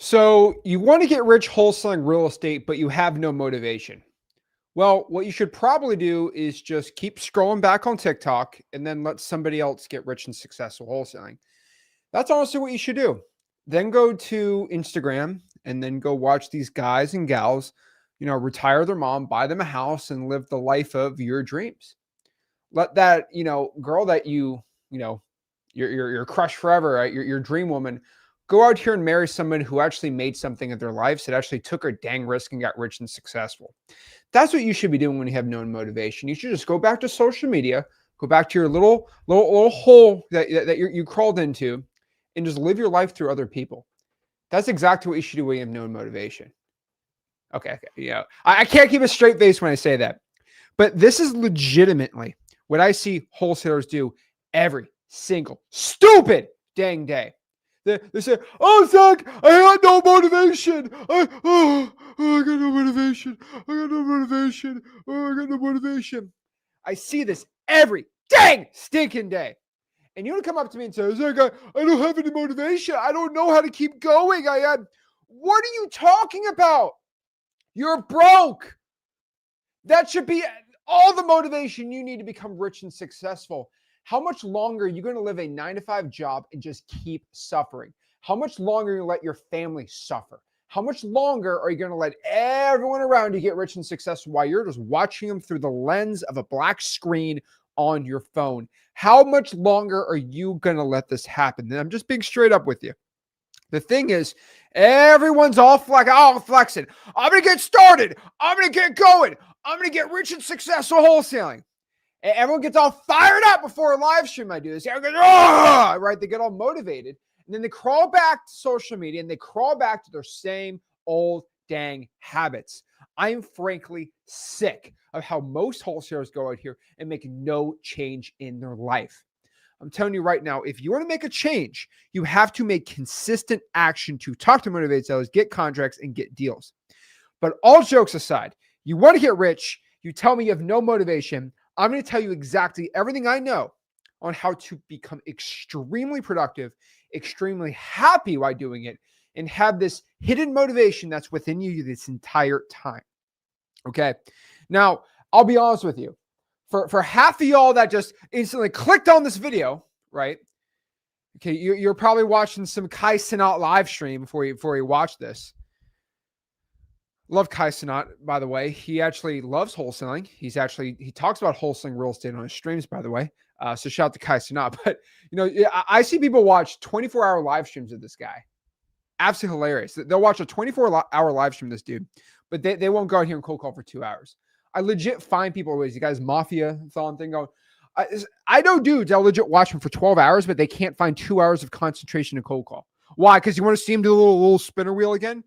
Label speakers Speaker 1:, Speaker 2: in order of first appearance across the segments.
Speaker 1: So you want to get rich wholesaling real estate, but you have no motivation. Well, what you should probably do is just keep scrolling back on TikTok and then let somebody else get rich and successful wholesaling. That's honestly what you should do. Then go to Instagram and then go watch these guys and gals, retire their mom, buy them a house, and live the life of your dreams. Let that, girl that your crush forever, right? Your dream woman, go out here and marry someone who actually made something of their lives, that actually took a dang risk and got rich and successful. That's what you should be doing when you have no motivation. You should just go back to social media, go back to your little hole that you crawled into, and just live your life through other people. That's exactly what you should do when you have no motivation. Okay. I can't keep a straight face when I say that, but this is legitimately what I see wholesalers do every single stupid dang day. They say, "Oh, Zach, I had no motivation. I got no motivation. I got no motivation. Oh, I got no motivation." I see this every dang stinking day. And you don't come up to me and say, "Zach, I don't have any motivation. I don't know how to keep going. What are you talking about? You're broke. That should be all the motivation you need to become rich and successful. How much longer are you going to live a 9-to-5 job and just keep suffering? How much longer are you going to let your family suffer? How much longer are you going to let everyone around you get rich and successful while you're just watching them through the lens of a black screen on your phone? How much longer are you going to let this happen? And I'm just being straight up with you. The thing is, everyone's all flexing. I'm going to get started. I'm going to get going. I'm going to get rich and successful wholesaling. And everyone gets all fired up before a live stream. I do this. Everyone goes, "Oh!" Right? They get all motivated. And then they crawl back to social media and they crawl back to their same old dang habits. I'm frankly sick of how most wholesalers go out here and make no change in their life. I'm telling you right now, if you want to make a change, you have to make consistent action to talk to motivated sellers, get contracts, and get deals. But all jokes aside, you want to get rich, you tell me you have no motivation. I'm going to tell you exactly everything I know on how to become extremely productive, extremely happy while doing it, and have this hidden motivation that's within you this entire time. Okay. Now, I'll be honest with you. For half of y'all that just instantly clicked on this video, right? Okay, you're probably watching some Kai Cenat live stream before you watch this. Love Kai Cenat, by the way. He actually loves wholesaling. He talks about wholesaling real estate on his streams, by the way. So shout out to Kai Cenat. But I see people watch 24-hour live streams of this guy. Absolutely hilarious. They'll watch a 24-hour live stream of this dude, but they won't go out here and cold call for 2 hours. I legit find people always, you guys mafia thing going. I know dudes that legit watch him for 12 hours, but they can't find 2 hours of concentration in cold call. Why? Because you want to see him do a little spinner wheel again?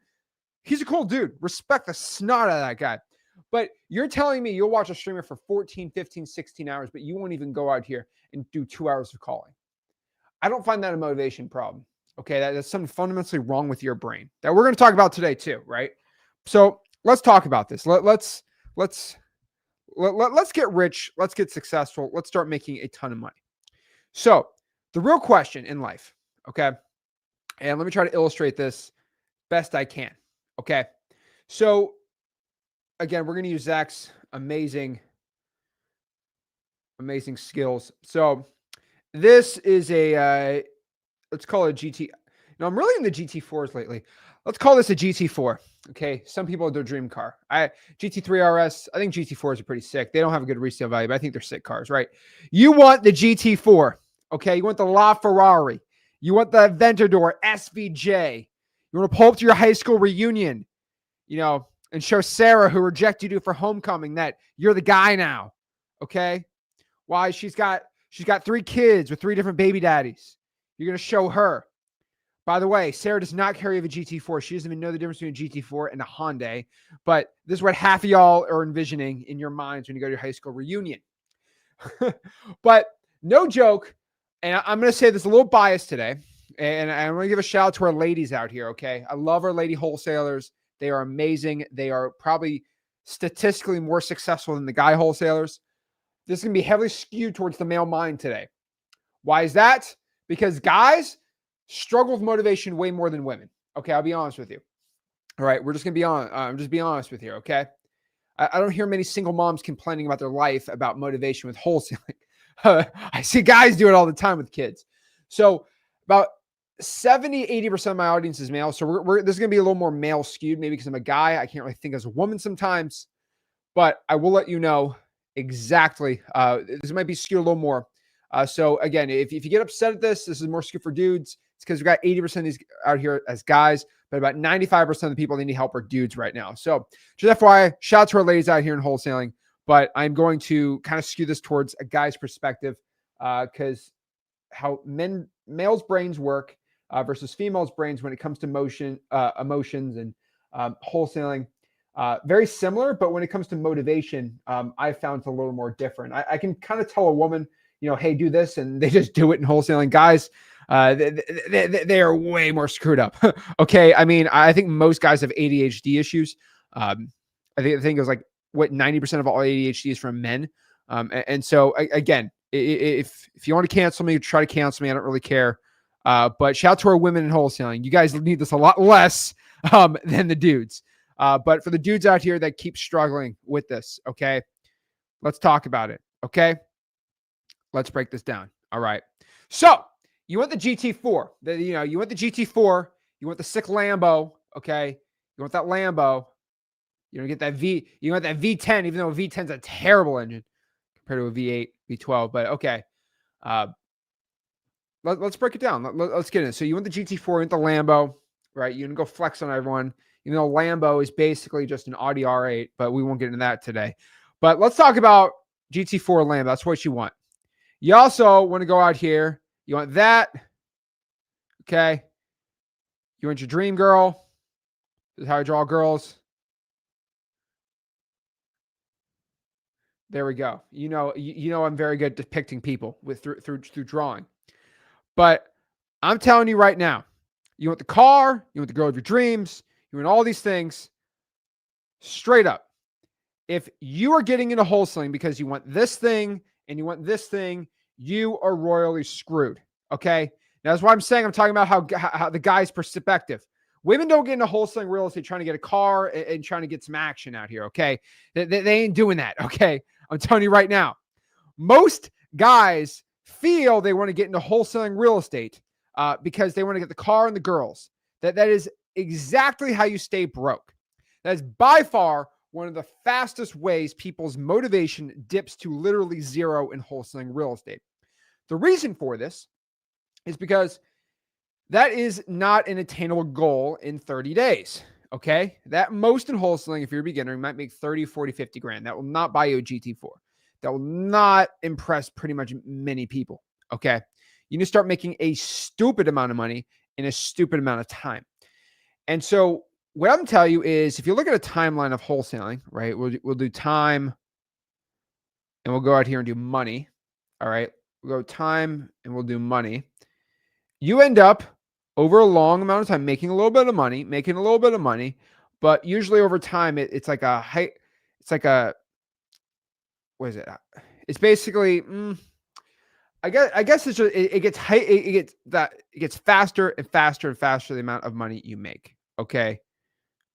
Speaker 1: He's a cool dude. Respect the snot out of that guy. But you're telling me you'll watch a streamer for 14, 15, 16 hours, but you won't even go out here and do 2 hours of calling. I don't find that a motivation problem. Okay, that's something fundamentally wrong with your brain that we're going to talk about today too, right? So let's talk about this. Let's get rich. Let's get successful. Let's start making a ton of money. So the real question in life, okay, and let me try to illustrate this best I can. Okay, so again, we're going to use Zach's amazing skills. So this is let's call it a GT. Now I'm really in the GT4s lately. Let's call this a GT4. Okay. Some people have their dream car. GT3 RS. I think GT4s are pretty sick. They don't have a good resale value, but I think they're sick cars, right? You want the GT4. Okay. You want the LaFerrari. You want the Aventador SVJ. You want to pull up to your high school reunion, and show Sarah, who rejected you for homecoming, that you're the guy now. Okay. Why? She's got 3 kids with 3 different baby daddies. You're going to show her. By the way, Sarah does not carry a GT4. She doesn't even know the difference between a GT4 and a Hyundai. But this is what half of y'all are envisioning in your minds when you go to your high school reunion. But no joke, and I'm going to say this a little biased today, and I'm going to give a shout out to our ladies out here, okay? I love our lady wholesalers. They are amazing. They are probably statistically more successful than the guy wholesalers. This is going to be heavily skewed towards the male mind today. Why is that? Because guys struggle with motivation way more than women. Okay, I'll be honest with you. All right, we're just gonna be on. I'm just being honest with you. Okay, I don't hear many single moms complaining about their life about motivation with wholesaling. I see guys do it all the time with kids. So about 70, 80% of my audience is male. So this is going to be a little more male skewed, maybe because I'm a guy. I can't really think as a woman sometimes, but I will let you know exactly. This might be skewed a little more. So again, if you get upset at this is more skewed for dudes. It's because we've got 80% of these out here as guys, but about 95% of the people that need help are dudes right now. So just FYI, shout out to our ladies out here in wholesaling, but I'm going to kind of skew this towards a guy's perspective because how males' brains work versus females' brains when it comes to emotions and wholesaling. Very similar, but when it comes to motivation, I found it's a little more different. I can kind of tell a woman, hey, do this, and they just do it in wholesaling. Guys, they are way more screwed up. Okay, I mean, I think most guys have ADHD issues. I think it was like 90% of all ADHD is from men. And so again, if you want to cancel me, try to cancel me. I don't really care. But shout out to our women in wholesaling. You guys need this a lot less than the dudes. But for the dudes out here that keep struggling with this, okay, let's talk about it. Okay, let's break this down. All right. So you want the GT4? You want the GT4. You want the sick Lambo. Okay, you want that Lambo. You don't get that V. You want that V10, even though a V10 is a terrible engine compared to a V8, V12. But okay, let's break it down. Let's get in. So you want the GT4, you want the Lambo, right? You can go flex on everyone. Lambo is basically just an Audi R8, but we won't get into that today. But let's talk about GT4 Lambo. That's what you want. You also want to go out here. You want that. Okay. You want your dream girl. This is how I draw girls. There we go. I'm very good at depicting people through drawing. But I'm telling you right now, you want the car, you want the girl of your dreams, you want all these things. Straight up. If you are getting into wholesaling because you want this thing and you want this thing, you are royally screwed. Okay. Now, that's why I'm saying I'm talking about how the guy's perspective. Women don't get into wholesaling real estate trying to get a car and trying to get some action out here. Okay. They ain't doing that. Okay. I'm telling you right now, most guys feel they want to get into wholesaling real estate because they want to get the car and the girls. That is exactly how you stay broke. That is by far one of the fastest ways people's motivation dips to literally zero in wholesaling real estate. The reason for this is because that is not an attainable goal in 30 days. Okay. That most in wholesaling, if you're a beginner, you might make 30, 40, 50 grand. That will not buy you a GT4. That will not impress pretty much many people. Okay. You need to start making a stupid amount of money in a stupid amount of time. And so what I'm telling you is if you look at a timeline of wholesaling, right, we'll do time and we'll go out here and do money. All right. We'll go time and we'll do money. You end up over a long amount of time making a little bit of money, but usually over time, it's like a height. It's like a, what is it? It's basically, I guess it's just, it gets high. It gets faster and faster and faster the amount of money you make. Okay.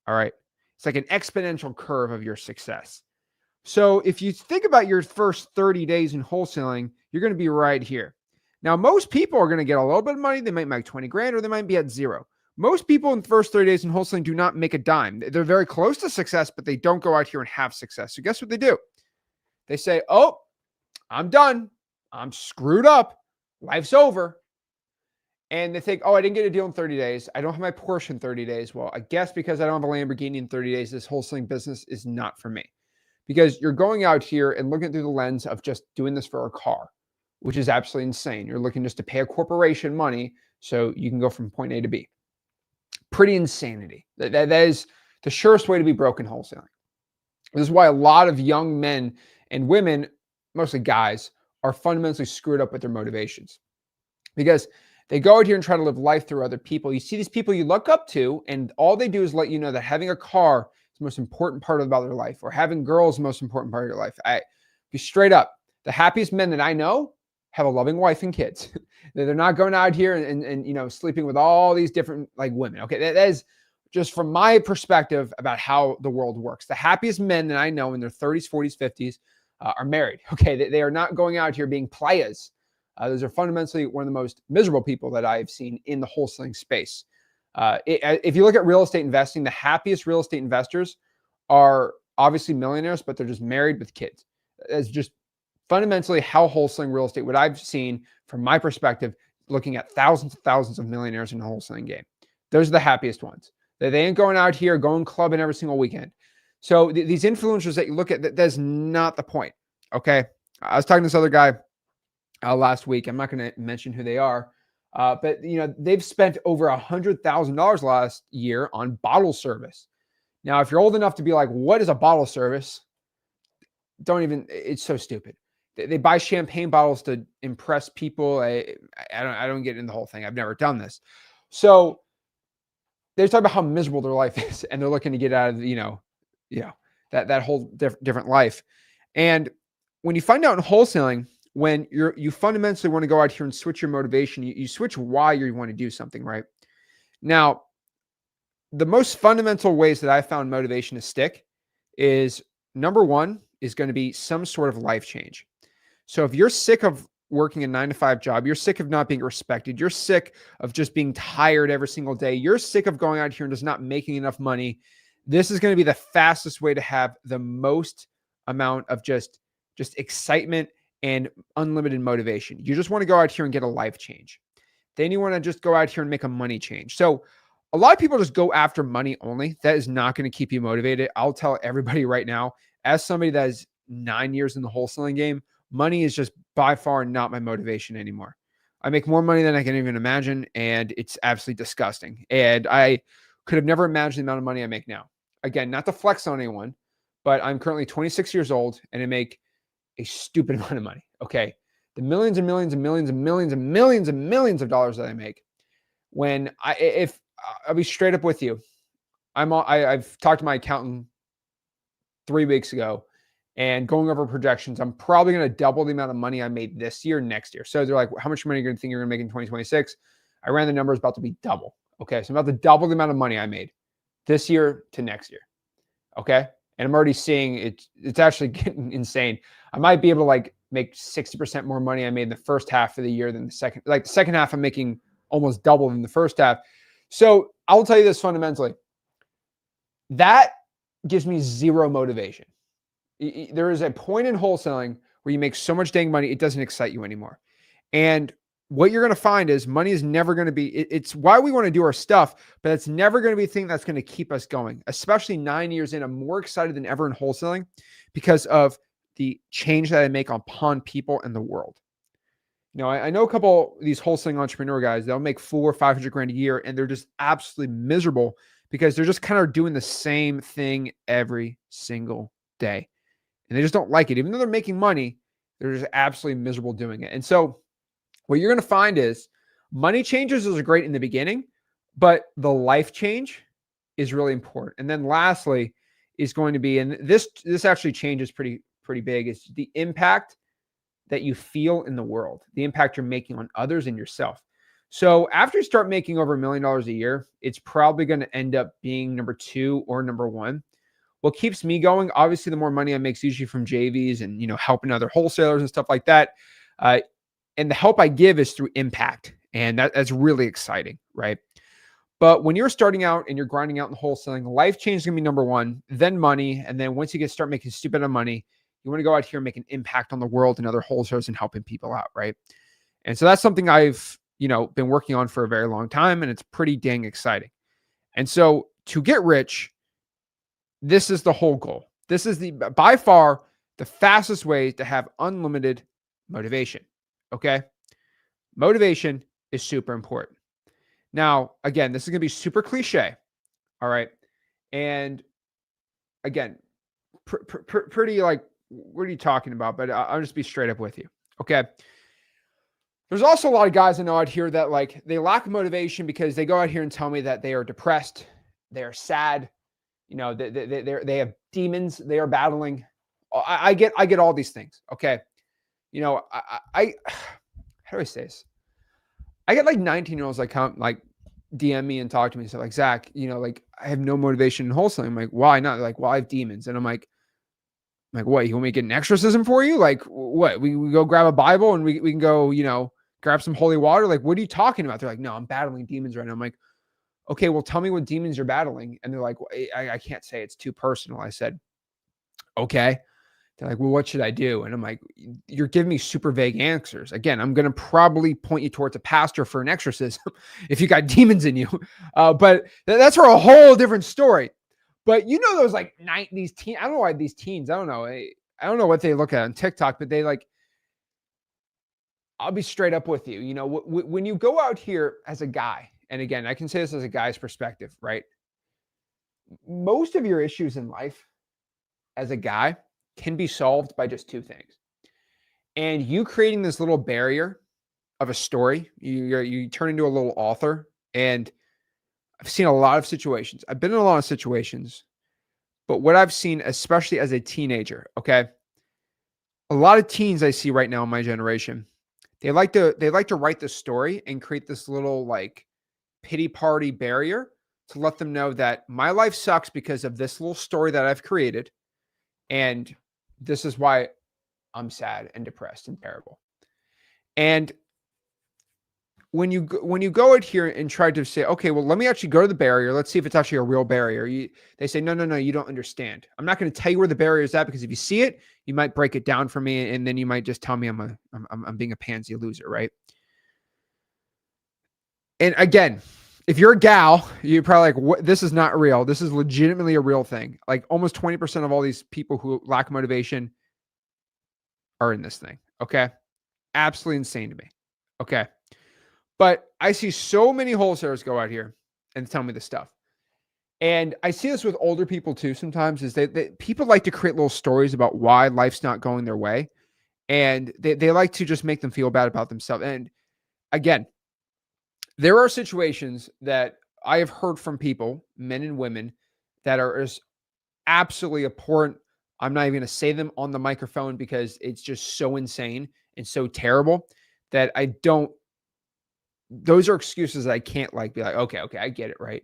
Speaker 1: All right. It's like an exponential curve of your success. So if you think about your first 30 days in wholesaling, you're going to be right here. Now, most people are going to get a little bit of money. They might make 20 grand or they might be at zero. Most people in the first 30 days in wholesaling do not make a dime. They're very close to success, but they don't go out here and have success. So guess what they do? They say, oh, I'm done. I'm screwed up. Life's over. And they think, oh, I didn't get a deal in 30 days. I don't have my Porsche in 30 days. Well, I guess because I don't have a Lamborghini in 30 days, this wholesaling business is not for me. Because you're going out here and looking through the lens of just doing this for a car, which is absolutely insane. You're looking just to pay a corporation money so you can go from point A to B. Pretty insanity. That is the surest way to be broke in wholesaling. This is why a lot of young men and women, mostly guys, are fundamentally screwed up with their motivations. Because they go out here and try to live life through other people. You see these people you look up to, and all they do is let you know that having a car is the most important part about their life, or having girls is the most important part of your life. I be straight up. The happiest men that I know have a loving wife and kids. They're not going out here and sleeping with all these different like women. Okay, that is just from my perspective about how the world works. The happiest men that I know in their 30s, 40s, 50s are married. Okay, they are not going out here being playas. Those are fundamentally one of the most miserable people that I've seen in the wholesaling space. If you look at real estate investing, the happiest real estate investors are obviously millionaires, but they're just married with kids. It's just fundamentally how wholesaling real estate, what I've seen from my perspective, looking at thousands and thousands of millionaires in the wholesaling game. Those are the happiest ones. They ain't going out here, going clubbing every single weekend. So these influencers that you look at, that's not the point. Okay. I was talking to this other guy last week. I'm not going to mention who they are. But they've spent over $100,000 last year on bottle service. Now, if you're old enough to be like, what is a bottle service? It's so stupid. They buy champagne bottles to impress people. I don't get into the whole thing. I've never done this. So they're talking about how miserable their life is, and they're looking to get out of that whole different life. And when you find out in wholesaling, when you fundamentally want to go out here and switch your motivation, you switch why you want to do something, right? Now, the most fundamental ways that I found motivation to stick is number one is going to be some sort of life change. So if you're sick of working a 9-to-5 job, you're sick of not being respected, you're sick of just being tired every single day, you're sick of going out here and just not making enough money, this is going to be the fastest way to have the most amount of just excitement and unlimited motivation. You just want to go out here and get a life change. Then you want to just go out here and make a money change. So a lot of people just go after money only. That is not going to keep you motivated. I'll tell everybody right now, as somebody that is 9 years in the wholesaling game, money is just by far not my motivation anymore. I make more money than I can even imagine, and it's absolutely disgusting. And I could have never imagined the amount of money I make now. Again, not to flex on anyone, but I'm currently 26 years old, and I make a stupid amount of money. Okay. The millions and millions and millions and millions and millions and millions of dollars that I make. If I'll be straight up with you, I've talked to my accountant 3 weeks ago and going over projections. I'm probably going to double the amount of money I made this year, next year. So they're like, how much money are you going to think you're going to make in 2026? I ran the numbers, about to be double. Okay. So I'm about to double the amount of money I made this year to next year. Okay. And I'm already seeing it's actually getting insane. I might be able to make 60% more money I made in the first half of the year than the second. Like the second half, I'm making almost double in the first half. So I'll tell you this fundamentally. That gives me zero motivation. There is a point in wholesaling where you make so much dang money, it doesn't excite you anymore. And what you're going to find is money is never going to be, it's why we want to do our stuff, but it's never going to be the thing that's going to keep us going. Especially 9 years in, I'm more excited than ever in wholesaling because of the change that I make upon people and the world. I know a couple of these wholesaling entrepreneur guys, they'll make $400 or $500 a year, and they're just absolutely miserable because they're just kind of doing the same thing every single day. And they just don't like it. Even though they're making money, they're just absolutely miserable doing it. And so what you're going to find is money changes are great in the beginning, but the life change is really important. And then lastly is going to be, and this actually changes pretty big, is the impact that you feel in the world, the impact you're making on others and yourself. So after you start making over $1 million a year, it's probably going to end up being number 2 or number 1. What keeps me going, obviously, the more money I make is usually from JVs and, helping other wholesalers and stuff like that. And the help I give is through impact. And that's really exciting, right? But when you're starting out and you're grinding out in wholesaling, life change is going to be number 1, then money. And then once you start making stupid amount of money, you want to go out here and make an impact on the world and other wholesalers and helping people out, right? And so that's something I've, been working on for a very long time, and it's pretty dang exciting. And so to get rich, this is the whole goal. This is by far the fastest way to have unlimited motivation. Okay. Motivation is super important. Now, again, this is going to be super cliche. All right. And again, pretty like, what are you talking about? But I'll just be straight up with you. Okay. There's also a lot of guys I know out here that they lack motivation because they go out here and tell me that they are depressed. They are sad. They have demons they are battling. I get all these things. Okay. how do I say this? I get like 19-year-olds like come like DM me and talk to me. So like, Zach, like I have no motivation in wholesaling. I'm like, why not? They're like, well, I have demons. And I'm like, what? You want me to get an exorcism for you? Like, what? We go grab a Bible and we can go, grab some holy water. Like, what are you talking about? They're like, no, I'm battling demons right now. I'm like, okay, well, tell me what demons you're battling. And they're like, well, I can't say, it's too personal. I said, okay. They're like, well, what should I do? And I'm like, you're giving me super vague answers. Again, I'm going to probably point you towards a pastor for an exorcism if you got demons in you. But that's for a whole different story. But those like these teens, I don't know why these teens, I don't know. I don't know what they look at on TikTok, but they like, I'll be straight up with you. When you go out here as a guy, and again, I can say this as a guy's perspective, right? Most of your issues in life as a guy can be solved by just two things. And you creating this little barrier of a story, you turn into a little author. And I've seen a lot of situations. I've been in a lot of situations, but what I've seen, especially as a teenager, okay, a lot of teens I see right now in my generation, they like to write the story and create this little like pity party barrier to let them know that my life sucks because of this little story that I've created, and this is why I'm sad and depressed and terrible. And when you go out here and try to say, okay, well, let me actually go to the barrier. Let's see if it's actually a real barrier. They say, no, you don't understand. I'm not going to tell you where the barrier is at, because if you see it, you might break it down for me, and then you might just tell me I'm being a pansy loser, right? And again, if you're a gal, you're probably like, what? This is not real. This is legitimately a real thing. Like almost 20% of all these people who lack motivation are in this thing. Okay. Absolutely insane to me. Okay. But I see so many wholesalers go out here and tell me this stuff. And I see this with older people too sometimes, is that people like to create little stories about why life's not going their way. And they like to just make them feel bad about themselves. And again, there are situations that I have heard from people, men and women, that are as absolutely abhorrent. I'm not even going to say them on the microphone because it's just so insane and so terrible that I don't. Those are excuses that I can't like be like, okay, I get it, right?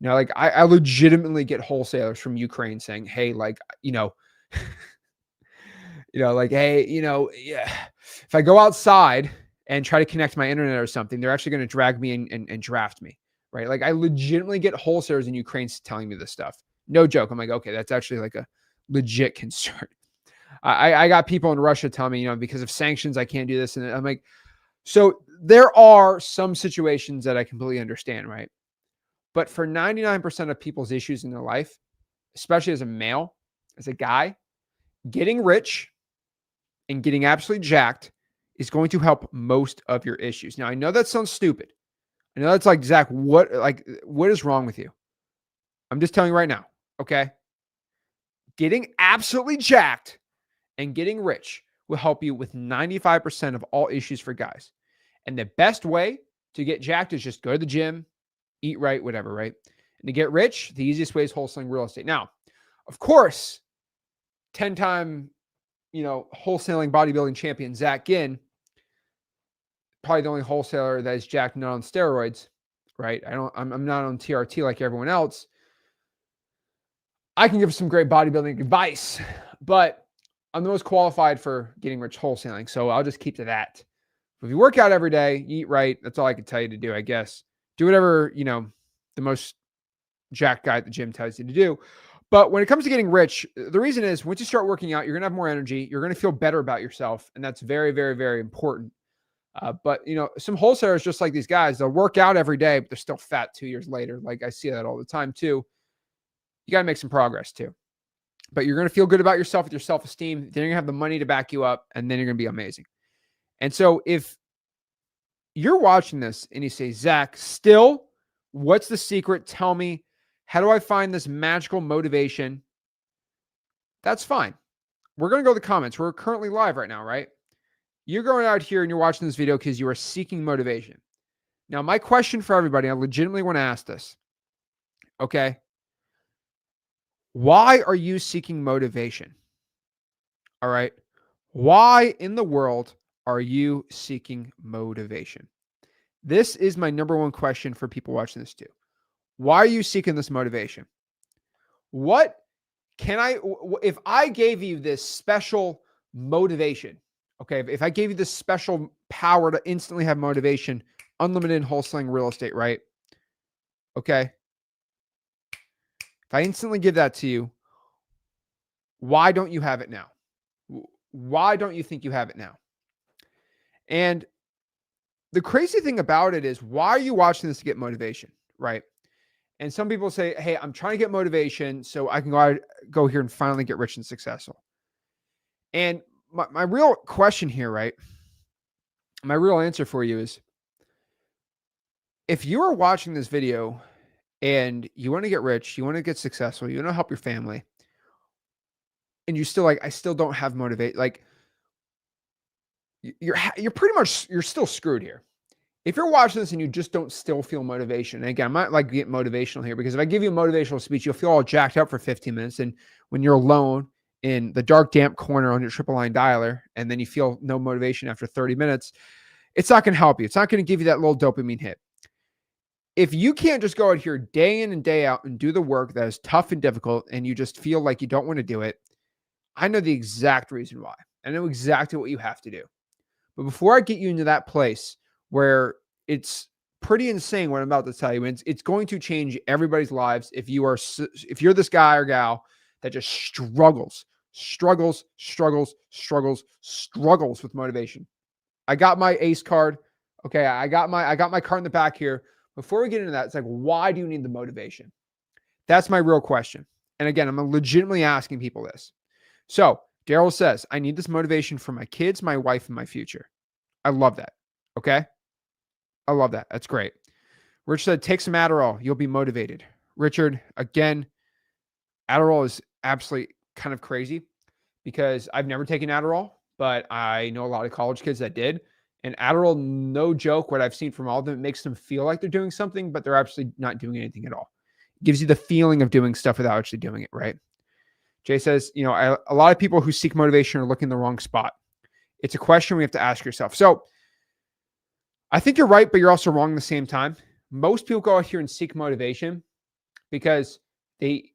Speaker 1: Like I legitimately get wholesalers from Ukraine saying, hey, like, like, hey, yeah, if I go outside and try to connect my internet or something, they're actually going to drag me and draft me, right? Like I legitimately get wholesalers in Ukraine telling me this stuff. No joke. I'm like, okay, that's actually like a legit concern. I got people in Russia telling me, because of sanctions, I can't do this. And I'm like, so there are some situations that I completely understand, right? But for 99% of people's issues in their life, especially as a male, as a guy, getting rich and getting absolutely jacked is going to help most of your issues. Now, I know that sounds stupid. I know that's like, Zach, what is wrong with you? I'm just telling you right now, okay? Getting absolutely jacked and getting rich will help you with 95% of all issues for guys. And the best way to get jacked is just go to the gym, eat right, whatever, right? And to get rich, the easiest way is wholesaling real estate. Now, of course, 10-time, wholesaling bodybuilding champion Zach Ginn, probably the only wholesaler that is jacked not on steroids, right? I'm not on TRT like everyone else. I can give some great bodybuilding advice, but I'm the most qualified for getting rich wholesaling. So I'll just keep to that. If you work out every day, eat right, that's all I can tell you to do, I guess. Do whatever, the most jacked guy at the gym tells you to do. But when it comes to getting rich, the reason is once you start working out, you're going to have more energy. You're going to feel better about yourself. And that's very, very, very important. But, some wholesalers, just like these guys, they'll work out every day, but they're still fat 2 years later. Like I see that all the time too. You got to make some progress too. But you're going to feel good about yourself with your self-esteem. Then you're going to have the money to back you up, and then you're going to be amazing. And so if you're watching this and you say, Zach, still, what's the secret? Tell me, how do I find this magical motivation? That's fine. We're going to go to the comments. We're currently live right now, right? You're going out here and you're watching this video because you are seeking motivation. Now, my question for everybody, I legitimately want to ask this. Okay. Why are you seeking motivation? All right. Why in the world are you seeking motivation? This is my number one question for people watching this too. Why are you seeking this motivation? What can if I gave you this special motivation, okay, if I gave you this special power to instantly have motivation, unlimited in wholesaling real estate, right? Okay. If I instantly give that to you, why don't you have it now? Why don't you think you have it now? And the crazy thing about it is, why are you watching this to get motivation, right? And some people say, hey, I'm trying to get motivation so I can go here and finally get rich and successful. And my real question here, right? My real answer for you is, if you are watching this video and you want to get rich, you want to get successful, you want to help your family, and you still I still don't have motivate, like you're pretty much, you're still screwed here. If you're watching this and you just don't still feel motivation, and again, I'm not like getting motivational here, because if I give you a motivational speech, you'll feel all jacked up for 15 minutes. And when you're alone in the dark, damp corner on your triple line dialer, and then you feel no motivation after 30 minutes, it's not going to help you. It's not going to give you that little dopamine hit. If you can't just go out here day in and day out and do the work that is tough and difficult, and you just feel like you don't want to do it, I know the exact reason why. I know exactly what you have to do. But before I get you into that place where it's pretty insane what I'm about to tell you, it's going to change everybody's lives if you're this guy or gal that just struggles with motivation. I got my ACE card. Okay, I got my card in the back here. Before we get into that, it's like, why do you need the motivation? That's my real question. And again, I'm legitimately asking people this. So Daryl says, I need this motivation for my kids, my wife, and my future. I love that. Okay. I love that. That's great. Rich said, take some Adderall. You'll be motivated. Richard, again, Adderall is absolutely kind of crazy, because I've never taken Adderall, but I know a lot of college kids that did. And Adderall, no joke, what I've seen from all of them, it makes them feel like they're doing something, but they're actually not doing anything at all. It gives you the feeling of doing stuff without actually doing it, right? Jay says, a lot of people who seek motivation are looking in the wrong spot. It's a question we have to ask yourself. So I think you're right, but you're also wrong at the same time. Most people go out here and seek motivation because they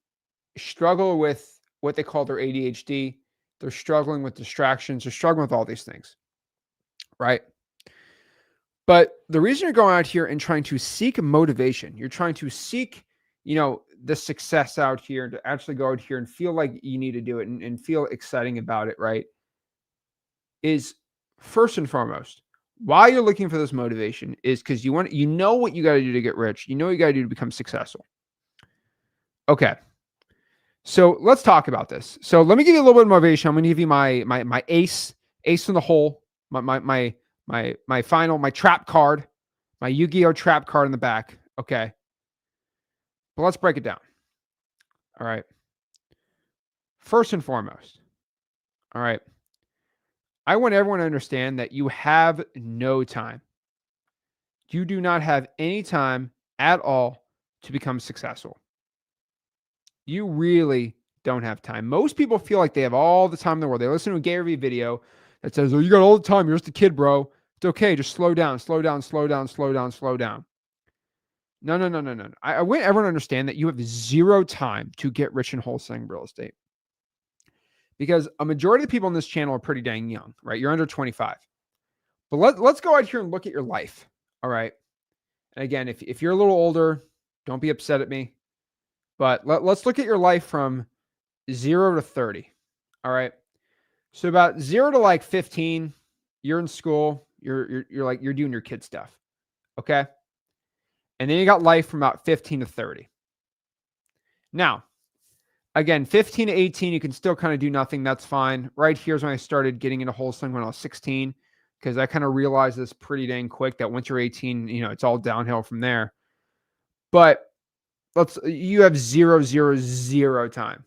Speaker 1: struggle with what they call their ADHD. They're struggling with distractions. They're struggling with all these things, right? But the reason you're going out here and trying to seek motivation, you're trying to seek, the success out here, to actually go out here and feel like you need to do it and feel exciting about it, right? Is first and foremost, why you're looking for this motivation is because you know what you got to do to get rich. You know what you got to do to become successful. Okay. So let's talk about this. So let me give you a little bit of motivation. I'm going to give you my ace in the hole, my trap card, my Yu-Gi-Oh trap card in the back. Okay. But let's break it down. All right. First and foremost. All right. I want everyone to understand that you have no time. You do not have any time at all to become successful. You really don't have time. Most people feel like they have all the time in the world. They listen to a Gary Vee video that says, oh, you got all the time. You're just a kid, bro. It's okay. Just slow down. No. I want everyone to understand that you have zero time to get rich in wholesaling real estate. Because a majority of the people on this channel are pretty dang young, right? You're under 25. But let's go out here and look at your life, all right? And again, if you're a little older, don't be upset at me. But let's look at your life from 0 to 30, all right? So about 0 to like 15, you're in school, you're doing your kid stuff, okay? And then you got life from about 15 to 30. Now, again, 15 to 18, you can still kind of do nothing. That's fine. Right here's when I started getting into wholesaling when I was 16, because I kind of realized this pretty dang quick that once you're 18, it's all downhill from there. But you have zero time.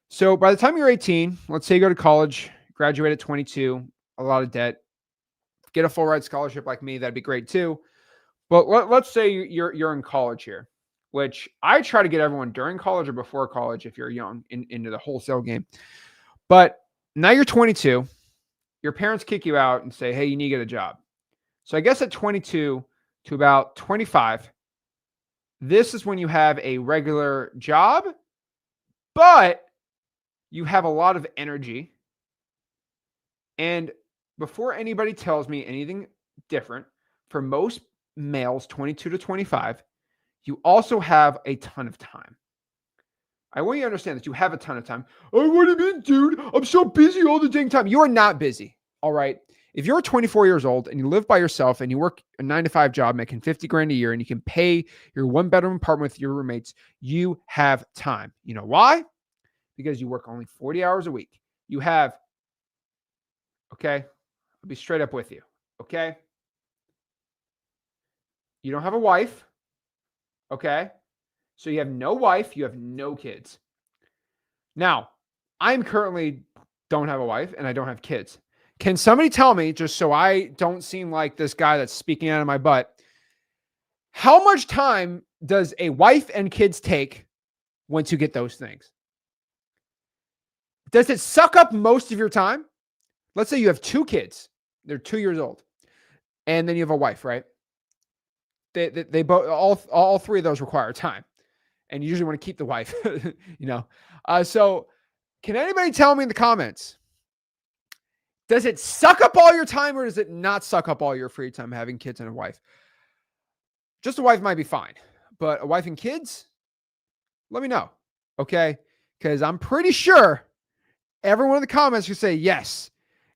Speaker 1: So by the time you're 18, let's say you go to college, graduate at 22, a lot of debt, get a full ride scholarship like me, that'd be great too. But let's say you're in college here, which I try to get everyone during college or before college if you're young into the wholesale game. But now you're 22 your parents kick you out and say, hey, you need to get a job. So I guess at 22 to about 25, this is when you have a regular job, but you have a lot of energy. And before anybody tells me anything different, for most males 22 to 25, you also have a ton of time. I want you to understand that you have a ton of time. Oh, what do you mean, dude? I'm so busy all the dang time. You are not busy. All right. If you're 24 years old and you live by yourself and you work a 9 to 5 job making 50 grand a year and you can pay your 1 bedroom apartment with your roommates, you have time. You know why? Because you work only 40 hours a week. You have, okay, I'll be straight up with you. Okay. You don't have a wife. Okay. So you have no wife, you have no kids. Now, I'm currently don't have a wife and I don't have kids. Can somebody tell me, just so I don't seem like this guy that's speaking out of my butt, how much time does a wife and kids take once you get those things? Does it suck up most of your time? Let's say you have 2 kids. They're 2 years old. And then you have a wife, right? They both all 3 of those require time. And you usually want to keep the wife, So can anybody tell me in the comments, does it suck up all your time or does it not suck up all your free time having kids and a wife? Just a wife might be fine, but a wife and kids, let me know, okay? Because I'm pretty sure everyone in the comments can say, yes,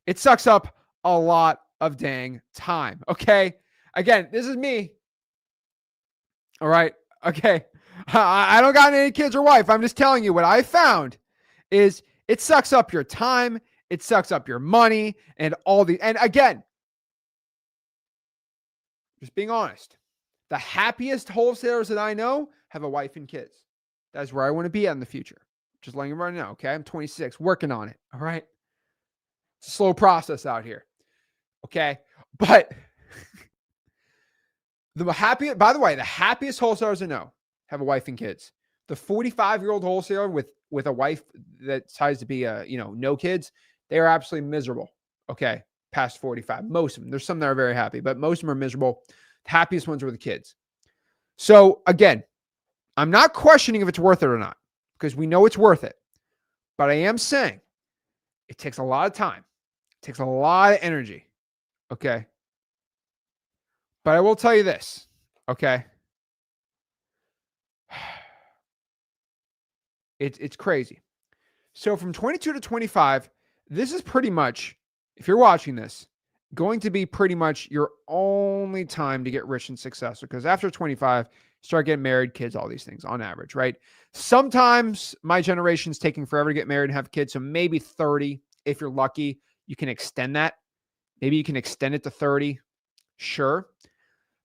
Speaker 1: it sucks up a lot of dang time, okay? Again, this is me. All right, okay. I don't got any kids or wife. I'm just telling you what I found is it sucks up your time. It sucks up your money and and again, just being honest, the happiest wholesalers that I know have a wife and kids. That's where I want to be at in the future. Just letting everybody know. Okay. I'm 26, working on it. All right. It's a slow process out here. Okay. But by the way, the happiest wholesalers I know have a wife and kids. The 45-year-old wholesaler with a wife that decides to be no kids, they are absolutely miserable. Okay, past 45. Most of them. There's some that are very happy, but most of them are miserable. The happiest ones are the kids. So again, I'm not questioning if it's worth it or not, because we know it's worth it. But I am saying it takes a lot of time. It takes a lot of energy. Okay. But I will tell you this. Okay. It's crazy. So from 22 to 25, this is pretty much, if you're watching this, going to be pretty much your only time to get rich and successful. Because after 25, start getting married, kids, all these things on average, right? Sometimes my generation's taking forever to get married and have kids. So maybe 30, if you're lucky, you can extend that. Maybe you can extend it to 30. Sure.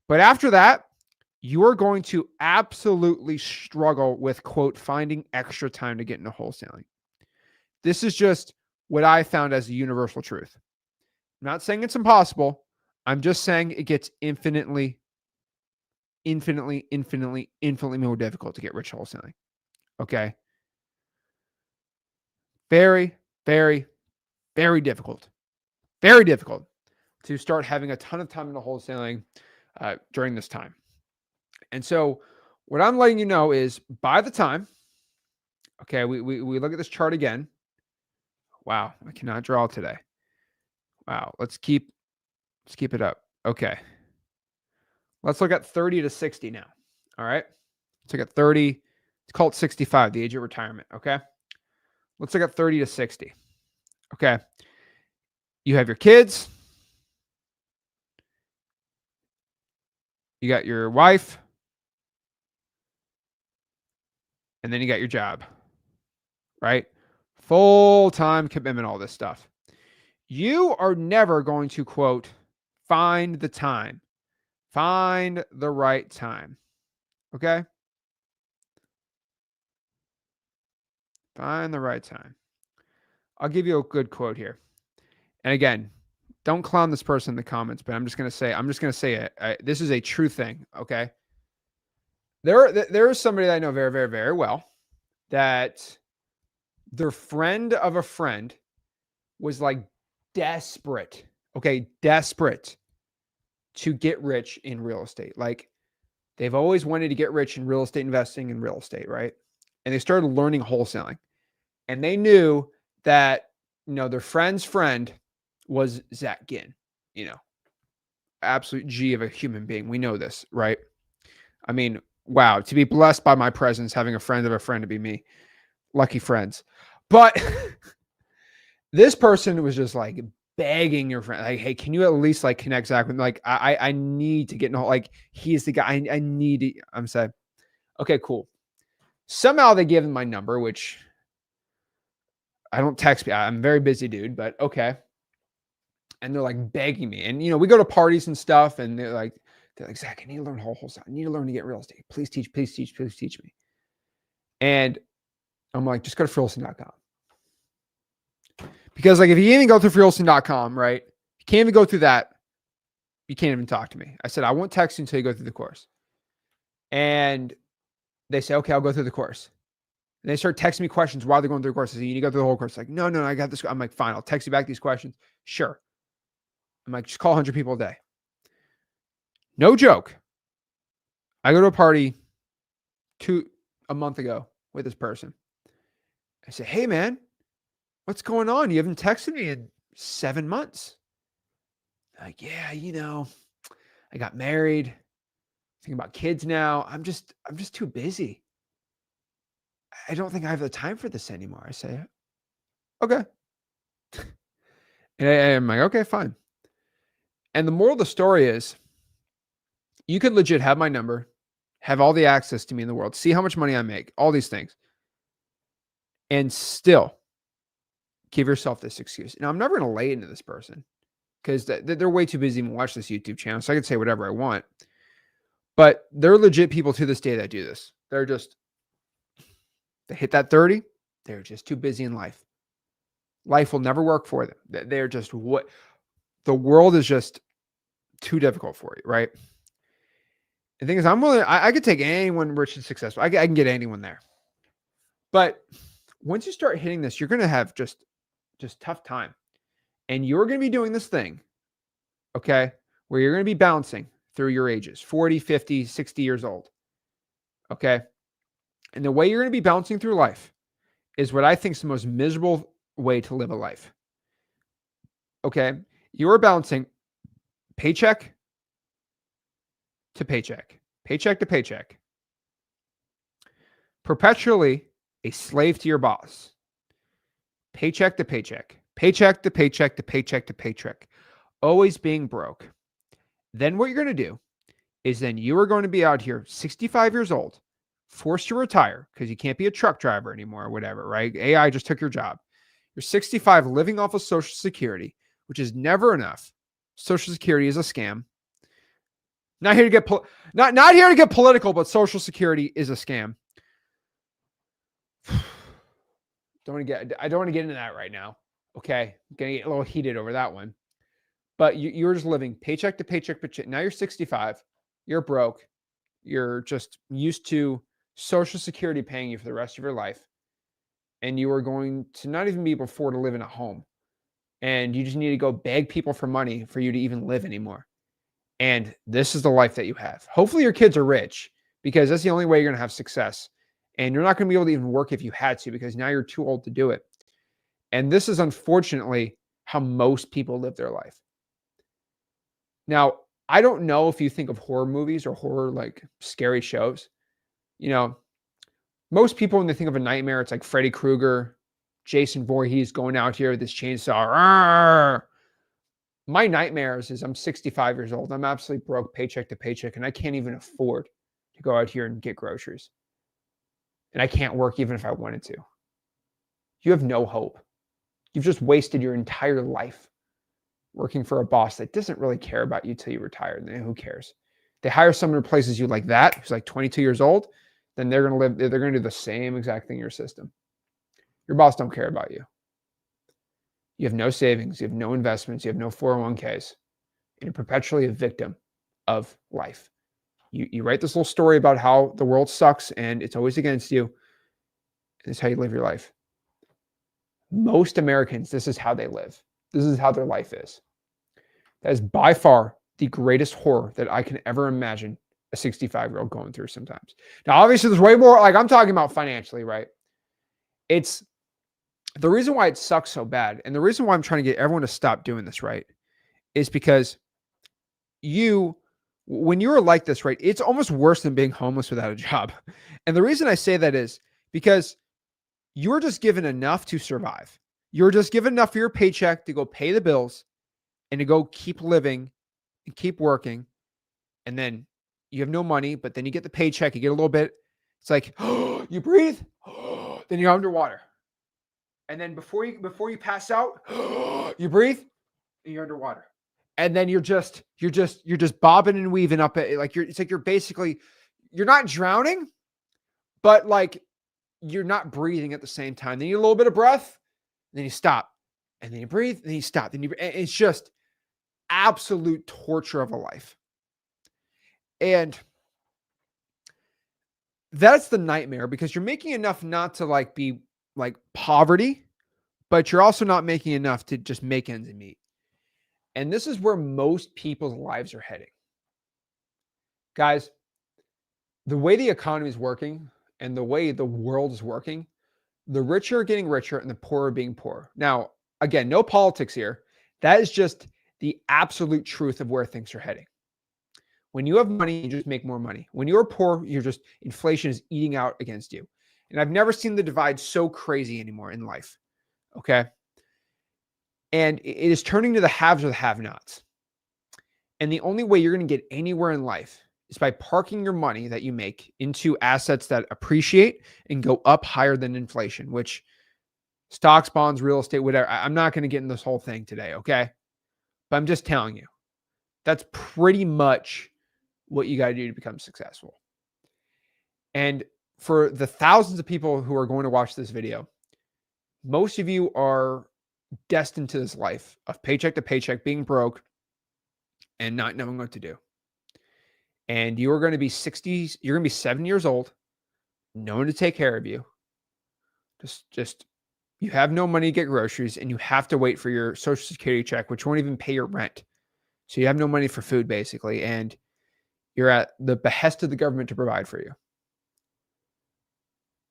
Speaker 1: But after that, you are going to absolutely struggle with, quote, finding extra time to get into wholesaling. This is just what I found as a universal truth. I'm not saying it's impossible. I'm just saying it gets infinitely more difficult to get rich wholesaling. Okay. Very, very, very difficult. Very difficult to start having a ton of time in the wholesaling during this time. And so what I'm letting you know is by the time, okay, we look at this chart again. Wow, I cannot draw today. Wow, let's keep it up. Okay. Let's look at 30 to 60 now. All right. Let's look at 30. It's called 65, the age of retirement. Okay. Let's look at 30 to 60. Okay. You have your kids. You got your wife. And then you got your job. Right? Full-time commitment, all this stuff. You are never going to, quote, find the time. Find the right time. Okay? Find the right time. I'll give you a good quote here. And again, don't clown this person in the comments, but I'm just going to say it. This is a true thing. Okay. There is somebody that I know very, very, very well that their friend of a friend was like desperate, okay, desperate to get rich in real estate. Like they've always wanted to get rich in real estate investing in real estate, right? And they started learning wholesaling. And they knew that, their friend's friend was Zach Ginn, absolute G of a human being. We know this, right? I mean, wow, to be blessed by my presence, having a friend of a friend to be me. Lucky friends. But this person was just like begging your friend, like, hey, can you at least like connect Zach with me? Like, I need to get in, like, he's the guy I need to. I'm saying, okay, cool. Somehow they give him my number, which I don't text me. I'm a very busy dude, but okay. And they're like begging me. And, we go to parties and stuff, and they're like, Zach, I need to learn wholesale. I need to learn to get real estate. Please teach me. And I'm like, just go to freelisting.com. Because like, if you even go through freelisting.com, right? You can't even go through that. You can't even talk to me. I said, I won't text you until you go through the course. And they say, okay, I'll go through the course. And they start texting me questions while they're going through the course. I say, you need to go through the whole course. Like, no, I got this. I'm like, fine, I'll text you back these questions. Sure. I'm like, just call 100 people a day. No joke. I go to a party a month ago with this person. I say, hey man, what's going on? You haven't texted me in 7 months. Like, yeah, I got married, thinking about kids now. I'm just too busy. I don't think I have the time for this anymore. I say, okay. And I'm like, okay, fine. And the moral of the story is, you could legit have my number, have all the access to me in the world, see how much money I make, all these things, and still give yourself this excuse. Now, I'm never going to lay into this person because they're way too busy to watch this YouTube channel, so I can say whatever I want. But they're legit people to this day that do this. They hit that 30, they're just too busy in life. Life will never work for them. They're just the world is just too difficult for you, right? The thing is, I could take anyone rich and successful. I can get anyone there. But once you start hitting this, you're going to have just tough time. And you're going to be doing this thing, okay, where you're going to be bouncing through your ages, 40, 50, 60 years old, okay? And the way you're going to be bouncing through life is what I think is the most miserable way to live a life, okay? You're bouncing paycheck to paycheck, paycheck to paycheck, perpetually a slave to your boss, paycheck to paycheck, paycheck to paycheck to paycheck to paycheck, always being broke. Then what you're going to do is then you are going to be out here 65 years old, forced to retire because you can't be a truck driver anymore or whatever, right? AI just took your job. You're 65 living off of Social Security, which is never enough. Social Security is a scam. Not here to get not here to get political, but Social Security is a scam. I don't want to get into that right now. Okay, I'm gonna get a little heated over that one. But you're just living paycheck to paycheck. Now you're 65. You're broke. You're just used to Social Security paying you for the rest of your life, and you are going to not even be able to afford to live in a home, and you just need to go beg people for money for you to even live anymore. And this is the life that you have. Hopefully your kids are rich, because that's the only way you're going to have success. And you're not going to be able to even work if you had to, because now you're too old to do it. And this is unfortunately how most people live their life. Now, I don't know if you think of horror movies or horror, like scary shows. Most people, when they think of a nightmare, it's like Freddy Krueger, Jason Voorhees going out here with this chainsaw. Arr! My nightmares is I'm 65 years old. I'm absolutely broke, paycheck to paycheck, and I can't even afford to go out here and get groceries. And I can't work even if I wanted to. You have no hope. You've just wasted your entire life working for a boss that doesn't really care about you till you retire. And who cares? They hire someone who replaces you like that, who's like 22 years old, then they're going to do the same exact thing in your system. Your boss don't care about you. You have no savings, you have no investments, you have no 401ks, and you're perpetually a victim of life. You write this little story about how the world sucks and it's always against you. This is how you live your life. Most Americans, this is how they live. This is how their life is. That is by far the greatest horror that I can ever imagine a 65-year-old going through sometimes. Now, obviously, there's way more, like I'm talking about financially, right? It's the reason why it sucks so bad, and the reason why I'm trying to get everyone to stop doing this, right, is because when you're like this, right, it's almost worse than being homeless without a job. And the reason I say that is because you're just given enough to survive. You're just given enough for your paycheck to go pay the bills and to go keep living and keep working. And then you have no money, but then you get the paycheck, you get a little bit. It's like, oh, you breathe, then you're underwater. And then before you pass out, you breathe and you're underwater. And then you're just bobbing and weaving up it. It's like you're not drowning, but like you're not breathing at the same time. Then you get a little bit of breath, then you stop, and then you breathe, and then you stop. It's just absolute torture of a life. And that's the nightmare because you're making enough not to like be like poverty, but you're also not making enough to just make ends meet. And this is where most people's lives are heading. Guys, the way the economy is working and the way the world is working, the richer are getting richer and the poor are being poor. Now, again, no politics here. That is just the absolute truth of where things are heading. When you have money, you just make more money. When you're poor, inflation is eating out against you. And I've never seen the divide so crazy anymore in life. Okay. And it is turning to the haves or the have-nots. And the only way you're going to get anywhere in life is by parking your money that you make into assets that appreciate and go up higher than inflation, which stocks, bonds, real estate, whatever. I'm not going to get in this whole thing today. Okay. But I'm just telling you, that's pretty much what you got to do to become successful. And for the thousands of people who are going to watch this video, most of you are destined to this life of paycheck to paycheck, being broke and not knowing what to do. And you are going to be 60, you're going to be 7 years old, no one to take care of you. Just you have no money to get groceries and you have to wait for your Social Security check, which won't even pay your rent. So you have no money for food basically. And you're at the behest of the government to provide for you.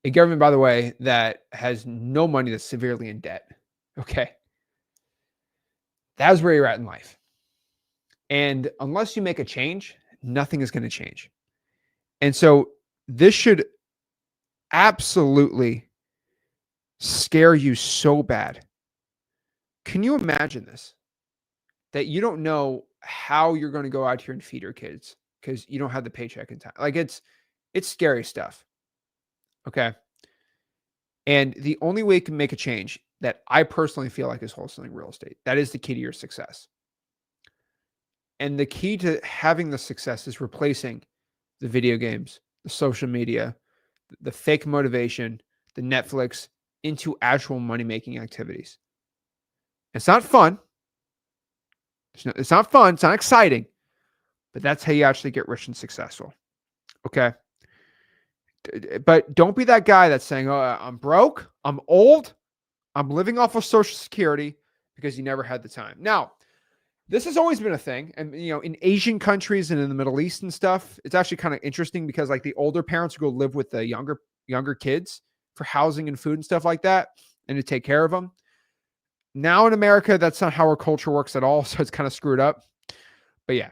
Speaker 1: A government, by the way, that has no money, that's severely in debt. Okay. That's where you're at in life. And unless you make a change, nothing is going to change. And so this should absolutely scare you so bad. Can you imagine this? That you don't know how you're going to go out here and feed your kids because you don't have the paycheck in time. Like it's scary stuff. Okay. And the only way you can make a change that I personally feel like is wholesaling real estate. That is the key to your success. And the key to having the success is replacing the video games, the social media, the fake motivation, the Netflix into actual money-making activities. It's not fun. It's not fun. It's not exciting. But that's how you actually get rich and successful. Okay. But don't be that guy that's saying, oh, I'm broke, I'm old, I'm living off of Social Security because you never had the time. Now, this has always been a thing. And, in Asian countries and in the Middle East and stuff, it's actually kind of interesting because like the older parents go live with the younger kids for housing and food and stuff like that and to take care of them. Now in America, that's not how our culture works at all. So it's kind of screwed up. But yeah.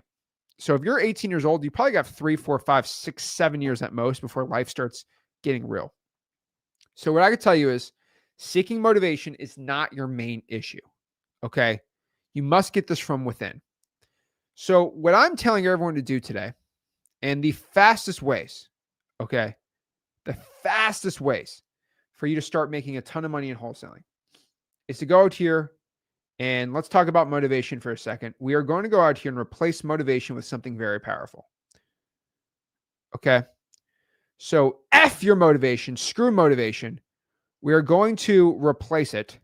Speaker 1: So if you're 18 years old, you probably got 3, 4, 5, 6, 7 years at most before life starts getting real. So what I could tell you is seeking motivation is not your main issue. Okay. You must get this from within. So what I'm telling everyone to do today, and the fastest ways, okay, the fastest ways for you to start making a ton of money in wholesaling is to go out here and let's talk about motivation for a second. We are going to go out here and replace motivation with something very powerful. Okay. So F your motivation, screw motivation. We are going to replace it.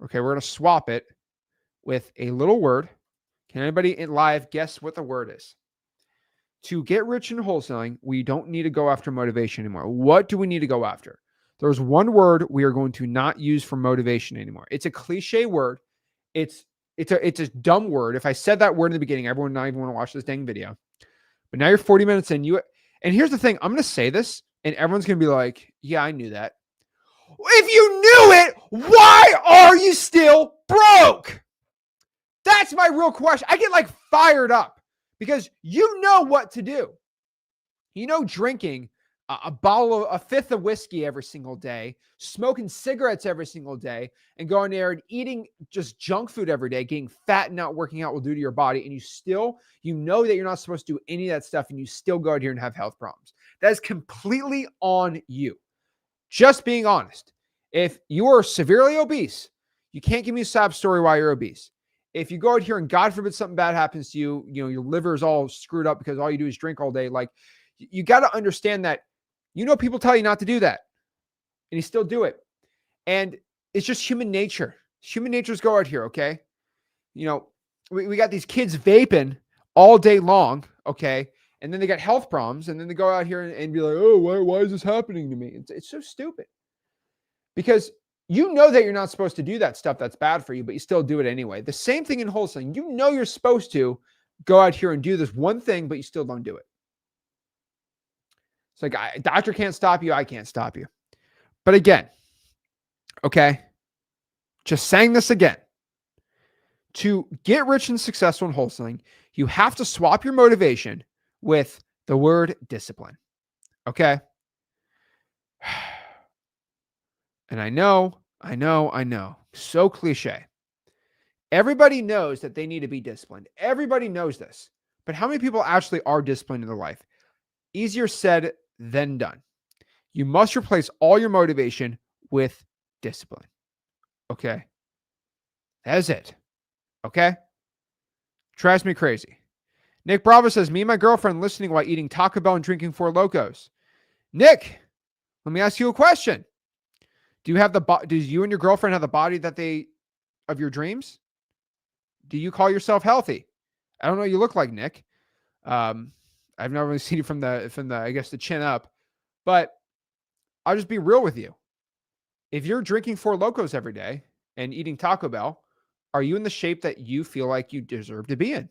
Speaker 1: Okay. We're going to swap it with a little word. Can anybody in live guess what the word is? To get rich in wholesaling, we don't need to go after motivation anymore. What do we need to go after? There's one word we are going to not use for motivation anymore. It's a cliche word, It's a dumb word. If I said that word in the beginning, everyone would not even want to watch this dang video. But now you're 40 minutes in. And here's the thing. I'm going to say this, and everyone's going to be like, yeah, I knew that. If you knew it, why are you still broke? That's my real question. I get like fired up because you know what to do. You know, drinking a fifth of whiskey every single day, smoking cigarettes every single day, and going there and eating just junk food every day, getting fat and not working out will do to your body. And you know that you're not supposed to do any of that stuff, and you still go out here and have health problems. That is completely on you. Just being honest. If you are severely obese, you can't give me a sob story why you're obese. If you go out here and God forbid something bad happens to you, your liver is all screwed up because all you do is drink all day. Like, you got to understand that, people tell you not to do that and you still do it. And it's just human nature. Human natures go out here. Okay. We got these kids vaping all day long. Okay. And then they got health problems, and then they go out here and be like, oh, why is this happening to me? It's so stupid because you know that you're not supposed to do that stuff that's bad for you, but you still do it anyway. The same thing in wholesaling. You're supposed to go out here and do this one thing, but you still don't do it. It's like, doctor can't stop you. I can't stop you. But again, okay, just saying this again. To get rich and successful in wholesaling, you have to swap your motivation with the word discipline. Okay. And I know, so cliche. Everybody knows that they need to be disciplined. Everybody knows this. But how many people actually are disciplined in their life? Easier said than done. You must replace all your motivation with discipline. Okay. That's it. Okay. Drives me crazy. Nick Bravo says, me and my girlfriend listening while eating Taco Bell and drinking Four Locos. Nick, let me ask you a question. Do you and your girlfriend have the body of your dreams? Do you call yourself healthy? I don't know what you look like, Nick. I've never really seen you from the I guess the chin up, but I'll just be real with you. If you're drinking Four Locos every day and eating Taco Bell, are you in the shape that you feel like you deserve to be in?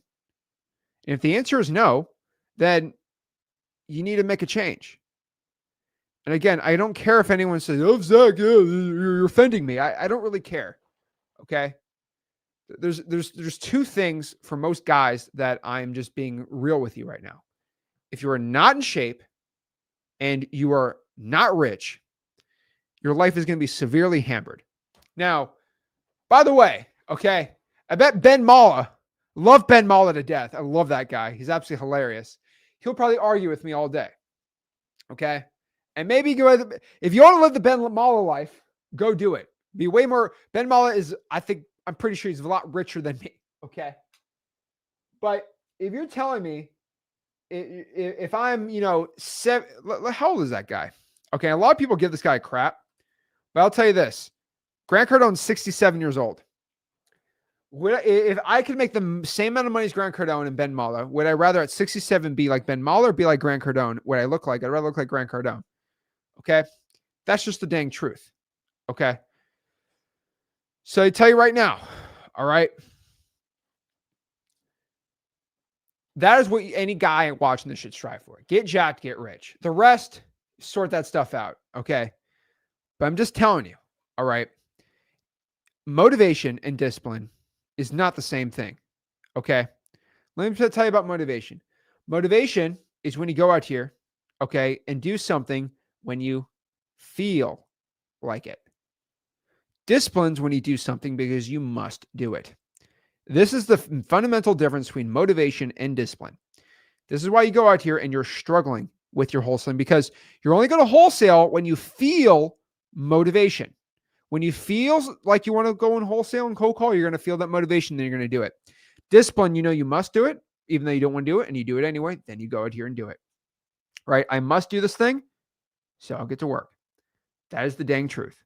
Speaker 1: And if the answer is no, then you need to make a change. And again, I don't care if anyone says, oh, Zach, you're offending me. I don't really care. Okay. There's two things for most guys that I'm just being real with you right now. If you are not in shape and you are not rich, your life is going to be severely hampered. Now, by the way, okay, I bet Ben Mala, love Ben Mala to death. I love that guy. He's absolutely hilarious. He'll probably argue with me all day. Okay. And maybe if you want to live the Ben Mala life, go do it. Be way more. Ben Mala is, I'm pretty sure he's a lot richer than me. Okay. But if you're telling me, if I'm, how old is that guy? Okay. A lot of people give this guy crap, but I'll tell you this. Grant Cardone's 67 years old. If I could make the same amount of money as Grant Cardone and Ben Mala, would I rather at 67 be like Ben Mala or be like Grant Cardone? What I look like? I'd rather look like Grant Cardone. Okay. That's just the dang truth. Okay. So I tell you right now. All right. That is what any guy watching this should strive for. Get jacked, get rich. The rest, sort that stuff out. Okay. But I'm just telling you. All right. Motivation and discipline is not the same thing. Okay. Let me tell you about motivation. Motivation is when you go out here, okay, and do something when you feel like it. Discipline's when you do something because you must do it. This is the fundamental difference between motivation and discipline. This is why you go out here and you're struggling with your wholesaling, because you're only going to wholesale when you feel motivation. When you feel like you want to go and wholesale and cold call, you're going to feel that motivation, then you're going to do it. Discipline, you must do it, even though you don't want to do it, and you do it anyway, then you go out here and do it. Right? I must do this thing, so I'll get to work. That is the dang truth.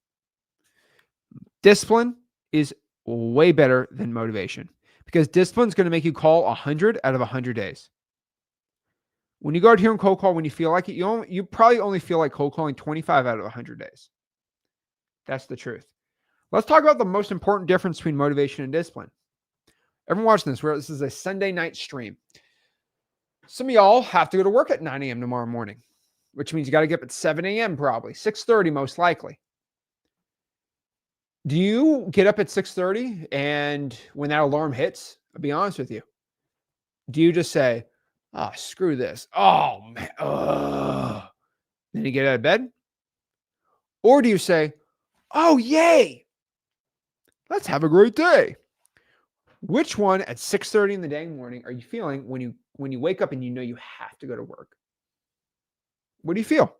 Speaker 1: Discipline is way better than motivation, because discipline is going to make you call 100 out of 100 days. When you go out here and cold call, when you feel like it, you probably only feel like cold calling 25 out of 100 days. That's the truth. Let's talk about the most important difference between motivation and discipline. Everyone watching this, this is a Sunday night stream. Some of y'all have to go to work at 9 a.m. tomorrow morning, which means you got to get up at 7 a.m. probably, 6:30 most likely. Do you get up at 6:30 and when that alarm hits, I'll be honest with you, do you just say, oh, screw this. Oh, man. Then you get out of bed? Or do you say, oh, yay. Let's have a great day. Which one at 6:30 in the dang morning are you feeling when you wake up and you know you have to go to work? What do you feel?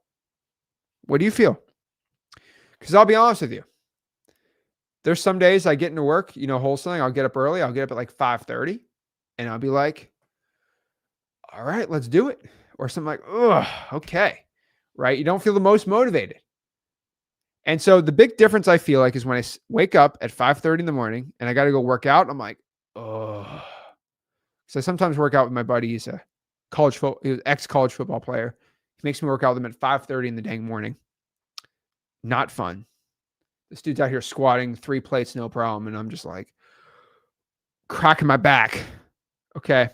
Speaker 1: What do you feel? Because I'll be honest with you. There's some days I get into work, wholesaling, I'll get up early. I'll get up at like 5:30 and I'll be like, all right, let's do it. Or something like, oh, okay. Right? You don't feel the most motivated. And so the big difference I feel like is when I wake up at 5:30 in the morning and I got to go work out, I'm like, oh. So I sometimes work out with my buddy. He's a ex-college football player. He makes me work out with him at 5:30 in the dang morning. Not fun. This dude's out here squatting 3 plates, no problem. And I'm just like cracking my back. Okay.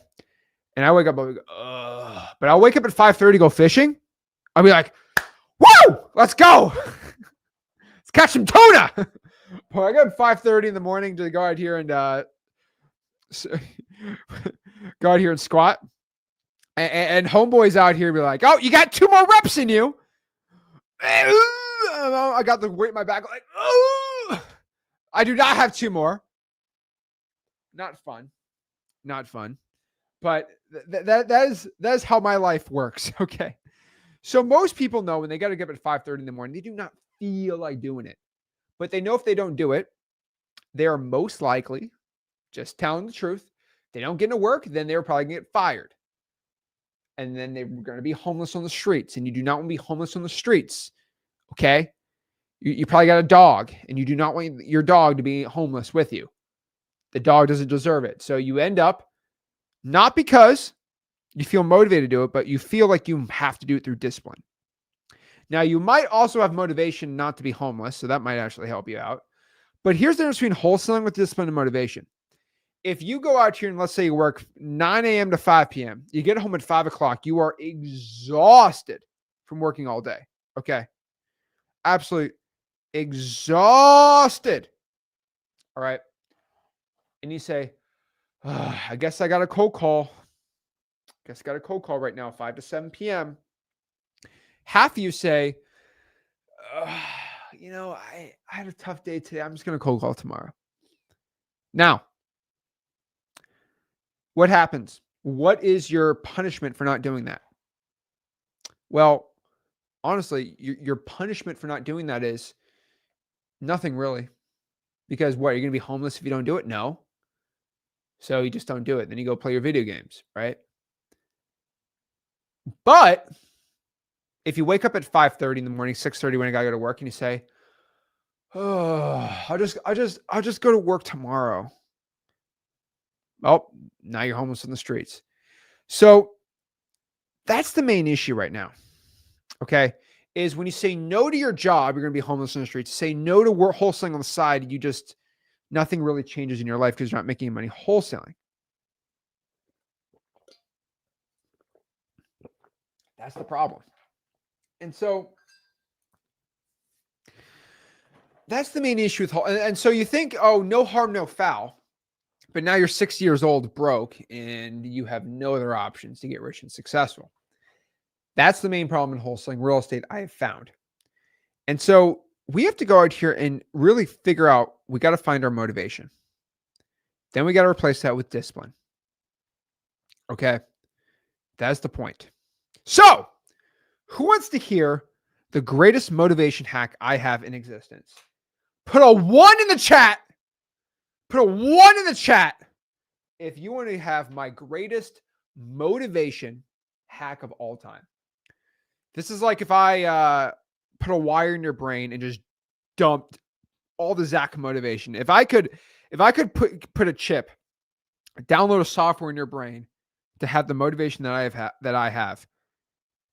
Speaker 1: And I wake up, I'll be, ugh. But I'll wake up at 5:30, go fishing. I'll be like, woo, let's go. Let's catch some tuna. Well, I got up 5:30 in the morning to go out here and squat. And homeboys out here be like, oh, you got 2 more reps in you. I got the weight in my back. Like, oh, I do not have 2 more. Not fun. Not fun. But that is how my life works. Okay. So most people know when they got to get up at 5:30 in the morning, they do not feel like doing it. But they know if they don't do it, they are most likely, just telling the truth, they don't get into work, then they're probably going to get fired. And then they're going to be homeless on the streets. And you do not want to be homeless on the streets. Okay. You probably got a dog and you do not want your dog to be homeless with you. The dog doesn't deserve it. So you end up not because you feel motivated to do it, but you feel like you have to do it through discipline. Now, you might also have motivation not to be homeless. So that might actually help you out. But here's the difference between wholesaling with discipline and motivation. If you go out here and let's say you work 9 a.m. to 5 p.m., you get home at 5 o'clock, you are exhausted from working all day. Okay. Absolutely exhausted. All right. And you say, oh, I guess I got a cold call. Guess I got a cold call right now, 5 to 7 p.m. Half of you say, I had a tough day today. I'm just going to cold call tomorrow. Now, what happens? What is your punishment for not doing that? Well, honestly, your punishment for not doing that is nothing really. Because what, you're going to be homeless if you don't do it? No. So you just don't do it. Then you go play your video games, right? But if you wake up at 5:30 in the morning, 6:30 when I gotta go to work, and you say, oh, I'll just go to work tomorrow. Oh, now you're homeless on the streets. So that's the main issue right now. Okay. Is when you say no to your job, you're going to be homeless on the streets. Say no to wholesaling on the side, nothing really changes in your life because you're not making money wholesaling. That's the problem. And so that's the main issue with and so you think, oh, no harm, no foul. But now you're 60 years old, broke, and you have no other options to get rich and successful. That's the main problem in wholesaling real estate I have found. And so we have to go out here and really figure out, we got to find our motivation. Then we got to replace that with discipline. Okay. That's the point. So who wants to hear the greatest motivation hack I have in existence? Put a 1 in the chat. Put a 1 in the chat if you want to have my greatest motivation hack of all time. This is like if I put a wire in your brain and just dumped all the Zach motivation. If I could put a chip, download a software in your brain to have the motivation that I have,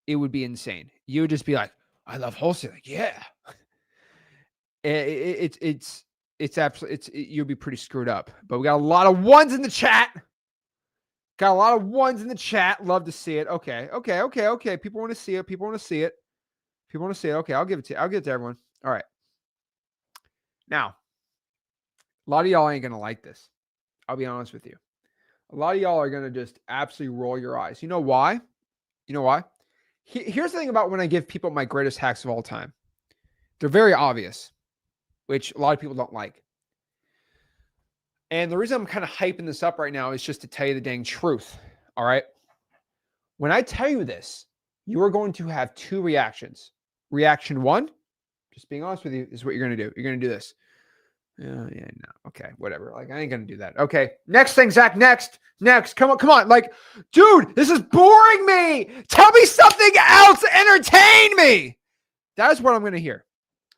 Speaker 1: it would be insane. You would just be like, I love wholesaling. Yeah. It's it's absolutely, you'll be pretty screwed up. But we got a lot of ones in the chat. Got a lot of ones in the chat. Love to see it. Okay. People want to see it. People want to see it. Okay, I'll give it to you. I'll give it to everyone. All right. Now, a lot of y'all ain't going to like this. I'll be honest with you. A lot of y'all are going to just absolutely roll your eyes. You know why? Here's the thing about when I give people my greatest hacks of all time. They're very obvious, which a lot of people don't like. And the reason I'm kind of hyping this up right now is just to tell you the dang truth. All right. When I tell you this, you are going to have two reactions. Reaction one, just being honest with you, is what you're going to do. You're going to do this. No. Okay, whatever. Like, I ain't going to do that. Okay. Next thing, Zach. Next. Come on. Like, dude, this is boring me. Tell me something else. Entertain me. That is what I'm going to hear.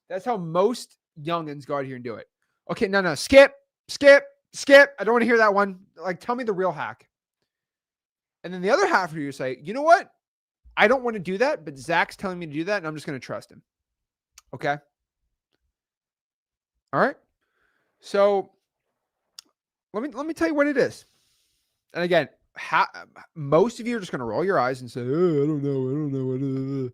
Speaker 1: That's how most youngins go out here and do it. Okay. No. Skip. I don't want to hear that one. Like, tell me the real hack. And then the other half of you say, you know what? I don't want to do that, but Zach's telling me to do that, and I'm just going to trust him. Okay? All right? So let me tell you what it is. And again, most of you are just going to roll your eyes and say, oh, I don't know.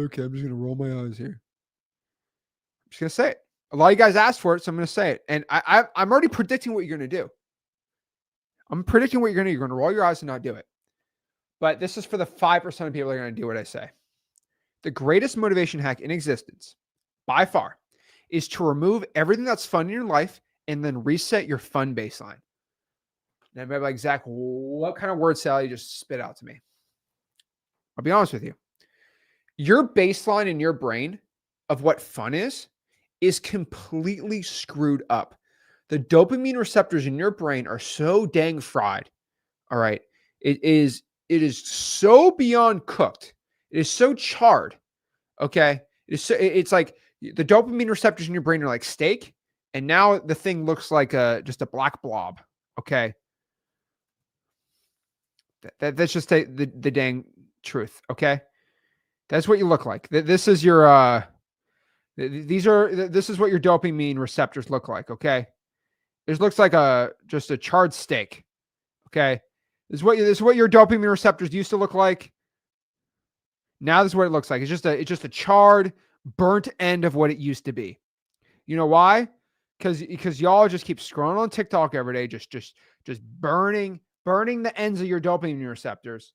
Speaker 1: Okay, I'm just going to roll my eyes here. I'm just going to say it. A lot of you guys asked for it, so I'm going to say it. And I'm already predicting what you're going to do. I'm predicting what you're going to do. You're going to roll your eyes and not do it. But this is for the 5% of people that are going to do what I say. The greatest motivation hack in existence, by far, is to remove everything that's fun in your life and then reset your fun baseline. And everybody like, Zach, what kind of word salad you just spit out to me? I'll be honest with you. Your baseline in your brain of what fun is completely screwed up. The dopamine receptors in your brain are so dang fried. All right. It is so beyond cooked. It is so charred. Okay. It's like the dopamine receptors in your brain are like steak. And now the thing looks like just a black blob. Okay. That's just the dang truth. Okay. That's what you look like. This is your, this is what your dopamine receptors look like. Okay. This looks like just a charred steak. Okay. This is what your dopamine receptors used to look like. Now this is what it looks like. It's just a charred, burnt end of what it used to be. You know why? Because y'all just keep scrolling on TikTok every day, just burning the ends of your dopamine receptors.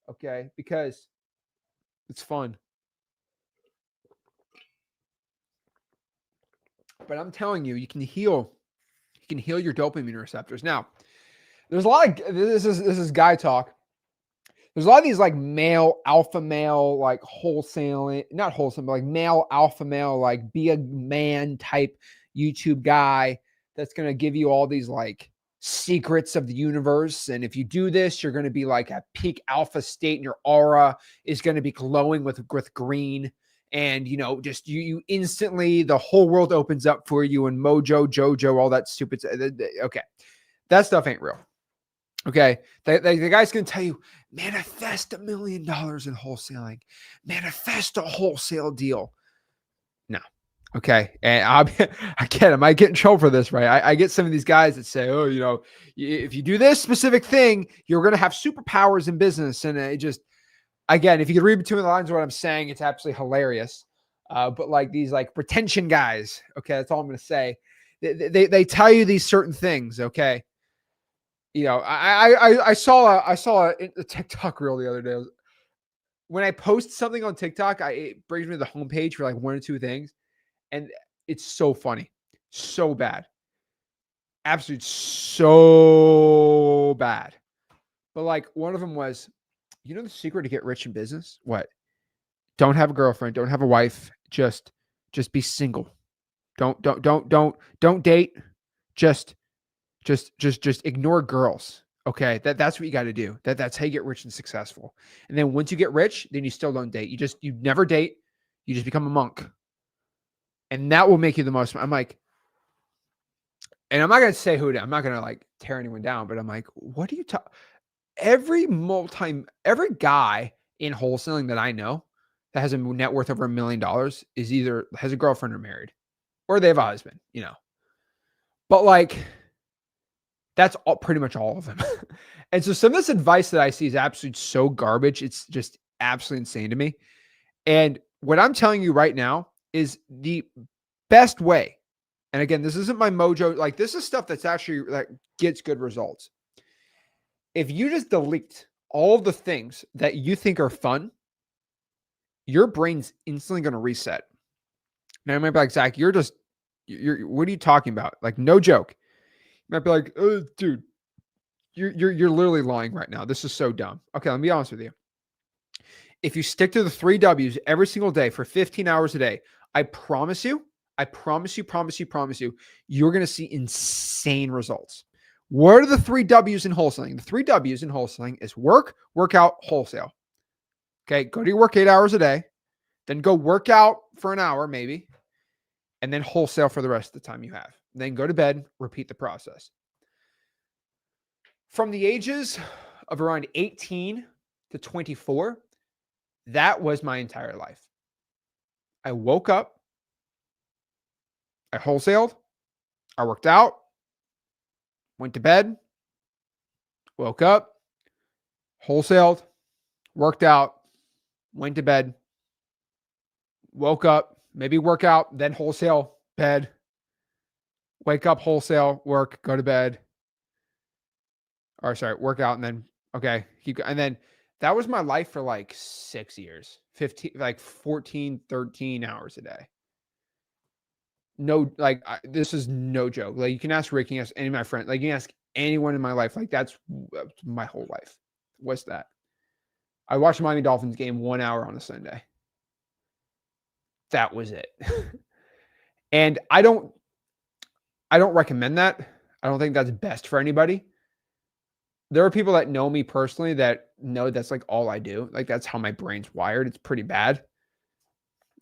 Speaker 1: Okay, because it's fun. But I'm telling you, you can heal your dopamine receptors. Now, there's a lot of this is guy talk. There's a lot of these like male alpha male, like wholesaling, not wholesome, but like male alpha male, like be a man type YouTube guy that's going to give you all these like secrets of the universe. And if you do this, you're going to be like at peak alpha state and your aura is going to be glowing with green. And, you know, just you instantly, the whole world opens up for you and mojo, jojo, all that stupid. Okay. That stuff ain't real. Okay. The guy's going to tell you, manifest $1 million in wholesaling, manifest a wholesale deal. No. Okay. And I might get in trouble for this, right? I get some of these guys that say, oh, you know, if you do this specific thing, you're going to have superpowers in business. And it just, again, if you could read between the lines of what I'm saying, it's absolutely hilarious. But like these like retention guys, okay, that's all I'm going to say. They tell you these certain things. Okay. You know, I saw a TikTok reel the other day. When I post something on TikTok, it brings me to the homepage for like one or two things. And it's so funny. So bad. Absolutely so bad. But like one of them was, you know, the secret to get rich in business? What? Don't have a girlfriend. Don't have a wife. Just be single. Don't date. Just ignore girls. Okay. That's what you got to do. That's how you get rich and successful. And then once you get rich, then you still don't date. You never date. You just become a monk. And that will make you the most. I'm like, and I'm not going to say who it is. I'm not going to like tear anyone down, but I'm like, what do you talk? Every guy in wholesaling that I know that has a net worth over $1 million is either has a girlfriend or married, or they have a husband, you know. But like, that's all, pretty much all of them. And so some of this advice that I see is absolutely so garbage. It's just absolutely insane to me. And what I'm telling you right now is the best way. And again, this isn't my mojo. Like, this is stuff that's actually like gets good results. If you just delete all the things that you think are fun, your brain's instantly going to reset. Now, you might be like, Zach, you're what are you talking about? Like, no joke. You might be like, dude, you're literally lying right now. This is so dumb. Okay, let me be honest with you. If you stick to the 3 W's every single day for 15 hours a day, I promise you, you're going to see insane results. What are the 3 W's in wholesaling? The 3 W's in wholesaling is work, workout, wholesale. Okay, go to your work 8 hours a day, then go work out for an hour maybe, and then wholesale for the rest of the time you have. Then go to bed, repeat the process. From the ages of around 18 to 24, that was my entire life. I woke up, I wholesaled, I worked out, went to bed, woke up, wholesaled, worked out, went to bed, woke up, maybe work out, then wholesale, bed, wake up, wholesale, work, go to bed. Or sorry, work out, and then, okay, and then that was my life for like 6 years, 15, like 14, 13 hours a day. No, like, this is no joke. Like, you can ask Rick, you can ask any of my friends, like, you can ask anyone in my life. Like, that's my whole life. What's that? I watched Miami Dolphins game 1 hour on a Sunday. That was it. And I don't recommend that. I don't think that's best for anybody. There are people that know me personally that know that's like all I do. Like, that's how my brain's wired. It's pretty bad.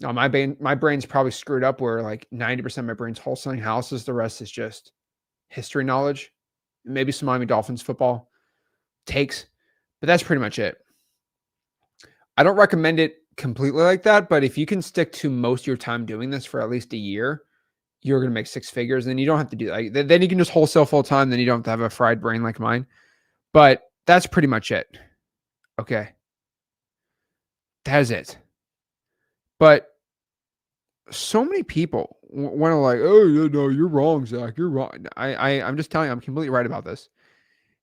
Speaker 1: Now, my brain's probably screwed up where like 90% of my brain's wholesaling houses. The rest is just history knowledge, maybe some Miami Dolphins football takes, but that's pretty much it. I don't recommend it completely like that, but if you can stick to most of your time doing this for at least a year, you're going to make 6 figures. And you don't have to do that. Then you can just wholesale full time. Then you don't have to have a fried brain like mine. But that's pretty much it. Okay. That is it. But so many people want to like, oh, no, you're wrong, Zach. You're wrong. I'm just telling you, I'm completely right about this.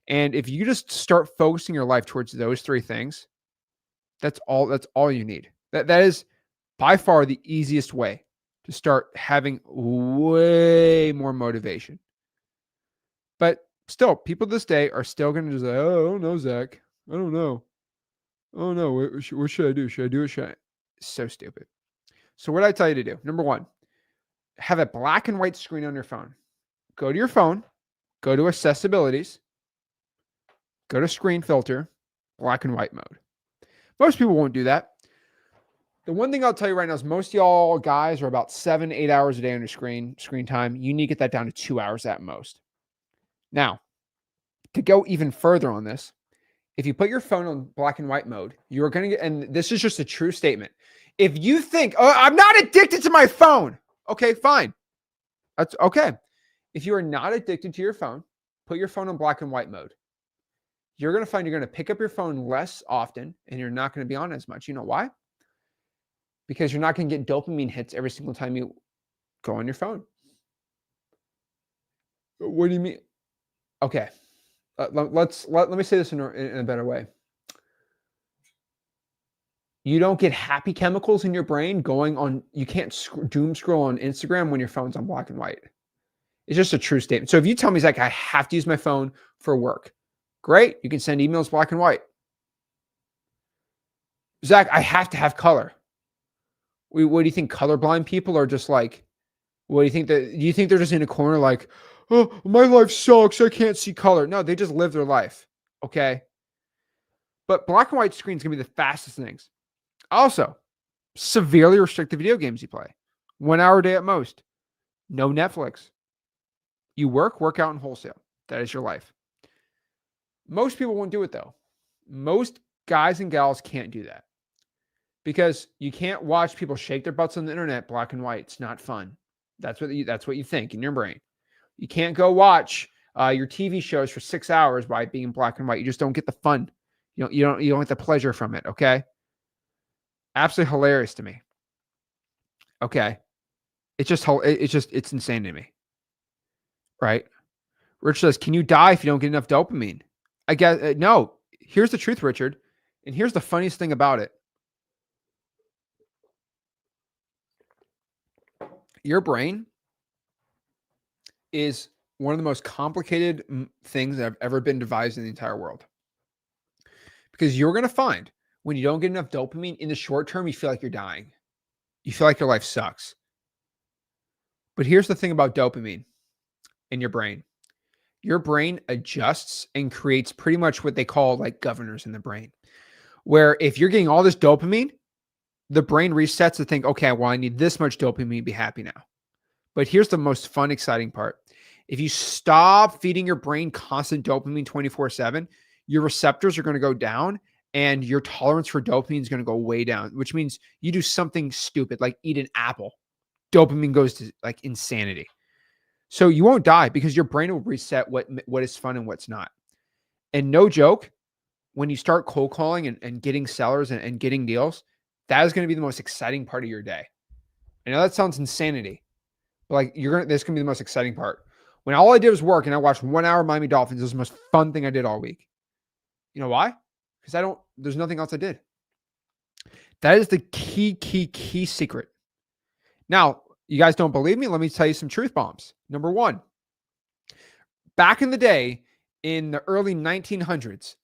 Speaker 1: And if you just start focusing your life towards those 3 things, that's all you need. That is by far the easiest way to start having way more motivation. But still, people this day are still going to just say, oh, I don't know, Zach. I don't know. Oh, no. What should I do? Should I do it? Should I? So stupid. So what I tell you to do, number 1, have a black and white screen on your phone. Go to your phone, go to accessibilities, go to screen filter, black and white mode. Most people won't do that. The one thing I'll tell you right now is most of y'all guys are about 7-8 hours a day on your screen time. You need to get that down to 2 hours at most. Now, to go even further on this, if you put your phone on black and white mode, you're going to get, and this is just a true statement. If you think, oh, I'm not addicted to my phone. Okay, fine. That's okay. If you are not addicted to your phone, put your phone on black and white mode. You're going to find you're going to pick up your phone less often and you're not going to be on as much. You know why? Because you're not going to get dopamine hits every single time you go on your phone. What do you mean? Okay. Let me say this in a better way. You don't get happy chemicals in your brain going on. You can't doom scroll on Instagram when your phone's on black and white. It's just a true statement. So if you tell me, Zach, I have to use my phone for work, great. You can send emails black and white. Zach, I have to have color. What do you think? Colorblind people are just like, what do you think? Do you think they're just in a corner like, oh, my life sucks, I can't see color? No, they just live their life. Okay. But black and white screens can be the fastest things. Also, severely restrict the video games you play. 1 hour a day at most. No Netflix. You work out, and wholesale. That is your life. Most people won't do it though. Most guys and gals can't do that because you can't watch people shake their butts on the internet black and white. It's not fun. That's what you think in your brain. You can't go watch your TV shows for 6 hours by being in black and white. You just don't get the fun. You don't get the pleasure from it. Okay. Absolutely hilarious to me. Okay. It's insane to me. Right. Rich says, can you die if you don't get enough dopamine? I guess, no. Here's the truth, Richard. And here's the funniest thing about it. Your brain is one of the most complicated things that have ever been devised in the entire world. Because you're going to find when you don't get enough dopamine in the short term, you feel like you're dying. You feel like your life sucks. But here's the thing about dopamine in your brain. Your brain adjusts and creates pretty much what they call like governors in the brain, where if you're getting all this dopamine, the brain resets to think, okay, well, I need this much dopamine to be happy now. But here's the most fun, exciting part. If you stop feeding your brain constant dopamine 24/7, your receptors are going to go down and your tolerance for dopamine is going to go way down, which means you do something stupid like eat an apple. Dopamine goes to like insanity. So you won't die because your brain will reset what is fun and what's not. And no joke, when you start cold calling and getting sellers and getting deals, that is going to be the most exciting part of your day. I know that sounds insanity, but like this is going to be the most exciting part. When all I did was work and I watched 1 hour of Miami Dolphins, it was the most fun thing I did all week. You know why? Because there's nothing else I did. That is the key secret. Now, you guys don't believe me? Let me tell you some truth bombs. Number one, back in the day, in the early 1900s,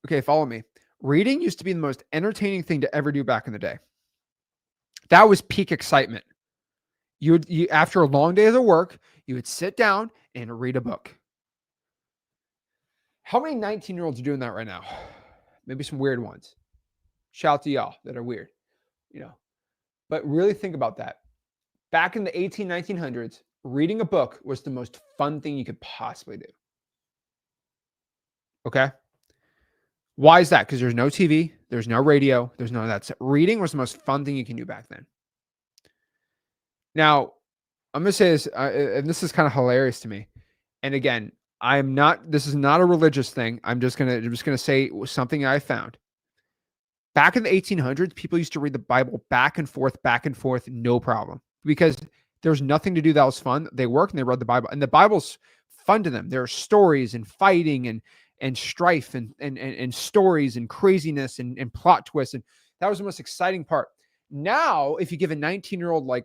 Speaker 1: okay, follow me. Reading used to be the most entertaining thing to ever do back in the day. That was peak excitement. You after a long day of work, you would sit down and read a book. How many 19-year-olds are doing that right now? Maybe some weird ones. Shout out to y'all that are weird, But really think about that. Back in the 1900s, reading a book was the most fun thing you could possibly do. Okay? Why is that? Because there's no TV, there's no radio, there's none of that. So reading was the most fun thing you can do back then. Now, I'm going to say this, and this is kind of hilarious to me. And again, this is not a religious thing. I'm just going to say something I found. Back in the 1800s, people used to read the Bible back and forth, no problem. Because there's nothing to do that was fun. They worked and they read the Bible. And the Bible's fun to them. There are stories and fighting and strife and stories and craziness and plot twists. And that was the most exciting part. Now, if you give a 19-year-old like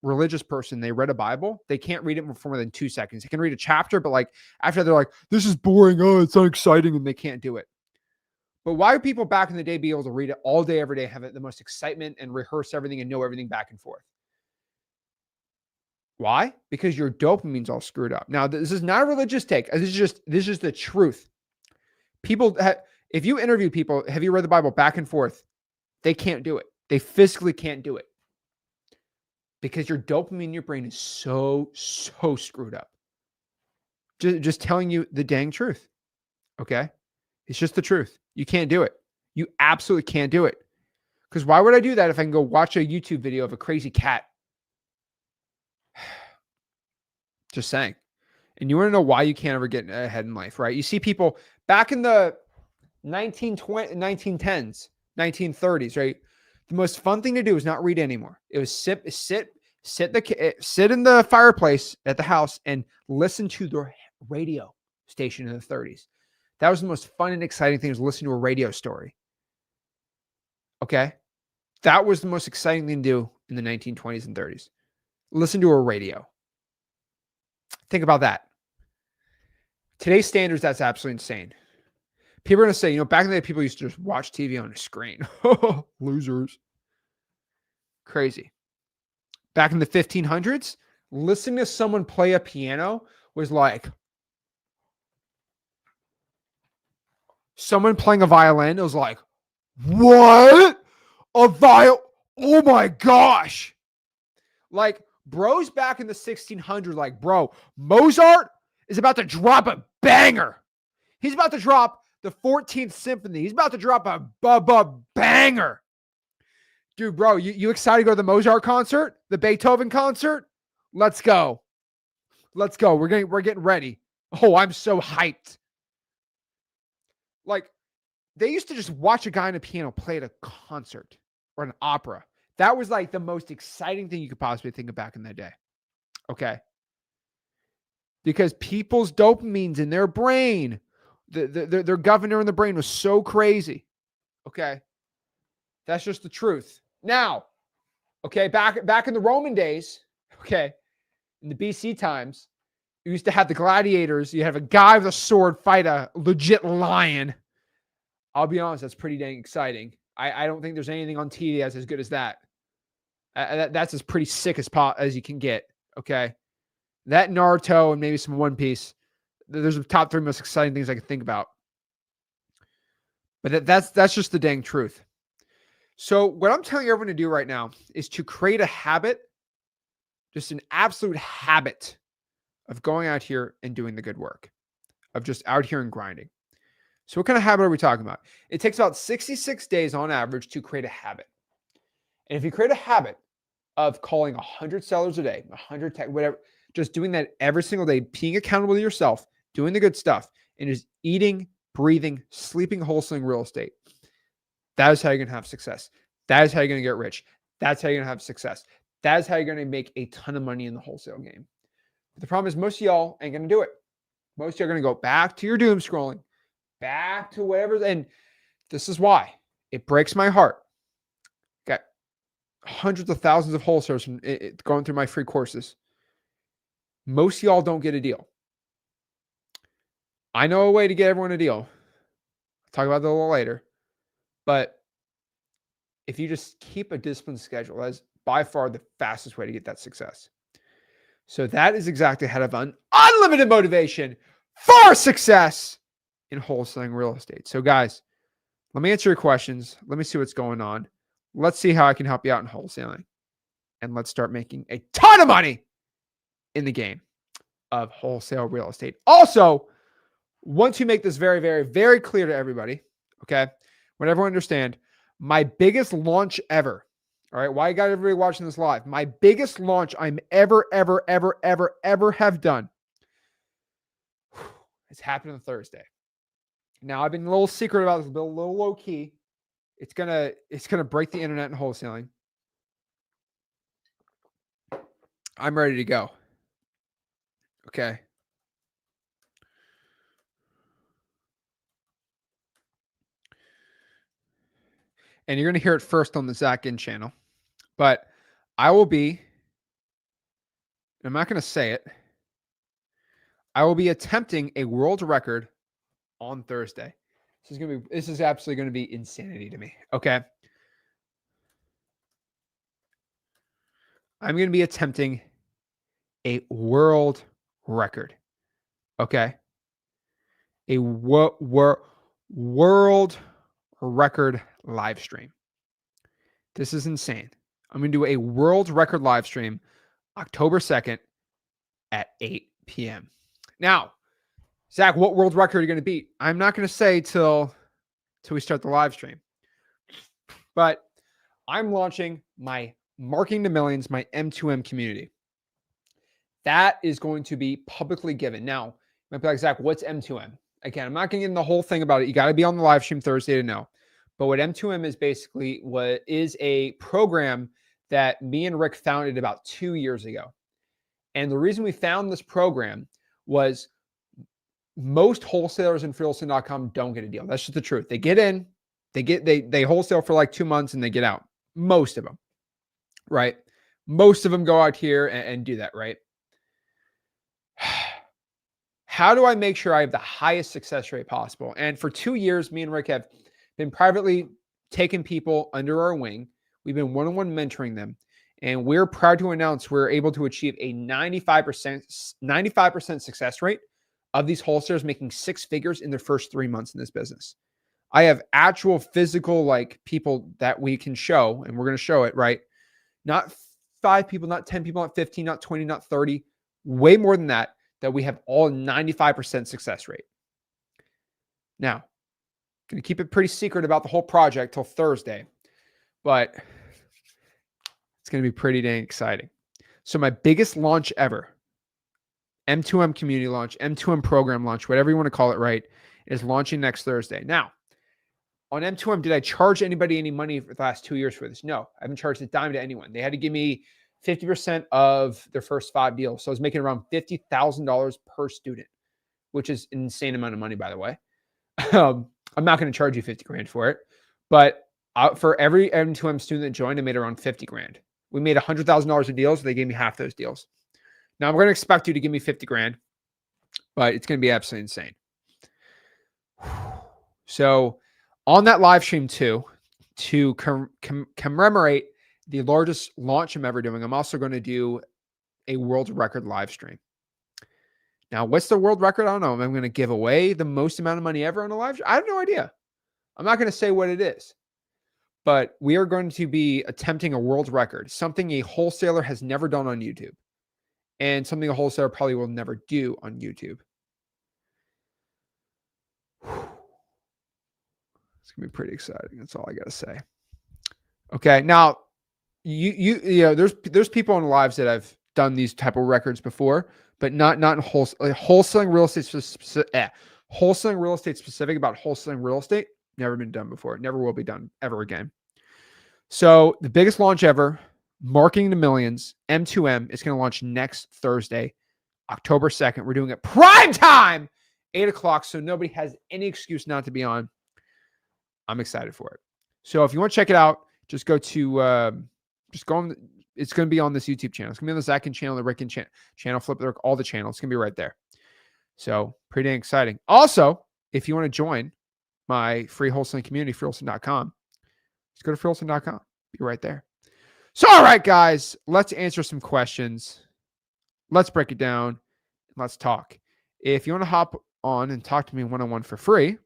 Speaker 1: religious person, they read a Bible, they can't read it for more than 2 seconds. They can read a chapter, but like after they're like, this is boring. Oh, it's not exciting. And they can't do it. But why are people back in the day be able to read it all day, every day, have the most excitement and rehearse everything and know everything back and forth? Why? Because your dopamine's all screwed up. Now, this is not a religious take. This is just the truth. If you interview people, have you read the Bible back and forth? They can't do it. They physically can't do it. Because your dopamine in your brain is so screwed up. Just telling you the dang truth. Okay? It's just the truth. You can't do it. You absolutely can't do it. Because why would I do that if I can go watch a YouTube video of a crazy cat? Just saying. And you want to know why you can't ever get ahead in life, right? You see people back in the 1910s, 1930s, right? The most fun thing to do is not read anymore. It was sit in the fireplace at the house and listen to the radio station in the 30s. That was the most fun and exciting thing, was listen to a radio story. Okay? That was the most exciting thing to do in the 1920s and 30s. Listen to a radio. Think about that. Today's standards, that's absolutely insane. People are going to say, back in the day, people used to just watch TV on a screen. Losers. Crazy. Back in the 1500s, listening to someone play a piano was like someone playing a violin. It was like, what? A violin? Oh my gosh. Like, bros back in the 1600s, like, bro, Mozart is about to drop a banger. He's about to drop the 14th Symphony. He's about to drop a banger. Dude, bro, you excited to go to the Mozart concert? The Beethoven concert? Let's go. Let's go. We're getting ready. Oh, I'm so hyped. Like, they used to just watch a guy on a piano play at a concert or an opera. That was like the most exciting thing you could possibly think of back in the day. Okay. Because people's dopamines in their brain, their governor in the brain was so crazy. Okay. That's just the truth. Now, okay, back in the Roman days, okay, in the BC times, you used to have the gladiators. You have a guy with a sword fight a legit lion. I'll be honest, that's pretty dang exciting. I don't think there's anything on TV that's as good as that. That's as pretty sick as you can get. Okay, that Naruto and maybe some One Piece. There's the top 3 most exciting things I can think about. But that's just the dang truth. So what I'm telling everyone to do right now is to create a habit, just an absolute habit of going out here and doing the good work, of just out here and grinding. So what kind of habit are we talking about? It takes about 66 days on average to create a habit. And if you create a habit of calling 100 sellers a day, 100 tech, whatever, just doing that every single day, being accountable to yourself, doing the good stuff, and just eating, breathing, sleeping, wholesaling real estate. That is how you're going to have success. That is how you're going to get rich. That's how you're going to have success. That is how you're going to make a ton of money in the wholesale game. But the problem is most of y'all ain't going to do it. Most of you are going to go back to your doom scrolling, back to whatever. And this is why it breaks my heart. Got hundreds of thousands of wholesalers going through my free courses. Most of y'all don't get a deal. I know a way to get everyone a deal. I'll talk about that a little later. But if you just keep a disciplined schedule, that's by far the fastest way to get that success. So that is exactly how to have unlimited motivation for success in wholesaling real estate. So guys, let me answer your questions. Let me see what's going on. Let's see how I can help you out in wholesaling. And let's start making a ton of money in the game of wholesale real estate. Also, once you make this very, very, very clear to everybody, okay, when everyone understand, my biggest launch ever, all right, why you got everybody watching this live, my biggest launch I'm ever have done, it's happened on Thursday. Now, I've been a little secret about this, a little low key. It's gonna break the internet in wholesaling. I'm ready to go. Okay. And you're going to hear it first on the Zach Ginn channel. But I will be, I'm not going to say it, I will be attempting a world record on Thursday. This is absolutely going to be insanity to me. Okay. I'm going to be attempting a world record. Okay. A world record live stream. This is insane. I'm going to do a world record live stream October 2nd at 8 p.m. Now, Zach, what world record are you going to beat? I'm not going to say till we start the live stream. But I'm launching my Marketing to Millions, my M2M community. That is going to be publicly given. Now, you might be like, Zach, what's M2M? Again, I'm not going to get into the whole thing about it. You got to be on the live stream Thursday to know. But what M2M is basically what is a program that me and Rick founded about 2 years ago. And the reason we found this program was most wholesalers in freewholesaling.com don't get a deal. That's just the truth. They get in, they wholesale for like 2 months and they get out. Most of them, right? Most of them go out here and do that, right? How do I make sure I have the highest success rate possible? And for 2 years, me and Rick have been privately taking people under our wing. We've been one-on-one mentoring them. And we're proud to announce we're able to achieve a 95% success rate of these wholesalers making 6 figures in their first 3 months in this business. I have actual physical like people that we can show, and we're going to show it, right? Not 5 people, not 10 people, not 15, not 20, not 30, way more than that we have all 95% success rate. Now, going to keep it pretty secret about the whole project till Thursday, but it's going to be pretty dang exciting. So my biggest launch ever, M2M community launch, M2M program launch, whatever you want to call it, right, is launching next Thursday. Now, on M2M, did I charge anybody any money for the last 2 years for this? No, I haven't charged a dime to anyone. They had to give me 50% of their first 5 deals. So I was making around $50,000 per student, which is an insane amount of money, by the way. I'm not going to charge you 50 grand for it, but for every M2M student that joined, I made around 50 grand. We made $100,000 of deals. So they gave me half those deals. Now I'm going to expect you to give me 50 grand, but it's going to be absolutely insane. So on that live stream too, to commemorate the largest launch I'm ever doing, I'm also going to do a world record live stream. Now, what's the world record? I don't know. I'm going to give away the most amount of money ever on a live stream. I have no idea. I'm not going to say what it is, but we are going to be attempting a world record, something a wholesaler has never done on YouTube, and something a wholesaler probably will never do on YouTube. It's gonna be pretty exciting. That's all I gotta say. Okay, now you know there's people on lives that have done these type of records before, but not in wholesaling real estate wholesaling real estate specific about wholesaling real estate. Never been done before. Never will be done ever again. So the biggest launch ever, Marketing to Millions, M2M, is going to launch next Thursday, October 2nd. We're doing it prime time, 8 o'clock. So nobody has any excuse not to be on. I'm excited for it. So if you want to check it out, just go to, just go on. It's going to be on this YouTube channel. It's going to be on the Zach Ginn channel, the Rick Ginn channel, Flip the Rick, all the channels. It's going to be right there. So pretty exciting. Also, if you want to join my free wholesaling community, freewholesaling.com, just go to freewholesaling.com. Be right there. So, all right, guys, let's answer some questions. Let's break it down. Let's talk. If you want to hop on and talk to me one-on-one for free,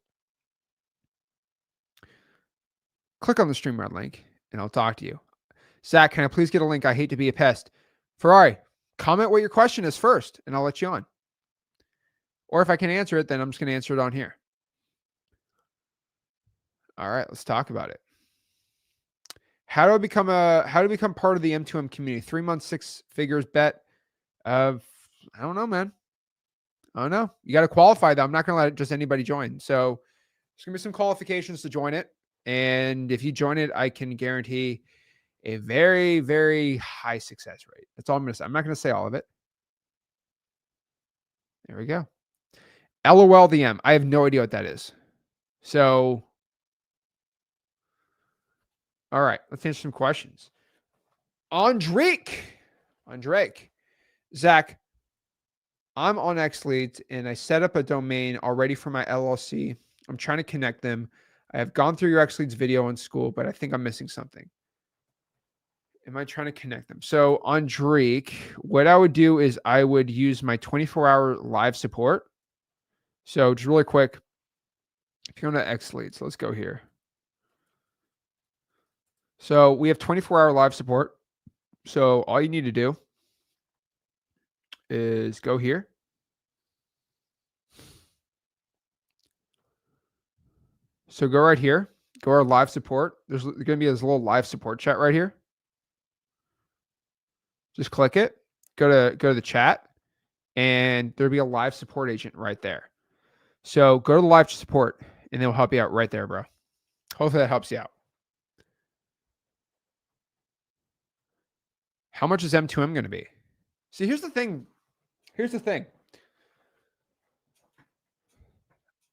Speaker 1: click on the StreamYard link and I'll talk to you. Zach, can I please get a link? I hate to be a pest. Ferrari, comment what your question is first and I'll let you on. Or if I can answer it, then I'm just going to answer it on here. All right, let's talk about it. How do I become part of the M2M community? 3 months, 6 figures bet. I don't know, man. I don't know. You got to qualify though. I'm not going to let just anybody join. So there's going to be some qualifications to join it. And if you join it, I can guarantee a very, very high success rate. That's all I'm going to say. I'm not going to say all of it. There we go. LOL the M. I have no idea what that is. So, all right, let's answer some questions. Andrek. Zach, I'm on XLeads and I set up a domain already for my LLC. I'm trying to connect them. I have gone through your XLeads video in school, but I think I'm missing something. Am I trying to connect them? So Andrek, what I would do is I would use my 24-hour live support. So just really quick, if you're on XLeads, let's go here. So we have 24-hour live support. So all you need to do is go here. So go right here. Go our live support. There's going to be this little live support chat right here. Just click it. Go to the chat, and there'll be a live support agent right there. So go to the live support, and they'll help you out right there, bro. Hopefully that helps you out. How much is M2M going to be? See, here's the thing.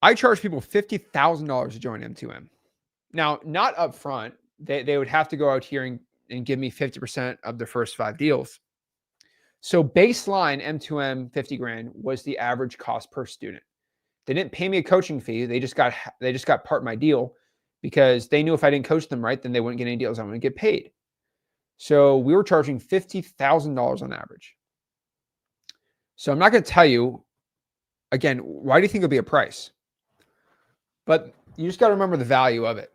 Speaker 1: I charge people $50,000 to join M2M. Now, not up front. They would have to go out here and give me 50% of their first 5 deals. So baseline M2M 50 grand was the average cost per student. They didn't pay me a coaching fee. They just got part of my deal because they knew if I didn't coach them right, then they wouldn't get any deals. I wouldn't get paid. So we were charging $50,000 on average. So I'm not going to tell you, again, why do you think it'll be a price? But you just got to remember the value of it.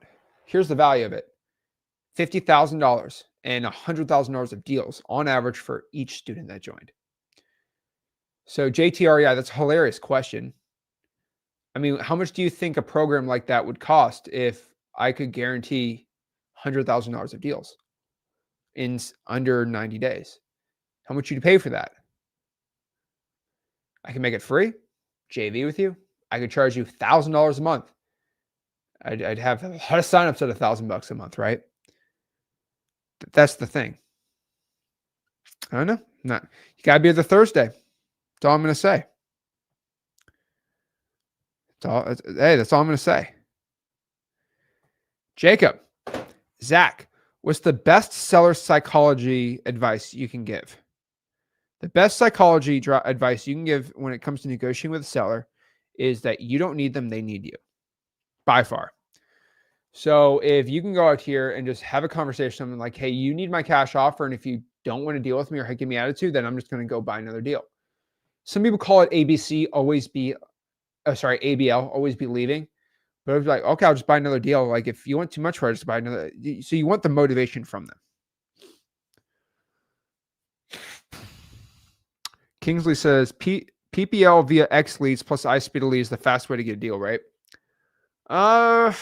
Speaker 1: Here's the value of it. $50,000 and $100,000 of deals on average for each student that joined. So JTREI, that's a hilarious question. I mean, how much do you think a program like that would cost if I could guarantee $100,000 of deals in under 90 days? How much would you pay for that? I can make it free, JV with you. I could charge you $1,000 a month. I'd have a lot of signups at $1,000 a month, right? That's the thing. I don't know. Not you gotta be there Thursday. That's all I'm gonna say. That's all I'm gonna say. Jacob, Zach, what's the best seller psychology advice you can give? The best psychology advice you can give when it comes to negotiating with a seller is that you don't need them, they need you, by far. So if you can go out here and just have a conversation, something like, hey, you need my cash offer, and if you don't want to deal with me or give me attitude, then I'm just going to go buy another deal. Some people call it ABC, ABL, always be leaving. But I was like, okay, I'll just buy another deal. Like if you want too much for it, just buy another. So you want the motivation from them. Kingsley says PPL via X leads plus iSpeed leads is the fast way to get a deal, right? I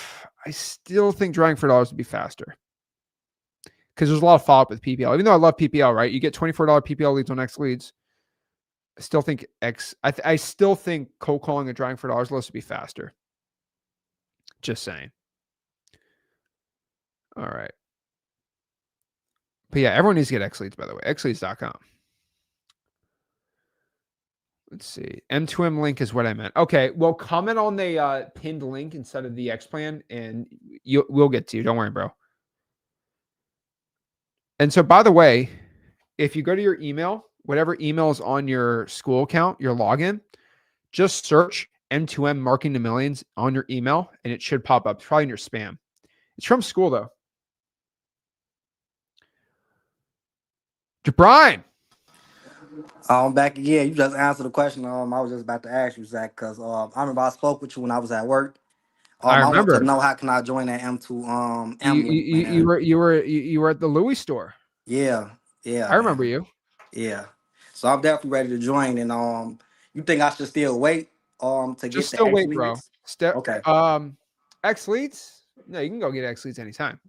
Speaker 1: still think drawing for dollars would be faster because there's a lot of follow up with PPL. Even though I love PPL, right? You get $24 PPL leads on X leads. I still think I still think cold calling and drawing for dollars list would be faster. Just saying. All right. But yeah, everyone needs to get X leads, by the way. xleads.com. Let's see. M2M link is what I meant. Okay. Well, comment on the pinned link instead of the X plan, and we'll get to you. Don't worry, bro. And so, by the way, if you go to your email, whatever email is on your school account, your login, just search M2M Marketing to Millions on your email, and it should pop up. It's probably in your spam. It's from school, though. Brian.
Speaker 2: I'm back again. You just answered the question. I was just about to ask you, Zach, because I remember I spoke with you when I was at work.
Speaker 1: I
Speaker 2: I want to
Speaker 1: remember.
Speaker 2: know how can I join that M2 M link,
Speaker 1: You
Speaker 2: man.
Speaker 1: you were at the Louis store.
Speaker 2: Yeah,
Speaker 1: I remember
Speaker 2: man.
Speaker 1: you.
Speaker 2: Yeah. So I'm definitely ready to join. And you think I should still wait to
Speaker 1: Just
Speaker 2: get the
Speaker 1: still
Speaker 2: X
Speaker 1: wait, bro.
Speaker 2: leads?
Speaker 1: Step
Speaker 2: Okay.
Speaker 1: X leads. No, you can go get X leads anytime.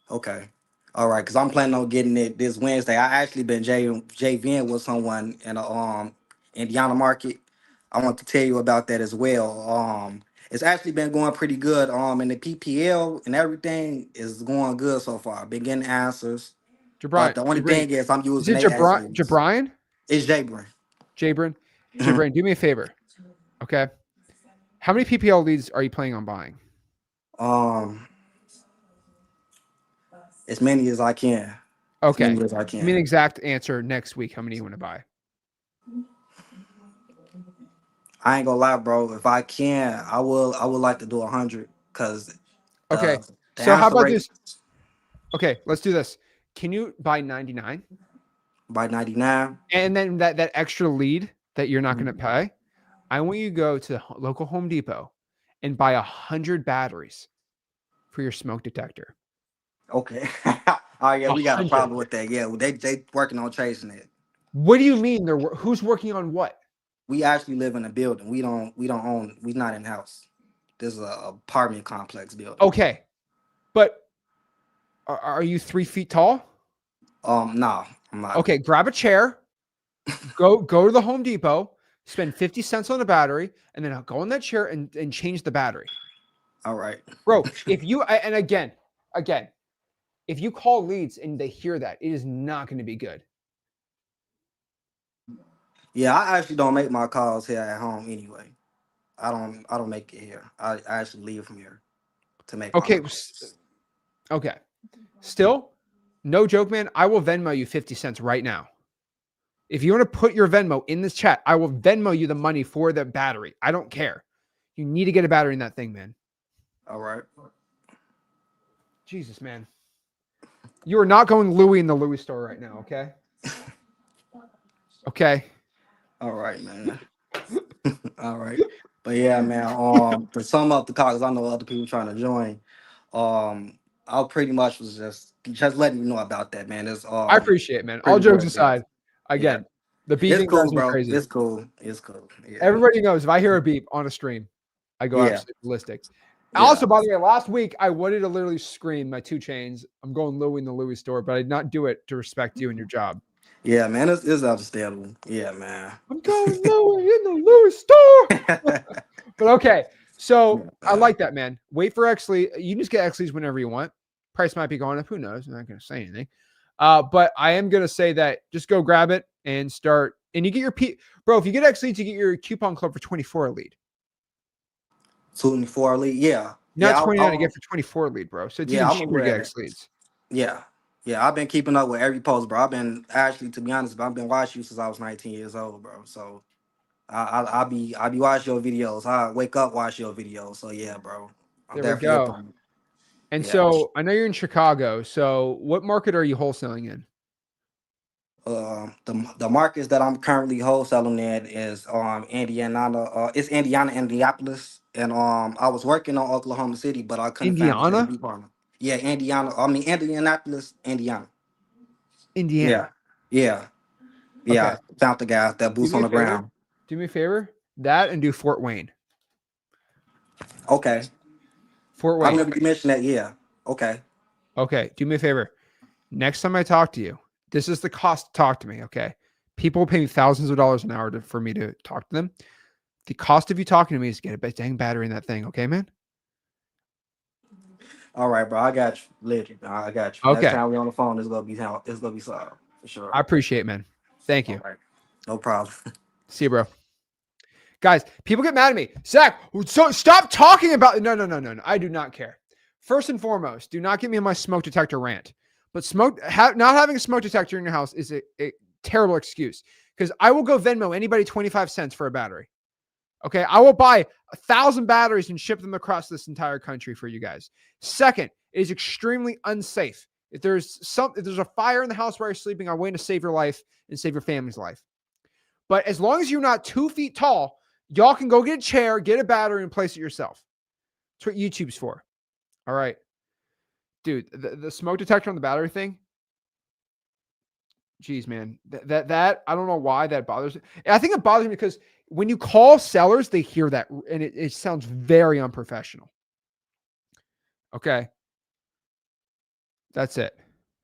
Speaker 2: Okay. All right, because I'm planning on getting it this Wednesday. I actually been JVing with someone in a Indiana market. I want to tell you about that as well. It's actually been going pretty good. And the PPL and everything is going good so far. Been getting answers. But the only
Speaker 1: Jabrin.
Speaker 2: thing is I'm
Speaker 1: Is
Speaker 2: using
Speaker 1: it
Speaker 2: their X leads.
Speaker 1: Jabrian?
Speaker 2: It's Jabrin.
Speaker 1: Jabrin, do me a favor. Okay. How many PPL leads are you planning on buying?
Speaker 2: As many as I can. As
Speaker 1: Okay.
Speaker 2: many as I
Speaker 1: Give me an
Speaker 2: can.
Speaker 1: exact answer next week. How many you want to buy?
Speaker 2: I ain't gonna lie, bro. If I can, I would like to do 100 because
Speaker 1: Okay.
Speaker 2: the
Speaker 1: So how
Speaker 2: answer
Speaker 1: about
Speaker 2: rate
Speaker 1: this? Okay, let's do this. Can you buy 99?
Speaker 2: by 99.
Speaker 1: And then that extra lead that you're not going to pay, I want you to go to the local Home Depot and buy 100 batteries for your smoke detector.
Speaker 2: Okay. Oh yeah, we got a
Speaker 1: 100.
Speaker 2: problem with that. Yeah, they working on chasing it.
Speaker 1: What do you mean? Who's working on what?
Speaker 2: We actually live in a building. We don't own. We not in house. This is a apartment complex building.
Speaker 1: Okay, but are you 3 feet tall?
Speaker 2: No, I'm not.
Speaker 1: Okay, grab a chair, go to the Home Depot, spend 50 cents on a battery, and then go in that chair and change the battery.
Speaker 2: All right,
Speaker 1: Bro, if you and again, if you call leads and they hear that, it is not going to be good.
Speaker 2: Yeah, I actually don't make my calls here at home anyway. I don't make it here. I actually leave from here to make my
Speaker 1: Okay,
Speaker 2: calls.
Speaker 1: okay. Still, no joke, man. I will Venmo you 50 cents right now. If you want to put your Venmo in this chat, I will Venmo you the money for the battery. I don't care. You need to get a battery in that thing, man.
Speaker 2: All right.
Speaker 1: Jesus, man. You are not going Louis in the Louis store right now, okay? Okay.
Speaker 2: All right, man. All right. But yeah, man. To sum up the call, 'cause I know other people trying to join. I pretty much was just letting you know about that, man. It's
Speaker 1: I appreciate it, man. All
Speaker 2: pretty
Speaker 1: jokes
Speaker 2: good. Yeah.
Speaker 1: aside,
Speaker 2: Yeah.
Speaker 1: again, the
Speaker 2: It's
Speaker 1: beeping
Speaker 2: cool,
Speaker 1: drives me
Speaker 2: bro.
Speaker 1: crazy.
Speaker 2: It's cool. It's cool. Yeah.
Speaker 1: Everybody knows if I hear a beep on a stream, I go
Speaker 2: Yeah.
Speaker 1: absolutely ballistic.
Speaker 2: Yeah.
Speaker 1: Also, by the way, last week I wanted to literally scream my 2 chains. I'm going Louis in the Louis store, but I did not do it to respect you and your job.
Speaker 2: Yeah, man, it's understandable. Yeah, man.
Speaker 1: I'm going Louis in the Louis store. But okay, so I
Speaker 2: Uh,
Speaker 1: like that, man. Wait for X lead. You can just get X leads whenever you want. Price might be going up. Who knows? I'm not going to say anything. But I am going to say that just go grab it and start. And you get your bro. If you get X leads, you get your coupon club for 24 a lead.
Speaker 2: 24 lead. Yeah,
Speaker 1: Not
Speaker 2: yeah,
Speaker 1: 29. I get for 24 lead, bro. So it's even
Speaker 2: yeah. I'm
Speaker 1: cheaper to
Speaker 2: aware of
Speaker 1: get
Speaker 2: that.
Speaker 1: X leads.
Speaker 2: Yeah, yeah. I've been keeping up with every post, bro. I've been actually, to be honest, I've been watching you since I was 19 years old, bro. So I be watching your videos. I wake up watch your videos. So yeah, bro. I'm
Speaker 1: There we
Speaker 2: definitely up
Speaker 1: go.
Speaker 2: on it.
Speaker 1: And
Speaker 2: Yeah.
Speaker 1: so I know you're in Chicago. So what market are you wholesaling in?
Speaker 2: The markets that I'm currently wholesaling in is Indiana. It's Indiana, Indianapolis, and I was working on Oklahoma City, but I couldn't find a
Speaker 1: Indiana?
Speaker 2: JV partner. Yeah, Indiana. I mean Indianapolis, Indiana.
Speaker 1: Indiana.
Speaker 2: Yeah, yeah,
Speaker 1: Okay.
Speaker 2: yeah. Found the guy that
Speaker 1: Do
Speaker 2: boots
Speaker 1: me
Speaker 2: on
Speaker 1: a
Speaker 2: the
Speaker 1: favor.
Speaker 2: ground.
Speaker 1: Do me a favor. That and do Fort Wayne.
Speaker 2: Okay,
Speaker 1: Fort
Speaker 2: I
Speaker 1: Wayne.
Speaker 2: remember you mentioned that. Yeah. Okay.
Speaker 1: Okay. Do me a favor. Next time I talk to you, this is the cost to talk to me. Okay. People pay me thousands of dollars an hour for me to talk to them. The cost of you talking to me is to get a dang battery in that thing. Okay, man?
Speaker 2: All right, bro. I got you. Legend. I got you. Next
Speaker 1: Okay.
Speaker 2: time we on the phone, it's gonna be solved for sure.
Speaker 1: I appreciate it, man. Thank
Speaker 2: All
Speaker 1: you.
Speaker 2: right. No problem.
Speaker 1: See you, bro. Guys, people get mad at me. Zach, so stop talking about. No. I do not care. First and foremost, do not get me in my smoke detector rant. But not having a smoke detector in your house is a terrible excuse because I will go Venmo anybody 25 cents for a battery. Okay. I will buy 1,000 batteries and ship them across this entire country for you guys. Second, it is extremely unsafe. If there's a fire in the house where you're sleeping, I'm waiting to save your life and save your family's life. But as long as you're not 2 feet tall, y'all can go get a chair, get a battery, and place it yourself. That's what YouTube's for. All right. Dude, the smoke detector on the battery thing. Geez, man. That I don't know why that bothers me. I think it bothers me because when you call sellers, they hear that and it sounds very unprofessional. Okay. That's it.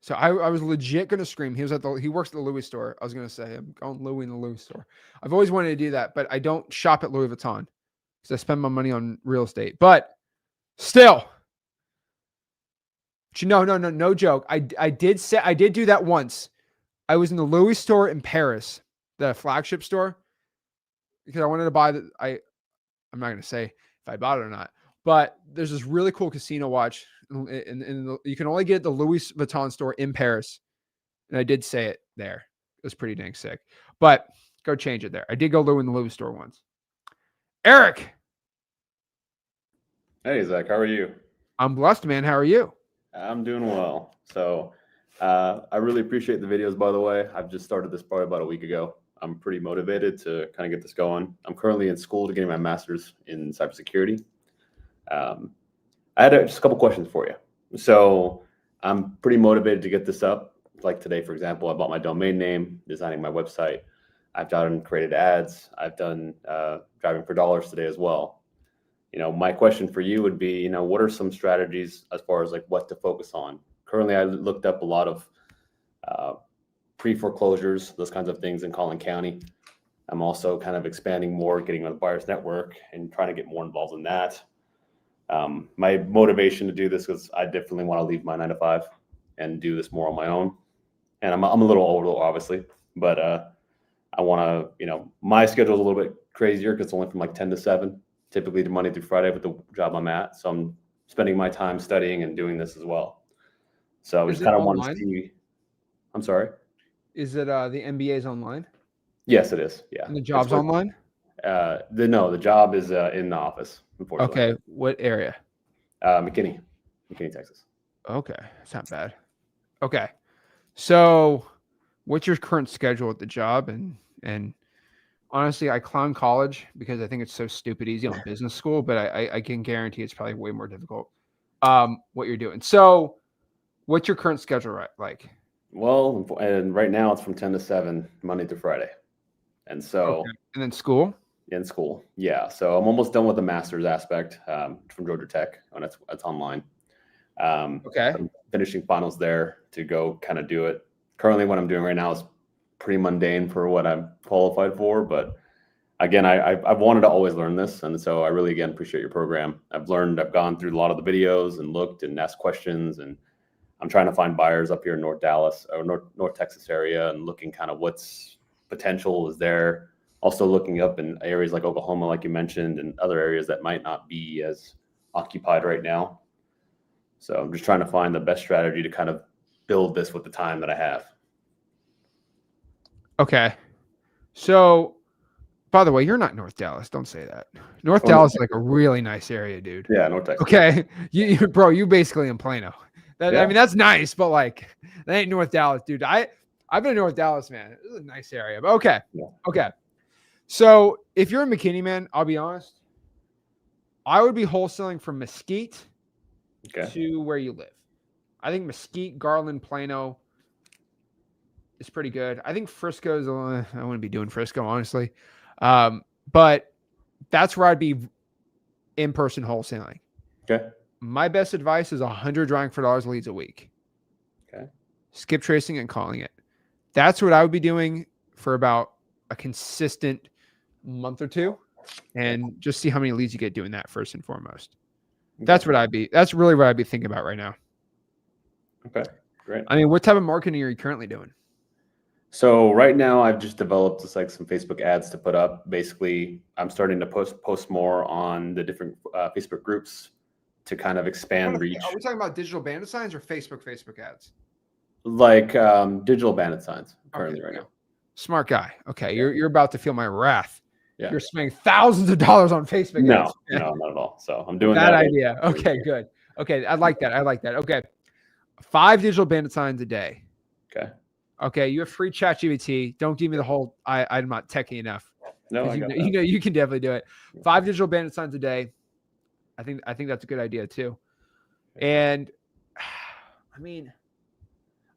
Speaker 1: So I was legit gonna scream. He works at the Louis store. I was gonna say I'm going Louis in the Louis store. I've always wanted to do that, but I don't shop at Louis Vuitton because I spend my money on real estate. But still, no joke. I did do that once. I was in the Louis store in Paris, the flagship store, because I wanted to buy I'm not gonna say if I bought it or not, but there's this really cool casino watch, and you can only get the Louis Vuitton store in Paris, and I did say it there. It was pretty dang sick. But go change it there. I did go Louis in the Louis store once. Eric,
Speaker 3: Hey, Zach, how are you?
Speaker 1: I'm blessed, man. How are you?
Speaker 3: I'm doing well. So, I really appreciate the videos, by the way. I've just started this probably about a week ago. I'm pretty motivated to kind of get this going. I'm currently in school to getting my master's in cybersecurity. Um, I had just a couple questions for you. So, I'm pretty motivated to get this up. Like today, for example, I bought my domain name, designing my website. I've done created ads. I've done driving for dollars today as well. My question for you would be, what are some strategies as far as like what to focus on? Currently, I looked up a lot of pre-foreclosures, those kinds of things in Collin County. I'm also kind of expanding more, getting on the buyer's network and trying to get more involved in that. My motivation to do this is I definitely want to leave my 9 to 5 and do this more on my own. And I'm a little older, obviously, but I want to, my schedule is a little bit crazier because it's only from like 10 to 7. Typically to Monday through Friday with the job I'm at. So I'm spending my time studying and doing this as well. So I
Speaker 1: Is
Speaker 3: just
Speaker 1: it
Speaker 3: kind of want to
Speaker 1: online?
Speaker 3: see. I'm sorry.
Speaker 1: Is it the MBA's online
Speaker 3: Yes, it is. Yeah.
Speaker 1: and the
Speaker 3: It's
Speaker 1: job's
Speaker 3: with
Speaker 1: online?
Speaker 3: the job is in the office, unfortunately.
Speaker 1: Okay. What area?
Speaker 3: McKinney, Texas.
Speaker 1: Okay. It's not bad. Okay. So what's your current schedule at the job? And honestly, I clown college because I think it's so stupid easy on business school, but I can guarantee it's probably way more difficult. What you're doing. So what's your current schedule like?
Speaker 3: Well, and right now it's from 10 to 7, Monday through Friday. And
Speaker 1: Okay.
Speaker 3: so
Speaker 1: And then school?
Speaker 3: in school. Yeah. So I'm almost done with the master's aspect from Georgia Tech, and that's online.
Speaker 1: Okay.
Speaker 3: I'm finishing finals there to go kind of do it. Currently, what I'm doing right now is pretty mundane for what I'm qualified for. But again, I've wanted to always learn this. And so I really, again, appreciate your program. I've gone through a lot of the videos and looked and asked questions, and I'm trying to find buyers up here in North Dallas or North Texas area and looking kind of what's potential is there. Also looking up in areas like Oklahoma, like you mentioned, and other areas that might not be as occupied right now. So I'm just trying to find the best strategy to kind of build this with the time that I have.
Speaker 1: Okay. So, by the way, you're not North Dallas. Don't say that. North Dallas is like a really nice area, dude.
Speaker 3: Yeah, North Texas.
Speaker 1: Okay. Bro, you basically in Plano. I mean, that's nice, but like that ain't North Dallas, dude. I've been in North Dallas, man. It was a nice area. But okay.
Speaker 3: Yeah.
Speaker 1: Okay. So if you're in McKinney, man, I'll be honest. I would be wholesaling from Mesquite to where you live. I think Mesquite, Garland, Plano is pretty good. I think Frisco's, I wouldn't be doing Frisco, honestly. But that's where I'd be in-person wholesaling.
Speaker 3: Okay.
Speaker 1: My best advice is 100 drawing for dollars leads a week.
Speaker 3: Okay.
Speaker 1: Skip tracing and calling it. That's what I would be doing for about a consistent month or two, and just see how many leads you get doing that first and foremost. That's really what I'd be thinking about right now.
Speaker 3: Okay, great.
Speaker 1: I mean, what type of marketing are you currently doing?
Speaker 3: So right now I've just developed just like some Facebook ads to put up. Basically, I'm starting to post more on the different Facebook groups to kind of expand reach.
Speaker 1: Are we talking about digital bandit signs or Facebook ads?
Speaker 3: Like digital bandit signs currently right now.
Speaker 1: Smart guy. Okay, you're about to feel my wrath.
Speaker 3: Yeah.
Speaker 1: You're spending thousands of dollars on Facebook ads.
Speaker 3: No, not at all. So I'm doing
Speaker 1: that
Speaker 3: that
Speaker 1: idea. Okay, good. Okay, I like that. Okay, 5 digital bandit signs a day. Okay, you have free ChatGPT. Don't give me the whole I'm not techie enough.
Speaker 3: No,
Speaker 1: you can definitely do it. 5 digital bandit signs a day. I think that's a good idea too. And I mean,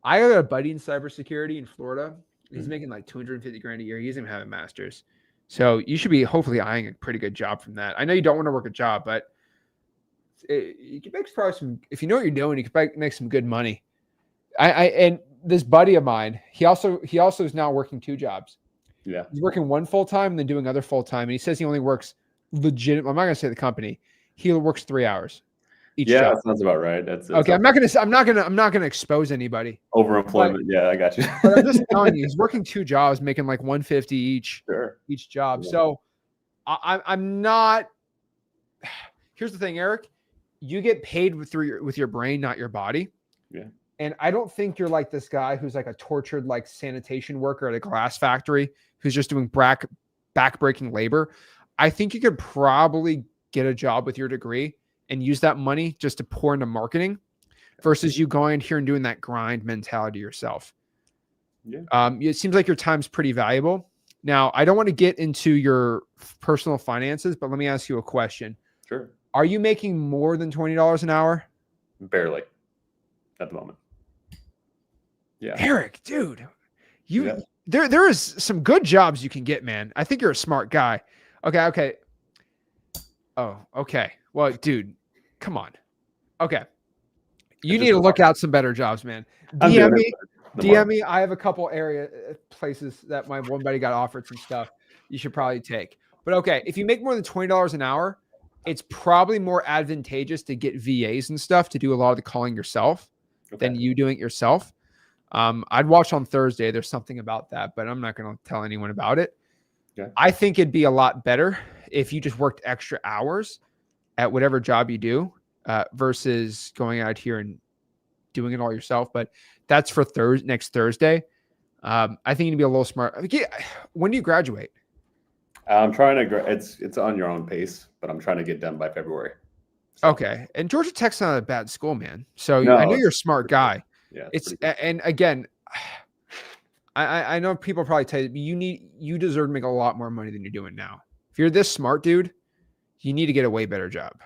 Speaker 1: I got a buddy in cybersecurity in Florida. He's making like $250,000 a year. He doesn't even have a master's. So you should be hopefully eyeing a pretty good job from that. I know you don't want to work a job, but you can make probably some, if you know what you're doing, you can make some good money. And this buddy of mine, he also is now working 2 jobs.
Speaker 3: Yeah.
Speaker 1: He's working one full-time and then doing other full-time. And he says he only works legit. I'm not going to say the company. He works 3 hours each job.
Speaker 3: That sounds about right. That's
Speaker 1: okay. I'm not going to expose anybody.
Speaker 3: Overemployment. Yeah, I got you.
Speaker 1: But I'm just telling you, he's working 2 jobs, making like $150 each job.
Speaker 3: Yeah.
Speaker 1: So I'm not. Here's the thing, Eric. You get paid with your brain, not your body.
Speaker 3: Yeah.
Speaker 1: And I don't think you're like this guy who's like a tortured like sanitation worker at a glass factory who's just doing back-breaking labor. I think you could probably get a job with your degree and use that money just to pour into marketing versus you going in here and doing that grind mentality yourself.
Speaker 3: Yeah.
Speaker 1: It seems like your time's pretty valuable. Now, I don't want to get into your personal finances, but let me ask you a question.
Speaker 3: Sure.
Speaker 1: Are you making more than $20 an hour?
Speaker 3: Barely at the moment. Yeah.
Speaker 1: Eric, dude, there is some good jobs you can get, man. I think you're a smart guy. Okay. Oh, okay. Well, dude, come on. Okay. You need to look out some better jobs, man. DM me. I have a couple places that my one buddy got offered some stuff you should probably take. But okay, if you make more than $20 an hour, it's probably more advantageous to get VAs and stuff to do a lot of the calling yourself than you doing it yourself. I'd watch on Thursday. There's something about that, but I'm not going to tell anyone about it.
Speaker 3: Okay.
Speaker 1: I think it'd be a lot better if you just worked extra hours at whatever job you do versus going out here and doing it all yourself. But that's for next Thursday. I think you'd be a little smart. When do you graduate?
Speaker 3: I'm trying to. It's on your own pace, but I'm trying to get done by February.
Speaker 1: So. Okay, and Georgia Tech's not a bad school, man. So I know you're a smart guy.
Speaker 3: Yeah,
Speaker 1: and again, I know people probably tell you you deserve to make a lot more money than you're doing now. If you're this smart, dude, you need to get a way better job.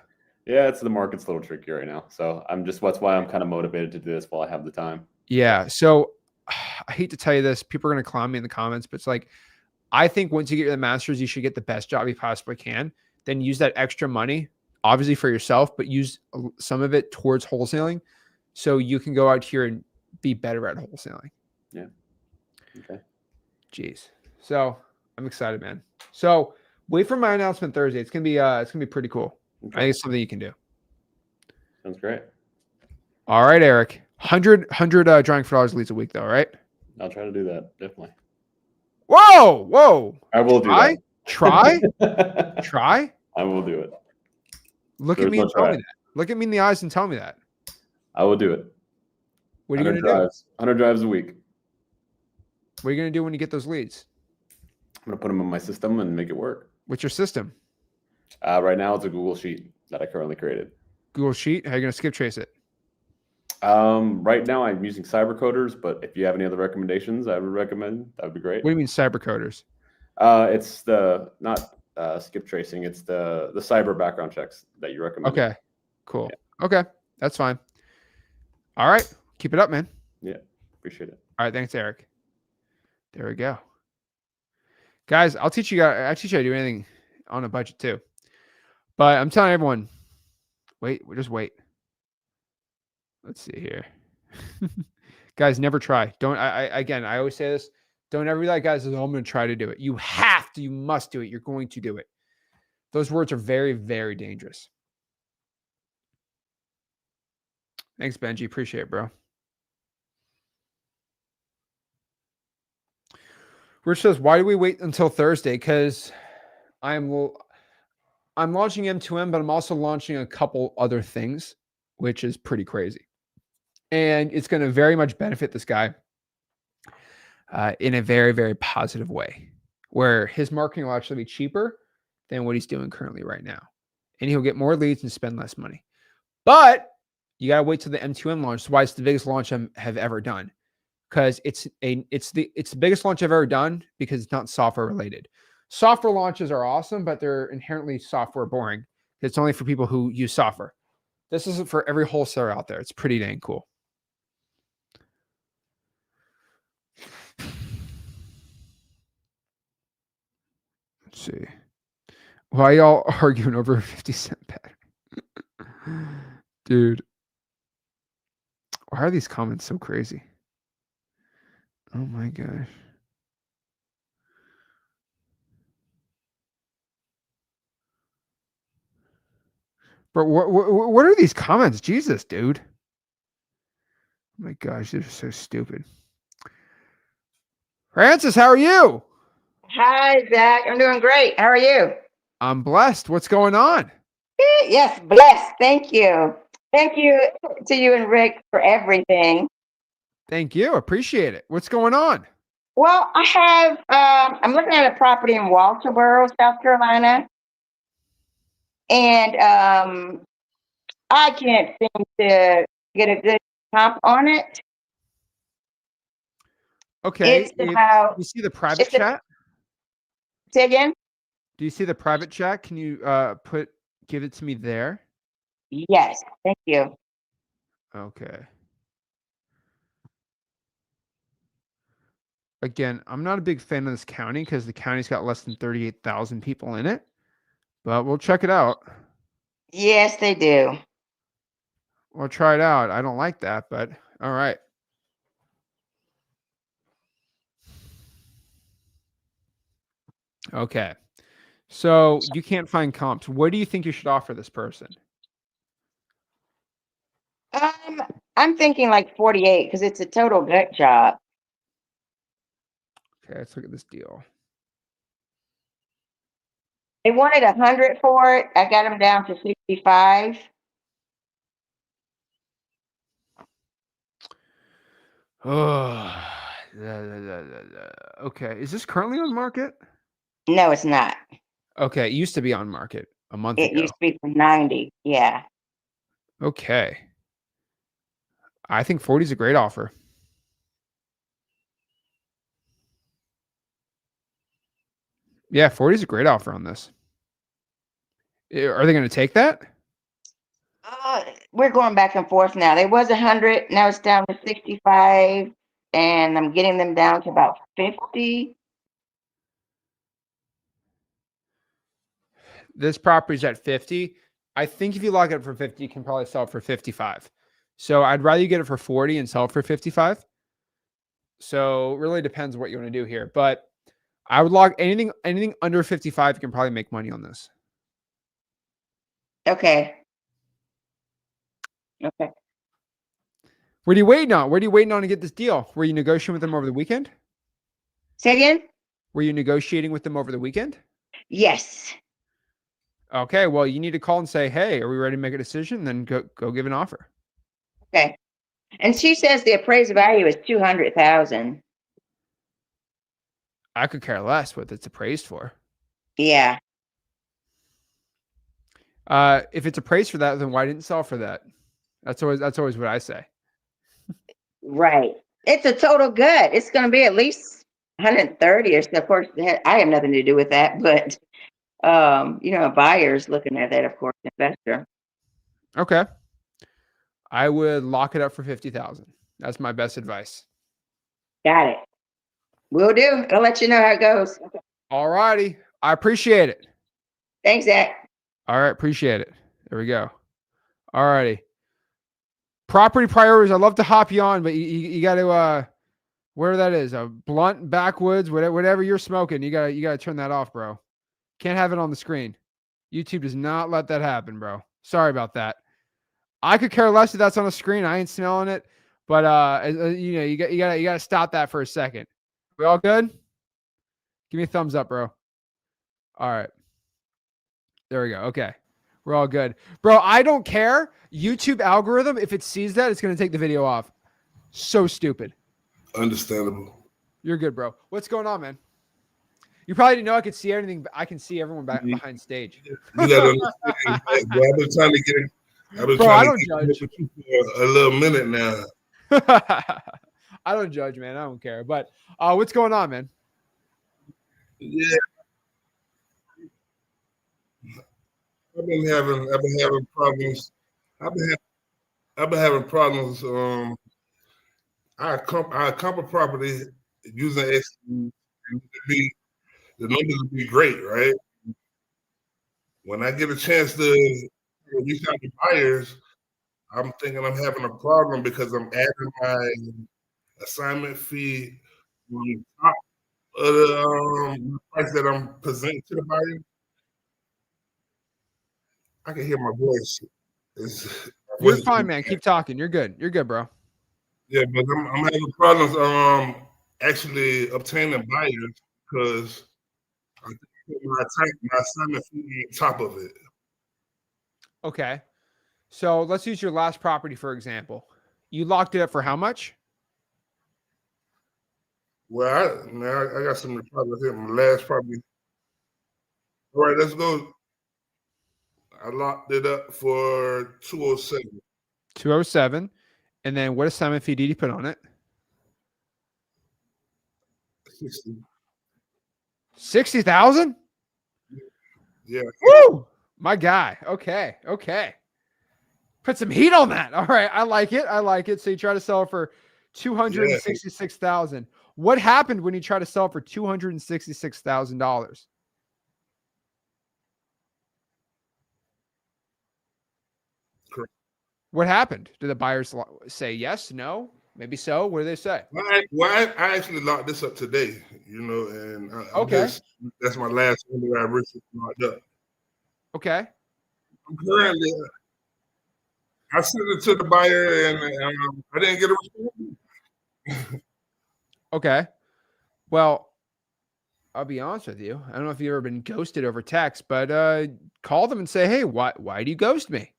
Speaker 3: Yeah, the market's a little tricky right now. So that's why I'm kind of motivated to do this while I have the time.
Speaker 1: Yeah. So I hate to tell you this, people are going to clown me in the comments, but it's like, I think once you get your master's, you should get the best job you possibly can. Then use that extra money, obviously for yourself, but use some of it towards wholesaling so you can go out here and be better at wholesaling.
Speaker 3: Yeah. Okay.
Speaker 1: Jeez. So I'm excited, man. So wait for my announcement Thursday. It's gonna be pretty cool.
Speaker 3: Okay.
Speaker 1: I think it's something you can do.
Speaker 3: Sounds great.
Speaker 1: All right, Eric. 100 drawing for dollars leads a week, though. All right.
Speaker 3: I'll try to do that. Definitely.
Speaker 1: Whoa.
Speaker 3: I will do that.
Speaker 1: Try. Try.
Speaker 3: I will do it.
Speaker 1: Look
Speaker 3: There's
Speaker 1: at me
Speaker 3: no
Speaker 1: and tell
Speaker 3: try.
Speaker 1: me that. Look at me in the eyes and tell me that.
Speaker 3: I will do it.
Speaker 1: What are you
Speaker 3: 100
Speaker 1: gonna do?
Speaker 3: drives. 100 drives a week.
Speaker 1: What are you gonna do when you get those leads?
Speaker 3: I'm gonna put them in my system and make it work.
Speaker 1: What's your system?
Speaker 3: Right now, it's a Google Sheet that I currently created.
Speaker 1: Google Sheet. How are you gonna skip trace it?
Speaker 3: Right now, I'm using cybercoders, but if you have any other recommendations, I would recommend. That would be great.
Speaker 1: What do you mean cyber coders?
Speaker 3: It's the not skip tracing. It's the cyber background checks that you recommend.
Speaker 1: Okay. Cool. Yeah. Okay. That's fine. All right. Keep it up, man.
Speaker 3: Yeah. Appreciate it.
Speaker 1: All right. Thanks, Eric. There we go. Guys, I'll teach you how to do anything on a budget too. But I'm telling everyone, just wait. Let's see here. Guys, never try. Don't again, I always say this. Don't ever be like, guys, I'm going to try to do it. You have to, you must do it. You're going to do it. Those words are very, very dangerous. Thanks, Benji. Appreciate it, bro. Rich says, why do we wait until Thursday? Because I'm launching M2M, but I'm also launching a couple other things, which is pretty crazy. And it's going to very much benefit this guy in a very, very positive way, where his marketing will actually be cheaper than what he's doing currently right now. And he'll get more leads and spend less money. But you got to wait till the M2M launch. That's why it's the biggest launch I have ever done. Because it's the biggest launch I've ever done because it's not software related. Software launches are awesome, but they're inherently software boring. It's only for people who use software. This isn't for every wholesaler out there. It's pretty dang cool. Let's see. Why y'all arguing over a 50-cent pattern? Dude. Why are these comments so crazy? Oh my gosh. Bro, what are these comments? Jesus, dude. Oh my gosh, they're so stupid. Francis, how are you?
Speaker 4: Hi, Zach. I'm doing great. How are you?
Speaker 1: I'm blessed. What's going on?
Speaker 4: Yes, blessed. Thank you. Thank you to you and Rick for everything.
Speaker 1: Thank you. Appreciate it. What's going on?
Speaker 4: Well, I have, I'm looking at a property in Walterboro, South Carolina. And I can't seem to get a good comp on it.
Speaker 1: Okay.
Speaker 4: It's about,
Speaker 1: you see the private chat?
Speaker 4: Say again?
Speaker 1: Do you see the private chat? Can you give it to me there?
Speaker 4: Yes. Thank you.
Speaker 1: Okay. Again, I'm not a big fan of this county because the county's got less than 38,000 people in it, but we'll check it out.
Speaker 4: Yes, they do.
Speaker 1: We'll try it out. I don't like that, but all right. Okay. So you can't find comps. What do you think you should offer this person?
Speaker 4: I'm thinking like 48 because it's a total gut job.
Speaker 1: Okay, let's look at this deal.
Speaker 4: They wanted 100 for it. I got them down to 65.
Speaker 1: Oh, okay. Is this currently on market?
Speaker 4: No, it's not.
Speaker 1: Okay, it used to be on market a month
Speaker 4: It
Speaker 1: ago.
Speaker 4: used to be for 90. Yeah.
Speaker 1: Okay. I think 40 is a great offer. Yeah, 40 is a great offer on this. Are they going to take that?
Speaker 4: We're going back and forth now. There was 100. Now it's down to 65. And I'm getting them down to about 50.
Speaker 1: This property's at 50. I think if you lock it for 50, you can probably sell it for 55. So I'd rather you get it for 40 and sell it for 55. So it really depends what you want to do here. But I would lock anything under 55. You can probably make money on this.
Speaker 4: Okay. Okay.
Speaker 1: What are you waiting on? What are you waiting on to get this deal? Were you negotiating with them over the weekend?
Speaker 4: Say again?
Speaker 1: Were you negotiating with them over the weekend?
Speaker 4: Yes.
Speaker 1: Okay, well, you need to call and say, hey, are we ready to make a decision? Then go give an offer.
Speaker 4: Okay. And she says the appraised value is 200,000.
Speaker 1: I could care less what it's appraised for.
Speaker 4: Yeah.
Speaker 1: If it's appraised for that, then why didn't it sell for that? That's always what I say.
Speaker 4: Right. It's a total good. It's going to be at least 130 or so. Of course, I have nothing to do with that, but a buyer's looking at that, of course, investor.
Speaker 1: Okay. I would lock it up for 50,000. That's my best advice.
Speaker 4: Got it. Will do. I'll let you know how it goes.
Speaker 1: All righty. I appreciate it.
Speaker 4: Thanks, Zach.
Speaker 1: All right. Appreciate it. There we go. All righty. Property priorities. I'd love to hop you on, but you got to, where that is, a blunt backwoods, whatever you're smoking, you got to turn that off, bro. Can't have it on the screen. YouTube does not let that happen, bro. Sorry about that. I could care less if that's on the screen. I ain't smelling it, but you got to stop that for a second. We all good? Give me a thumbs up, bro. All right. There we go. Okay. We're all good. Bro, I don't care. YouTube algorithm, if it sees that, it's going to take the video off. So stupid.
Speaker 5: Understandable.
Speaker 1: You're good, bro. What's going on, man? You probably didn't know I could see anything, but I can see everyone back behind stage.
Speaker 5: You gotta understand, man, bro, I've been trying to get
Speaker 1: I don't judge.
Speaker 5: with you for a little minute now.
Speaker 1: I don't judge, man. I don't care. But what's going on, man?
Speaker 5: Yeah. I've been having problems. I've been having problems. I comp a property using SE, and the numbers would be great, right? When I get a chance to reach out to buyers, I'm thinking I'm having a problem because I'm adding my assignment fee on top of the price that I'm presenting to the buyer. I can hear my voice.
Speaker 1: You're fine, man. Keep talking. You're good. You're good, bro.
Speaker 5: Yeah, but I'm having problems actually obtaining buyers because I think my assignment fee on top of it.
Speaker 1: Okay. So let's use your last property, for example. You locked it up for how much?
Speaker 5: Well, I got some problems here. My last property. All right, let's go. I locked it up for 207.
Speaker 1: 207. And then what assignment fee did you put on it?
Speaker 5: 60.
Speaker 1: 60,000?
Speaker 5: Yeah.
Speaker 1: Woo! My guy. Okay. Okay. Put some heat on that. All right. I like it. I like it. So you try to sell it for 266,000. What happened when you tried to sell it for $266,000?
Speaker 5: Correct.
Speaker 1: What happened? Did the buyers say yes, no, maybe so? What do they say?
Speaker 5: I actually locked this up today, and
Speaker 1: Okay.
Speaker 5: That's my last one that I recently locked up.
Speaker 1: Okay.
Speaker 5: I'm currently, I sent it to the buyer and I didn't get a response.
Speaker 1: Okay. Well, I'll be honest with you. I don't know if you've ever been ghosted over text, but call them and say, hey, why do you ghost me?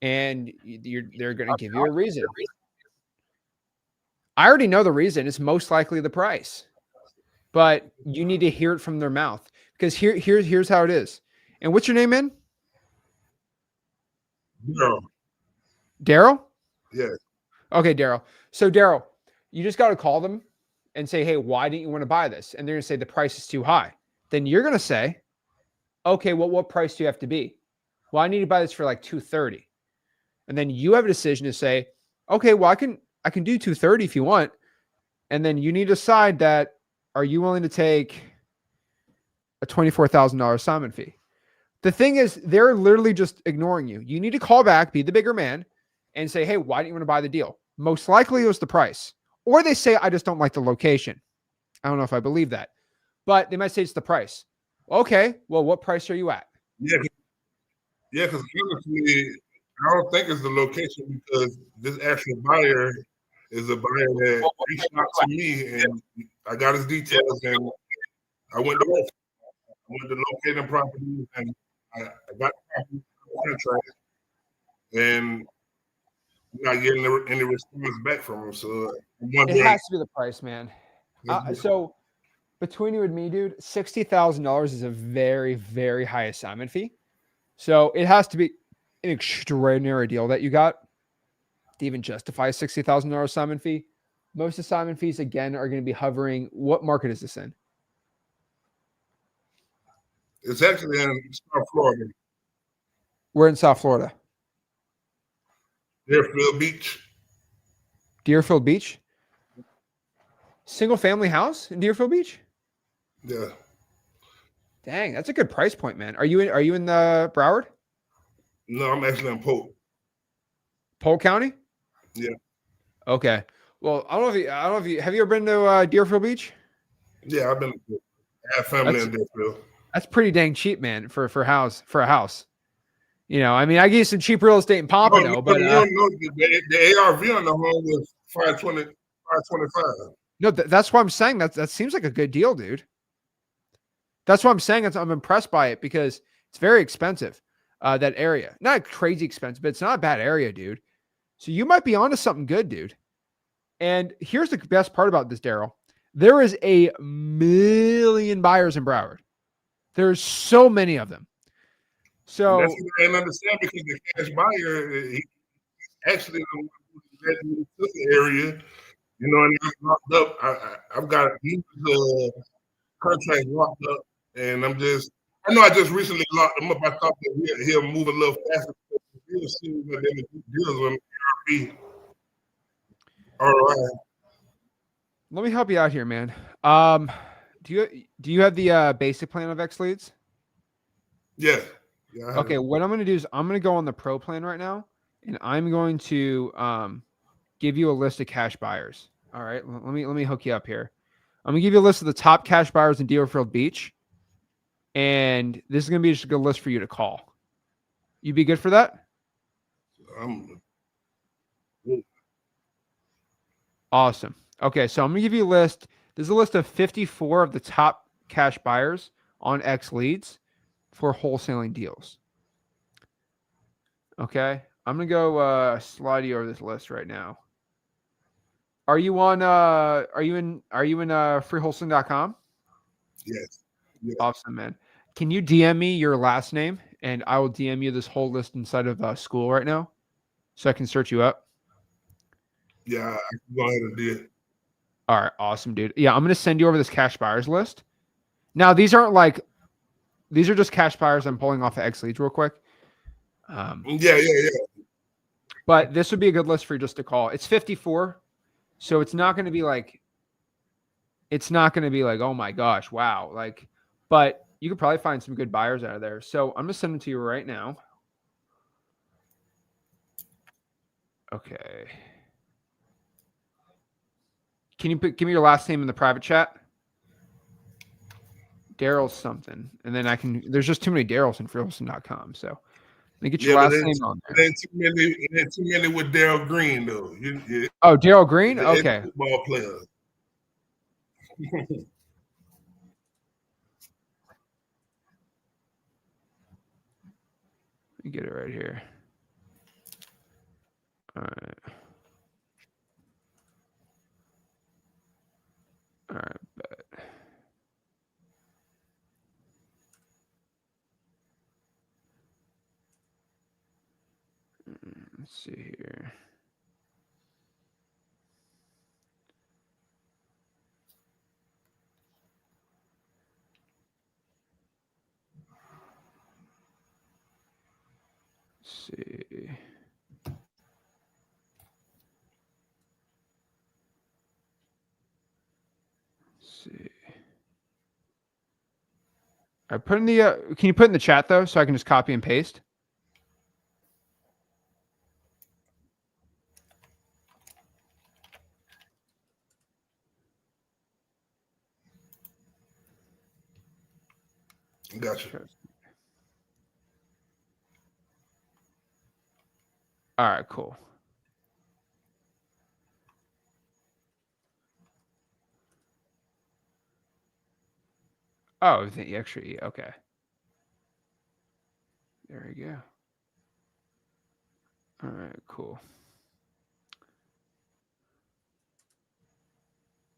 Speaker 1: And they're going to give you a reason. I already know the reason. It's most likely the price, but you need to hear it from their mouth because here's how it is. And what's your name, man? Daryl?
Speaker 5: Yeah.
Speaker 1: Okay, Daryl. So Daryl, you just got to call them and say, hey, why didn't you want to buy this? And they're going to say the price is too high. Then you're going to say, okay, well, what price do you have to be? Well, I need to buy this for like 230. And then you have a decision to say, okay, well, I can do 230 if you want. And then you need to decide that, are you willing to take a $24,000 assignment fee? The thing is, they're literally just ignoring you. You need to call back, be the bigger man, and say, hey, why didn't you want to buy the deal? Most likely it was the price. Or they say, I just don't like the location. I don't know if I believe that, but they might say it's the price. Okay, well, what price are you at?
Speaker 5: Yeah, because honestly, I don't think it's the location because this actual buyer is a buyer that reached out to me and I got his details and I went to work. I went to locate the property and I got the property contract and I'm not getting any response back from him. So I'm
Speaker 1: It
Speaker 5: wondering.
Speaker 1: has to be the price, man. So between you and me, dude, $60,000 is a very, very high assignment fee. So it has to be an extraordinary deal that you got to even justify a $60,000 assignment fee. Most assignment fees, again, are going to be hovering. What market is this in?
Speaker 5: It's actually in South Florida,
Speaker 1: We're in South Florida.
Speaker 5: Deerfield Beach.
Speaker 1: Deerfield Beach? Single family house in Deerfield Beach?
Speaker 5: Yeah.
Speaker 1: Dang, that's a good price point, man. Are you in the Broward?
Speaker 5: No, I'm actually in
Speaker 1: Polk County?
Speaker 5: Yeah.
Speaker 1: Okay. Well, I don't know if you have you ever been to Deerfield Beach?
Speaker 5: Yeah, I've been. I have family in Deerfield.
Speaker 1: That's pretty dang cheap, man, for a house. You know, I mean, I give you some cheap real estate in Pompano, but
Speaker 5: the ARV on the home was 520, 525.
Speaker 1: no, that's why I'm saying that seems like a good deal, dude. That's why I'm saying I'm impressed by it because it's very expensive. That area, not crazy expensive, but it's not a bad area, dude. So you might be onto something good, dude. And here's the best part about this, Daryl. There is a million buyers in Broward. There's so many of them. So
Speaker 5: and that's what I didn't understand because the cash buyer he actually took the area, you know, and I'm locked up. I've got contract locked up, and I know I just recently locked him up. I thought that he'll move a little faster. He'll see what they deals with ARV. All right.
Speaker 1: let me help you out here, man. Do you have the basic plan of X leads?
Speaker 5: Yeah.
Speaker 1: Okay, what I'm going to do is I'm going to go on the pro plan right now, and I'm going to give you a list of cash buyers. All right, let me hook you up here. I'm going to give you a list of the top cash buyers in Deerfield Beach, and this is going to be just a good list for you to call. You be good for that? Awesome. Okay, so I'm going to give you a list. There's a list of 54 of the top cash buyers on X leads for wholesaling deals. Okay, I'm going to go slide you over this list right now. Are you in freewholesaling.com?
Speaker 5: Yes.
Speaker 1: Awesome, man. Can you DM me your last name and I will DM you this whole list inside of school right now so I can search you up?
Speaker 5: Yeah, I can go ahead and do it.
Speaker 1: All right, awesome, dude. Yeah, I'm going to send you over this cash buyers list. Now, these are just cash buyers I'm pulling off of X Leads real quick.
Speaker 5: Yeah.
Speaker 1: But this would be a good list for you just to call. It's 54, so it's not going to be like, oh my gosh, wow. But you could probably find some good buyers out of there. So I'm going to send them to you right now. Okay. Can you give me your last name in the private chat? Daryl something. And then there's just too many Daryls in freewholesaling.com. So let me get your last name on there.
Speaker 5: Ain't too many with Daryl Green, though.
Speaker 1: Oh, Daryl Green? Okay.
Speaker 5: Football player.
Speaker 1: Let me get it right here. All right. All right, bet. Let's see here. Let's see. I put in the. Can you put in the chat though, so I can just copy and paste?
Speaker 5: Gotcha.
Speaker 1: All right, cool. Oh, the extra E. Okay. There we go. All right, cool.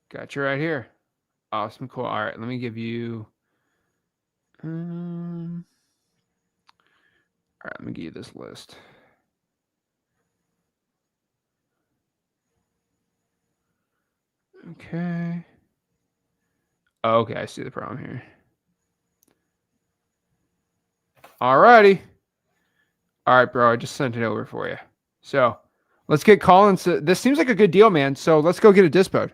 Speaker 1: Got you right here. Awesome, cool. All right, let me give you. All right, let me give you this list. Okay. Oh, okay, I see the problem here. All righty. All right, bro. I just sent it over for you. So let's get Collins. This seems like a good deal, man. So let's go get a dispo.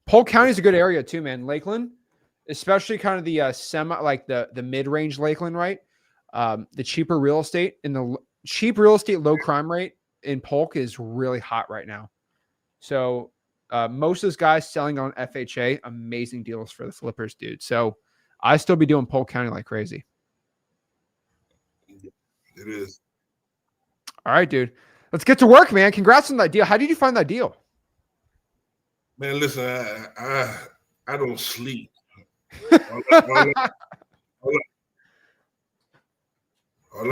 Speaker 1: Polk County is a good area too, man. Lakeland, especially kind of the like the mid-range Lakeland, right? The cheaper real estate and the cheap real estate, low crime rate in Polk is really hot right now. So most of those guys selling on FHA, amazing deals for the flippers, dude. So I still be doing Polk County like crazy.
Speaker 5: It is.
Speaker 1: All right, dude. Let's get to work, man. Congrats on that deal. How did you find that deal?
Speaker 5: Man, listen, I don't sleep. All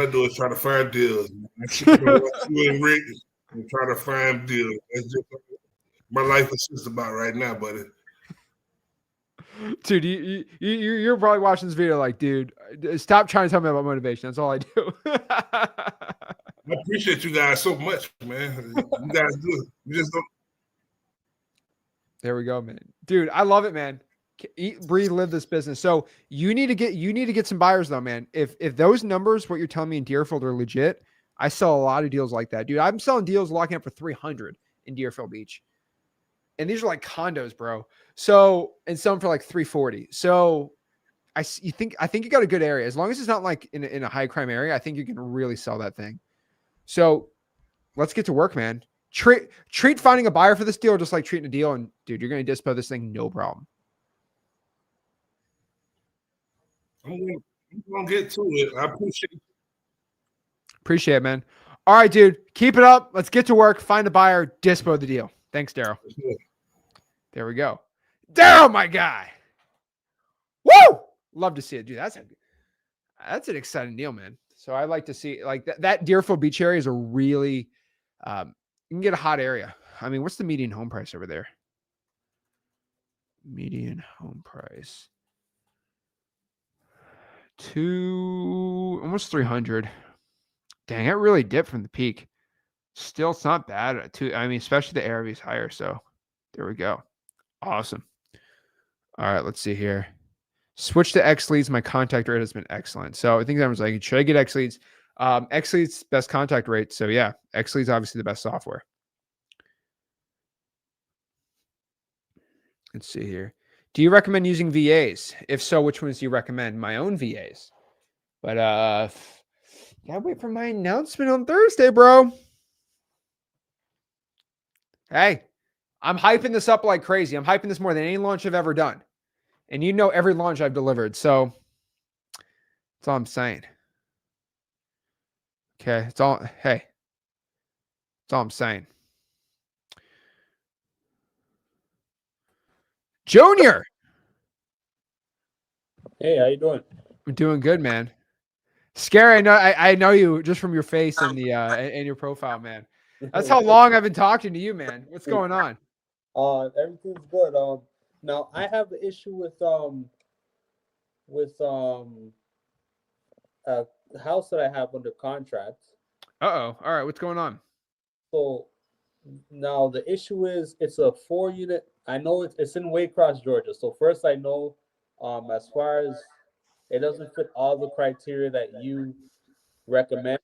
Speaker 5: I do is try to find deals. I sit and Rick and try to find deals. That's just my life is just about right now, buddy.
Speaker 1: Dude, you're probably watching this video like, dude, stop trying to tell me about motivation. That's all I do.
Speaker 5: I appreciate you guys so much, man. You guys do. You just don't.
Speaker 1: There we go, man. Dude, I love it, man. Eat, breathe, live this business. So you need to get some buyers though, man. If those numbers, what you're telling me in Deerfield are legit, I sell a lot of deals like that, dude. I'm selling deals locking up for 300 in Deerfield Beach. And these are like condos, bro. So, and some for like 340. So I think you got a good area. As long as it's not like in a high crime area, I think you can really sell that thing. So let's get to work, man. Treat finding a buyer for this deal just like treating a deal. And dude, you're going to dispo this thing, no problem.
Speaker 5: I'm gonna get to it. I
Speaker 1: Appreciate it, man. All right, dude. Keep it up. Let's get to work. Find a buyer. Dispo the deal. Thanks, Daryl. There we go. Daryl, my guy. Woo! Love to see it, dude. That's an exciting deal, man. So I like to see like that Deerfield Beach area is a really you can get a hot area. I mean, what's the median home price over there? Median home price. Almost 300. Dang, it really dipped from the peak. Still, it's not bad. I mean, especially the area is higher. So there we go. Awesome. All right, let's see here. Switch to X leads. My contact rate has been excellent. So I think that was like, should I get X leads? X leads best contact rate. So yeah, X leads obviously the best software. Let's see here. Do you recommend using VAs? If so, which ones do you recommend? My own VAs. But gotta wait for my announcement on Thursday, bro. Hey, I'm hyping this up like crazy. I'm hyping this more than any launch I've ever done. And you know every launch I've delivered. So that's all I'm saying. Okay. That's all I'm saying. Junior.
Speaker 6: Hey, how you doing?
Speaker 1: I'm doing good, man. Scary. I know you just from your face and the and your profile, man. That's how long I've been talking to you, man. What's going on?
Speaker 6: Everything's good. Now I have the issue with a house that I have under contract.
Speaker 1: Uh-oh. All right. What's going on?
Speaker 6: So now the issue is it's a 4-unit. I know it's in Waycross, Georgia. So first I know as far as it doesn't fit all the criteria that you recommend,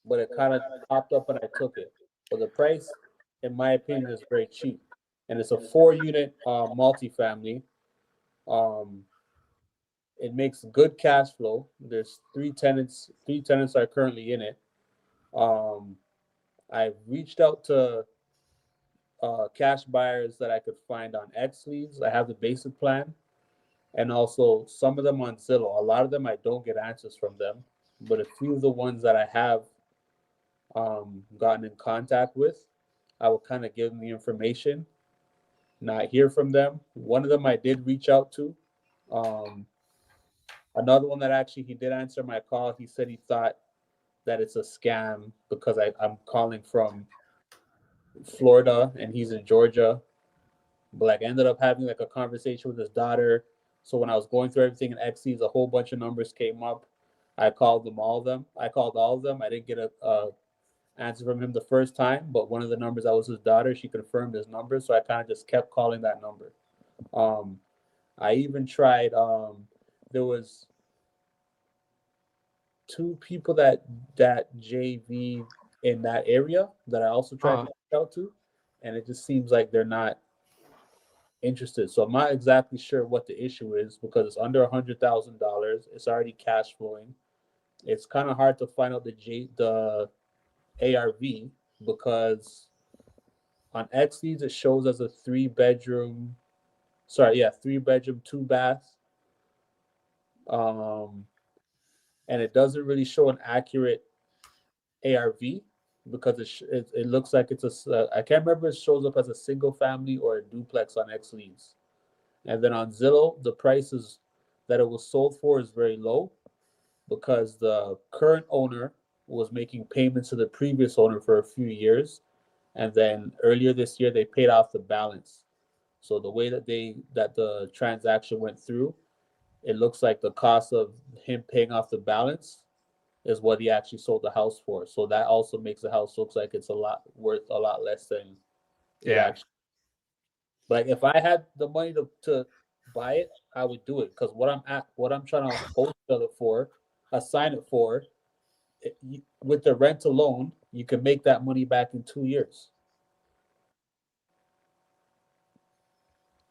Speaker 6: but it kind of popped up and I took it. But the price, in my opinion, is very cheap. And it's a 4-unit multifamily. It makes good cash flow. There's 3 tenants. 3 tenants are currently in it. I've reached out to cash buyers that I could find on X Leads. I have the basic plan. And also some of them on Zillow. A lot of them I don't get answers from them, but a few of the ones that I have gotten in contact with, I will kind of give them the information, not hear from them. One of them I did reach out to. Another one that actually he did answer my call. He said he thought that it's a scam because I'm calling from Florida and he's in Georgia. But like I ended up having like a conversation with his daughter. So when I was going through everything in XCs, a whole bunch of numbers came up. I called all of them. I didn't get a answer from him the first time, but one of the numbers that was his daughter, she confirmed his number. So I kind of just kept calling that number. I even tried. There was two people that JV in that area that I also tried to reach out to, and it just seems like they're not interested. So I'm not exactly sure what the issue is because it's under $100,000. It's already cash flowing. It's kind of hard to find out the ARV because on X's it shows as a 3-bedroom. Three bedroom, 2 bath. And it doesn't really show an accurate ARV because it looks like it's I can't remember if it shows up as a single family or a duplex on XLeads. And then on Zillow, the prices that it was sold for is very low because the current owner was making payments to the previous owner for a few years. And then earlier this year, they paid off the balance. So the way that the transaction went through, it looks like the cost of him paying off the balance is what he actually sold the house for. So that also makes the house look like it's worth a lot less than it actually. Like if I had the money to buy it, I would do it because what I'm trying to wholesale it for, assign it for, with the rent alone, you can make that money back in 2 years.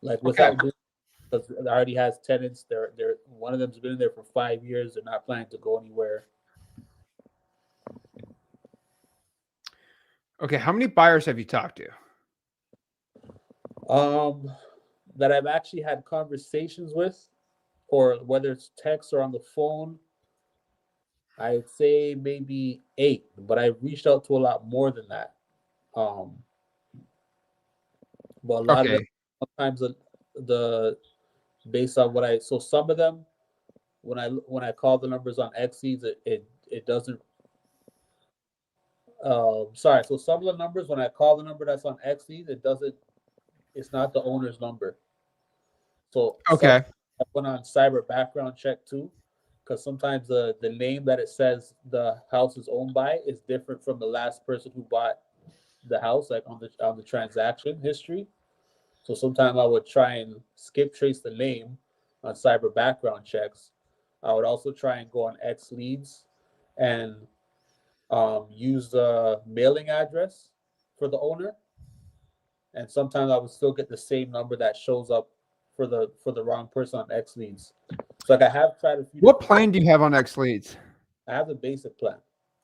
Speaker 6: Like without doing, because it already has tenants. They're one of them's been in there for 5 years. They're not planning to go anywhere.
Speaker 1: Okay, how many buyers have you talked to?
Speaker 6: That I've actually had conversations with, or whether it's text or on the phone, I'd say maybe 8, but I've reached out to a lot more than that. But a lot of them, sometimes the based on so some of them, when I call the numbers on X's, it doesn't. Sorry. So some of the numbers, when I call the number that's on X's, it's not the owner's number. So I went on cyber background check too, because sometimes the name that it says the house is owned by is different from the last person who bought the house, like on the transaction history. So sometimes I would try and skip trace the name on cyber background checks. I would also try and go on X Leads and use the mailing address for the owner. And sometimes I would still get the same number that shows up for the wrong person on X Leads. So like I have tried a few.
Speaker 1: What plan do you have on X Leads?
Speaker 6: I have the basic plan.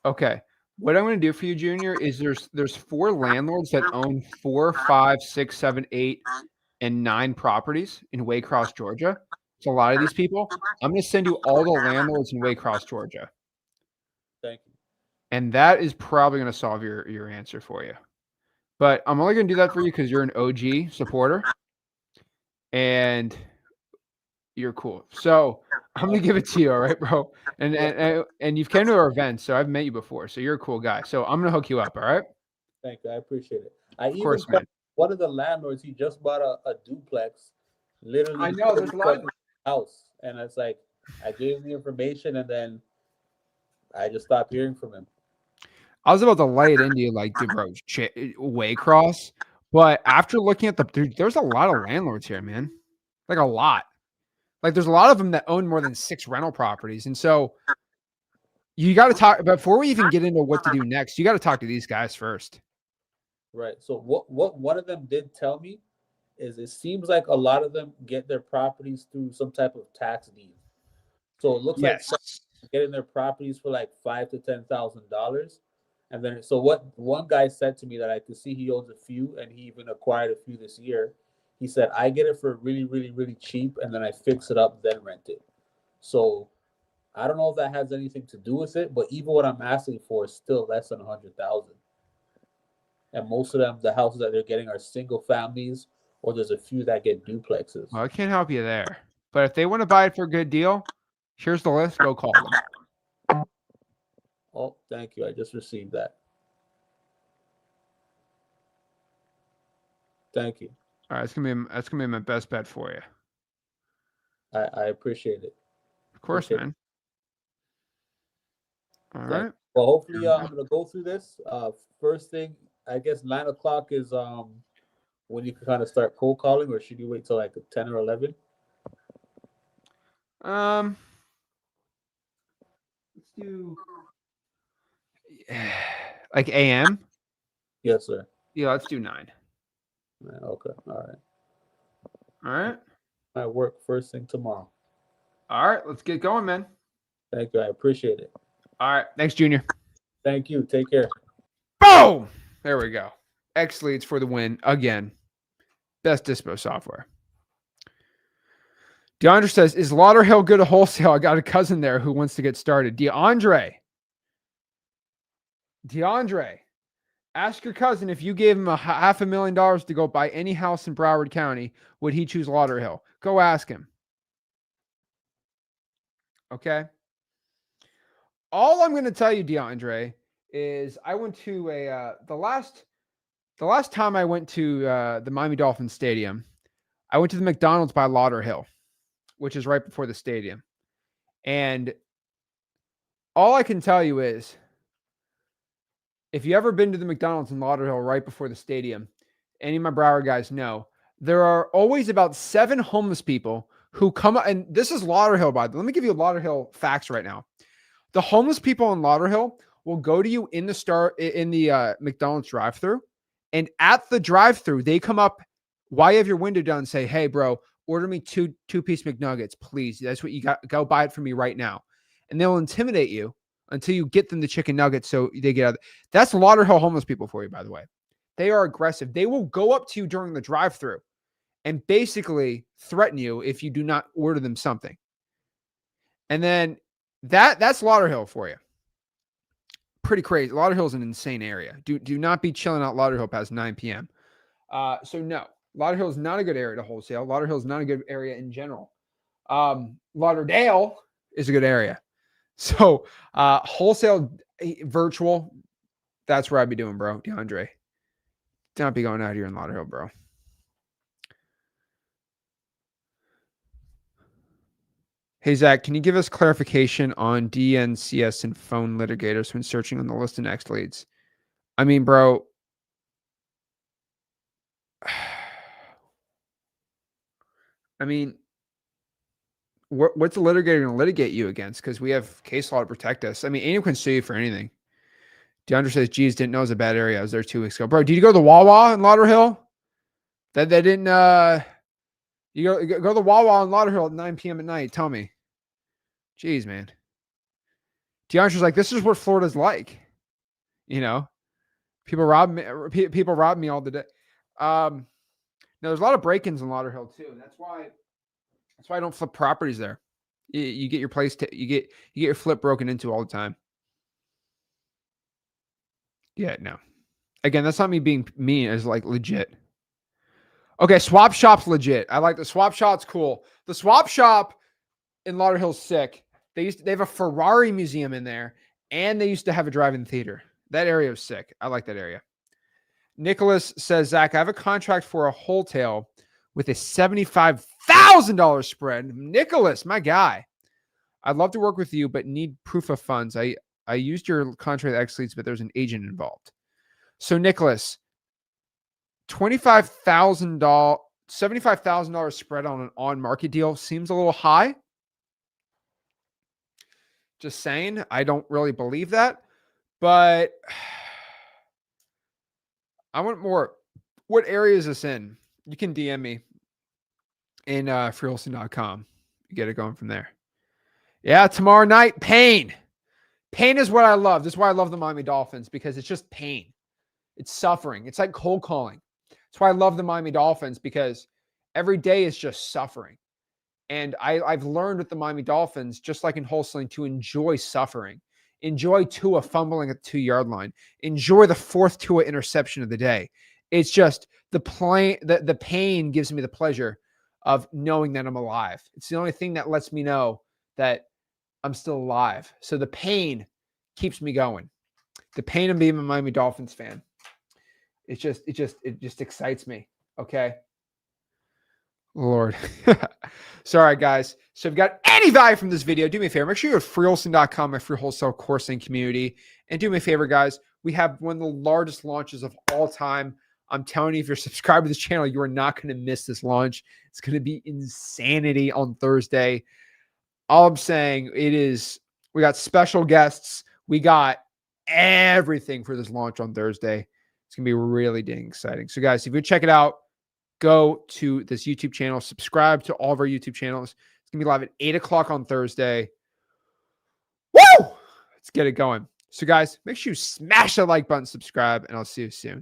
Speaker 1: Okay. What I'm going to do for you, Junior, is there's 4 landlords that own 4, 5, 6, 7, 8, and 9 properties in Waycross, Georgia. It's a lot of these people. I'm going to send you all the landlords in Waycross, Georgia.
Speaker 6: Thank you.
Speaker 1: And that is probably going to solve your answer for you. But I'm only going to do that for you because you're an OG supporter. And you're cool. So I'm going to give it to you. All right, bro. And you've came to our events, so I've met you before. So you're a cool guy. So I'm going to hook you up. All right.
Speaker 6: Thank you. I appreciate it. Of
Speaker 1: course, man.
Speaker 6: One of the landlords, he just bought a duplex, literally.
Speaker 1: I know there's a lot of
Speaker 6: house, and it's like I gave him the information, and then I just stopped hearing from him.
Speaker 1: I was about to lay it into you like, dude, bro, Waycross. But after looking at there's a lot of landlords here, man. Like a lot. Like there's a lot of them that own more than 6 rental properties. And so you got to talk before we even get into what to do next. You got to talk to these guys first.
Speaker 6: Right. So what one of them did tell me is it seems like a lot of them get their properties through some type of tax deed. So it looks like getting their properties for like $5,000 to $10,000. And then, so what one guy said to me that I could see he owns a few, and he even acquired a few this year. He said, I get it for really, really, really cheap, and then I fix it up, then rent it. So I don't know if that has anything to do with it, but even what I'm asking for is still less than 100,000. And most of them, the houses that they're getting are single families, or there's a few that get duplexes.
Speaker 1: Well, I can't help you there. But if they want to buy it for a good deal, here's the list. Go call them.
Speaker 6: Oh, thank you. I just received that. Thank you.
Speaker 1: All right, that's gonna be my best bet for you.
Speaker 6: I appreciate it.
Speaker 1: Of course,
Speaker 6: Appreciate
Speaker 1: man. All
Speaker 6: Thank
Speaker 1: right.
Speaker 6: you. Well, hopefully, I'm gonna go through this. First thing, I guess 9 o'clock is when you can kind of start cold calling, or should you wait till like 10 or 11?
Speaker 1: Let's do like AM.
Speaker 6: Yes, sir.
Speaker 1: Yeah, let's do 9.
Speaker 6: Okay. All right.
Speaker 1: All right.
Speaker 6: I work first thing tomorrow.
Speaker 1: All right, let's get going, man.
Speaker 6: Thank you. I appreciate it.
Speaker 1: All right, thanks, Junior.
Speaker 6: Thank you. Take care.
Speaker 1: Boom! There we go. X leads for the win again. Best dispo software. DeAndre says, is Lauderhill good at wholesale? I got a cousin there who wants to get started. DeAndre, ask your cousin if you gave him $500,000 to go buy any house in Broward County, would he choose Lauderhill? Go ask him. Okay. All I'm going to tell you, DeAndre, is I went to the last time I went to the Miami Dolphins Stadium, I went to the McDonald's by Lauderhill, which is right before the stadium. And all I can tell you is, if you ever been to the McDonald's in Lauderhill right before the stadium, any of my Broward guys know, there are always about 7 homeless people who come up, and this is Lauderhill, by the way. Let me give you Lauderhill facts right now. The homeless people in Lauderhill will go to you in the McDonald's drive-thru, and at the drive-thru, they come up while you have your window down and say, "Hey, bro, order me two-piece McNuggets, please. That's what you got. Go buy it for me right now." And they'll intimidate you until you get them the chicken nuggets so they get out. That's Lauderhill homeless people for you, by the way. They are aggressive. They will go up to you during the drive-thru and basically threaten you if you do not order them something. And then that's Lauderhill for you. Pretty crazy. Lauderhill is an insane area. Do not be chilling out Lauderhill past 9 p.m. So no, Lauderhill is not a good area to wholesale. Lauderhill is not a good area in general. Lauderdale is a good area. So wholesale virtual, that's where I'd be doing, bro. DeAndre, do not be going out here in Lauderhill, bro. Hey, Zach, can you give us clarification on DNCS and phone litigators when searching on the list of next leads? I mean, bro, I mean, what's the litigator going to litigate you against? Because we have case law to protect us. I mean, anyone can sue you for anything. DeAndre says, geez, didn't know it was a bad area. I was there 2 weeks ago. Bro, did you go to the Wawa in Lauderhill? That they didn't, you go to the Wawa in Lauderhill at 9 p.m. at night. Tell me. Jeez, man. DeAndre's like, this is what Florida's like. You know, people rob me all the day. Now there's a lot of break-ins in Lauderhill too. And that's why I don't flip properties there. You get your place, you get your flip broken into all the time. Yeah, no. Again, that's not me being mean. It's like legit. Okay, swap shop's legit. I like the swap shop's cool. The swap shop in Lauderhill's sick. They have a Ferrari museum in there, and they used to have a drive-in theater. That area was sick. I like that area. Nicholas says, Zach, I have a contract for a wholesale with a $75,000 spread. Nicholas, my guy. I'd love to work with you, but need proof of funds. I used your contract X leads, but there's an agent involved. So Nicholas, $75,000 spread on an on-market deal seems a little high. Just saying, I don't really believe that, but I want more. What area is this in? You can DM me in freeholston.com. You get it going from there. Yeah, tomorrow night, pain. Pain is what I love. This is why I love the Miami Dolphins, because it's just pain. It's suffering. It's like cold calling. That's why I love the Miami Dolphins, because Every day is just suffering. And I've learned with the Miami Dolphins, just like in wholesaling, to enjoy suffering. Enjoy Tua fumbling at the 2-yard line. Enjoy the 4th Tua interception of the day. It's just the pain gives me the pleasure of knowing that I'm alive. It's the only thing that lets me know that I'm still alive. So the pain keeps me going. The pain of being a Miami Dolphins fan. It just excites me. Okay. Lord. Sorry, guys. So if you got any value from this video, do me a favor. Make sure you go to freewholesaling.com, my free wholesale coursing community. And do me a favor, guys. We have one of the largest launches of all time. I'm telling you, if you're subscribed to this channel, you are not going to miss this launch. It's going to be insanity on Thursday. All I'm saying, we got special guests. We got everything for this launch on Thursday. It's going to be really dang exciting. So, guys, if you check it out, go to this YouTube channel, subscribe to all of our YouTube channels. It's going to be live at 8 o'clock on Thursday. Woo! Let's get it going. So, guys, make sure you smash that like button, subscribe, and I'll see you soon.